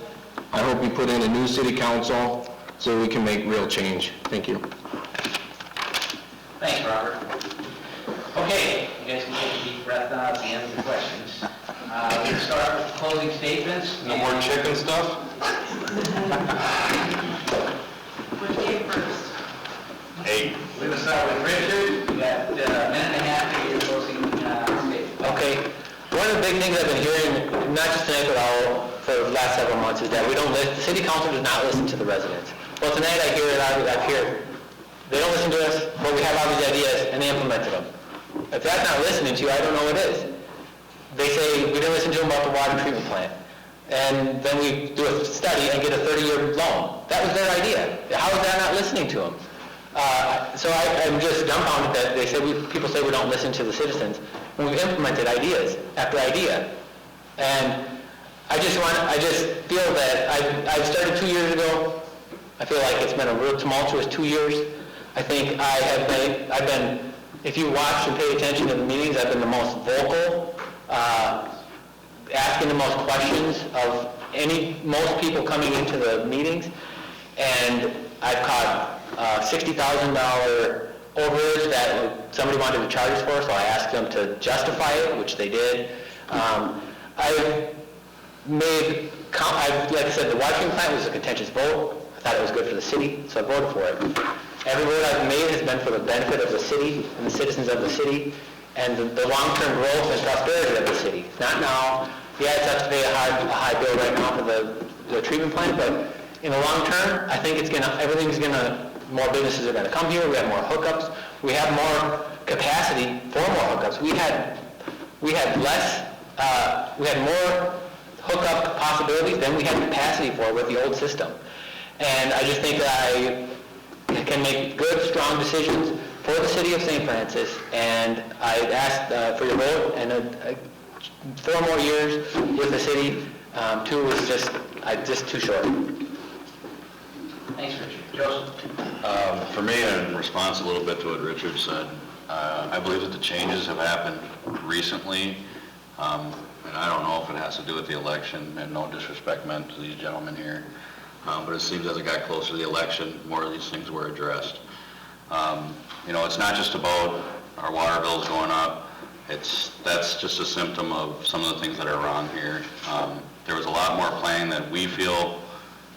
I hope we put in a new city council so we can make real change. Thank you. Thanks, Robert. Okay, you guys can take a deep breath now at the end of the questions. We'll start with closing statements. No more chicken stuff? Which came first? Hey. We're going to start with Richard. You got a minute and a half to get your closing statement. Okay. One of the big things I've been hearing, not just tonight, but all for the last several months, is that the city council does not listen to the residents. Well, tonight I hear it out here. They don't listen to us, but we have all these ideas, and they implemented them. If that's not listening to you, I don't know what is. They say, we didn't listen to them about the water treatment plant. And then we do a study and get a 30-year loan. That was their idea. How is that not listening to them? So I'm just dumbfounded that they say people say we don't listen to the citizens when we've implemented ideas after idea. And I just feel that I've started 2 years ago. I feel like it's been a real tumultuous 2 years. I think I've been, if you watch and pay attention to the meetings, I've been the most vocal, asking the most questions of most people coming into the meetings. And I've caught $60,000 overage that somebody wanted to charge us for, so I asked them to justify it, which they did. Like I said, the water treatment plant was a contentious vote. I thought it was good for the city, so I voted for it. Every vote I've made has been for the benefit of the city and the citizens of the city and the long-term growth and prosperity of the city. Not now. Yeah, it's have to pay a high bill right now for the treatment plant, but in the long term, I think more businesses are gonna come here. We have more hookups. We have more capacity for more hookups. We had more hookup possibilities than we had capacity for with the old system. And I just think that I can make good, strong decisions for the city of St. Francis, and I asked for your vote, and 4 more years with the city. 2 was just too short. Thanks, Richard. Joseph? For me, in response a little bit to what Richard said, I believe that the changes have happened recently, and I don't know if it has to do with the election, and no disrespect meant to these gentlemen here, but it seems as it got closer to the election, more of these things were addressed. It's not just about our water bills going up. That's just a symptom of some of the things that are wrong here. There was a lot more planning that we feel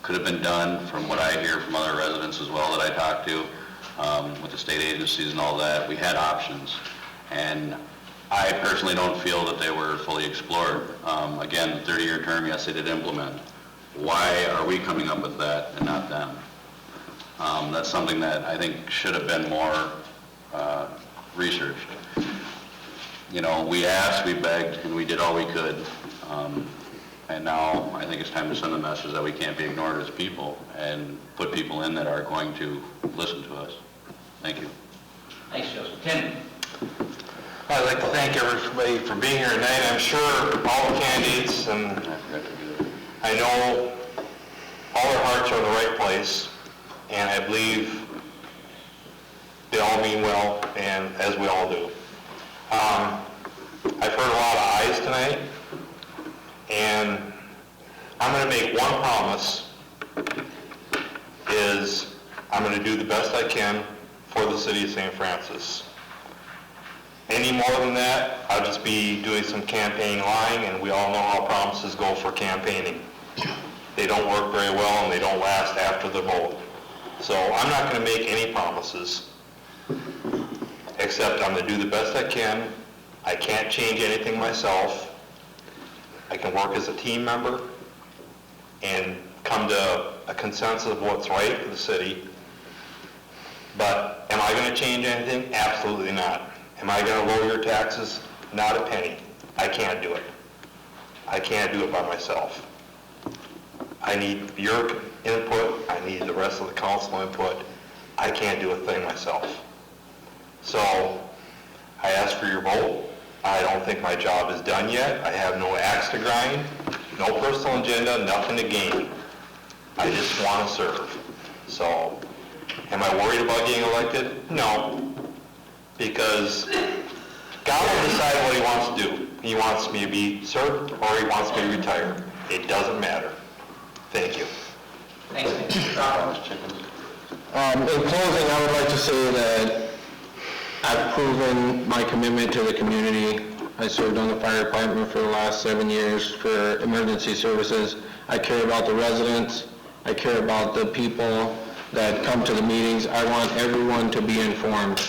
could have been done, from what I hear from other residents as well that I talked to, with the state agencies and all that. We had options, and I personally don't feel that they were fully explored. Again, the 30-year term, yes, they did implement. Why are we coming up with that and not them? That's something that I think should have been more researched. You know, we asked, we begged, and we did all we could. And now I think it's time to send a message that we can't be ignored as people and put people in that are going to listen to us. Thank you. Thanks, Joseph. Tim? I'd like to thank everybody for being here tonight. I'm sure all the candidates, and I know all their hearts are in the right place, and I believe they all mean well, and as we all do. I've heard a lot of ayes tonight, and I'm going to make one promise, is I'm going to do the best I can for the city of St. Francis. Any more than that, I'll just be doing some campaign lying, and we all know how promises go for campaigning. They don't work very well, and they don't last after the vote. So I'm not going to make any promises, except I'm going to do the best I can. I can't change anything myself. I can work as a team member and come to a consensus of what's right for the city. But am I going to change anything? Absolutely not. Am I going to lower your taxes? Not a penny. I can't do it. I can't do it by myself. I need your input. I need the rest of the council input. I can't do a thing myself. So I ask for your vote. I don't think my job is done yet. I have no axe to grind, no personal agenda, nothing to gain. I just want to serve. So am I worried about getting elected? No. Because God will decide what he wants to do. He wants me to be served or he wants me to retire. It doesn't matter. Thank you. Thanks, Tim. In closing, I would like to say that I've proven my commitment to the community. I served on the fire department for the last 7 years for emergency services. I care about the residents. I care about the people that come to the meetings. I want everyone to be informed.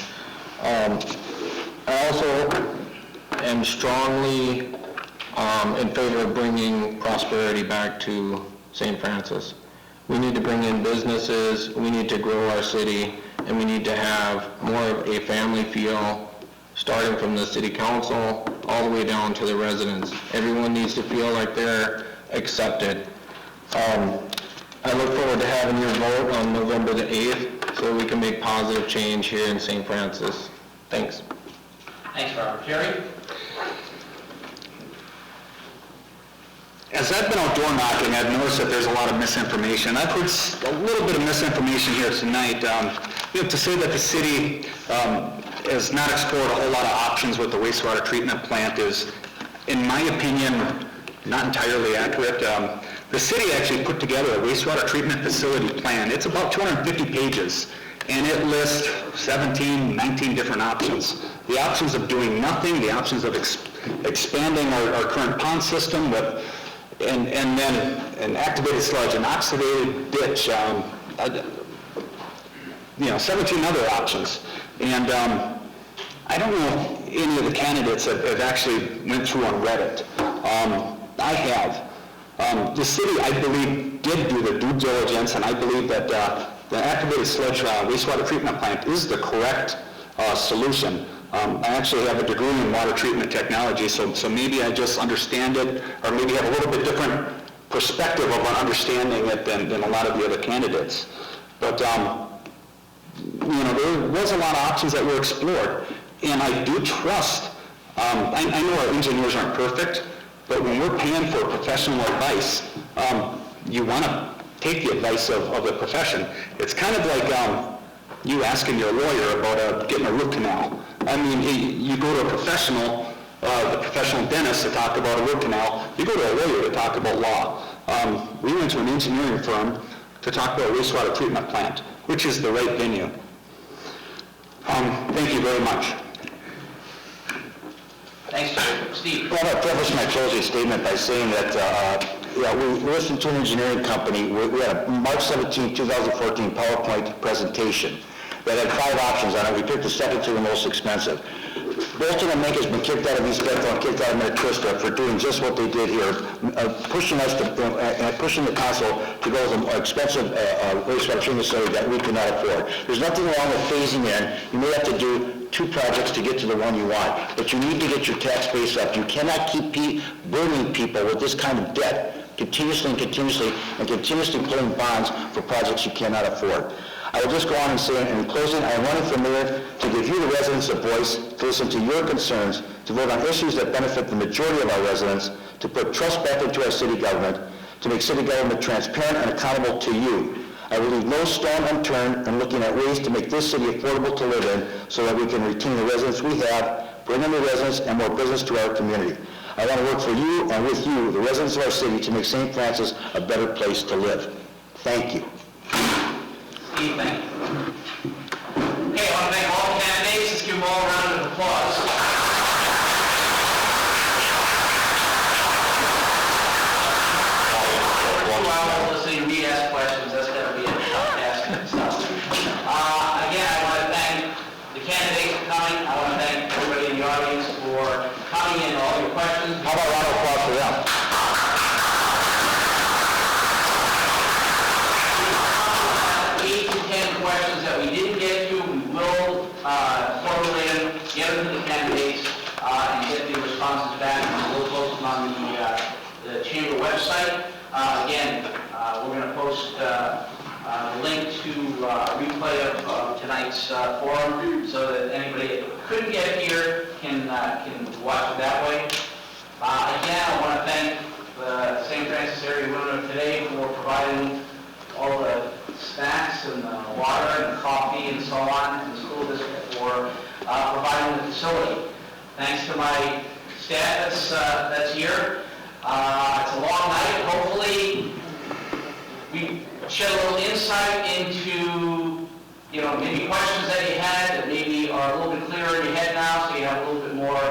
I also am strongly in favor of bringing prosperity back to St. Francis. We need to bring in businesses, we need to grow our city, and we need to have more of a family feel, starting from the city council all the way down to the residents. Everyone needs to feel like they're accepted. I look forward to having your vote on November the 8th so we can make positive change here in St. Francis. Thanks. Thanks, Robert. Jerry? As I've been out door knocking, I've noticed that there's a lot of misinformation. I've heard a little bit of misinformation here tonight. To say that the city has not explored a whole lot of options with the wastewater treatment plant is, in my opinion, not entirely accurate. The city actually put together a wastewater treatment facility plan. It's about 250 pages, and it lists 17, 19 different options. The options of doing nothing, the options of expanding our current pond system with and then an activated sludge, an oxidated ditch, 17 other options. And I don't know if any of the candidates have actually went through and read it. I have. The city, I believe, did do the due diligence, and I believe that the activated sludge wastewater treatment plant is the correct solution. I actually have a degree in water treatment technology, so maybe I just understand it, or maybe have a little bit different perspective of understanding it than a lot of the other candidates. But, there was a lot of options that were explored, and I do trust, I know our engineers aren't perfect, but when we're paying for professional advice, you want to take the advice of the profession. It's kind of like you asking your lawyer about getting a root canal. I mean, you go to a professional, the professional dentist to talk about a root canal. You go to a lawyer to talk about law. We went to an engineering firm to talk about a wastewater treatment plant, which is the right venue. Thank you very much. Thanks, Steve. Well, I preface my closing statement by saying that we listened to an engineering company. We had a March 17, 2014 PowerPoint presentation that had 5 options on it. We picked the second to the most expensive. Bolton and Mink has been kicked out of East Bethel and kicked out of Metro for doing just what they did here, pushing us to, pushing the council to go with an expensive wastewater treatment facility that we cannot afford. There's nothing wrong with phasing in. You may have to do 2 projects to get to the one you want, but you need to get your tax base up. You cannot keep burdening people with this kind of debt continuously, and continuously pulling bonds for projects you cannot afford. I will just go on and say, in closing, I am running for mayor to give you, the residents, a voice, to listen to your concerns, to vote on issues that benefit the majority of our residents, to put trust back into our city government, to make city government transparent and accountable to you. I will leave no stone unturned in looking at ways to make this city affordable to live in so that we can retain the residents we have, bring in new residents, and more business to our community. I want to work for you and with you, the residents of our city, to make St. Francis a better place to live. Thank you. Steve, thank you. Okay, I want to thank all the candidates. Let's give them all a round of applause. For 2 hours listening to me ask questions, that's going to be a tough task in itself. Again, I want to thank the candidates for coming. I want to thank everybody in the audience for coming and all your questions. How about a round of applause for them? 8 to 10 questions that we didn't get to, we will formulate them, get them to the candidates, and get the responses back, and we'll post them on the chamber website. Again, we're going to post the link to replay of tonight's forum, so that anybody that couldn't get here can watch it that way. Again, I want to thank the St. Francis area women of today for providing all the snacks and the water and the coffee and so on, and the school district for providing the facility. Thanks to my staff that's here. It's a long night. Hopefully, we shed a little insight into, maybe questions that you had that maybe are a little bit clearer in your head now, so you have a little bit more,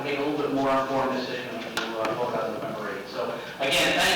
make a little bit more informed decision when you vote on November 8th. So, again, thank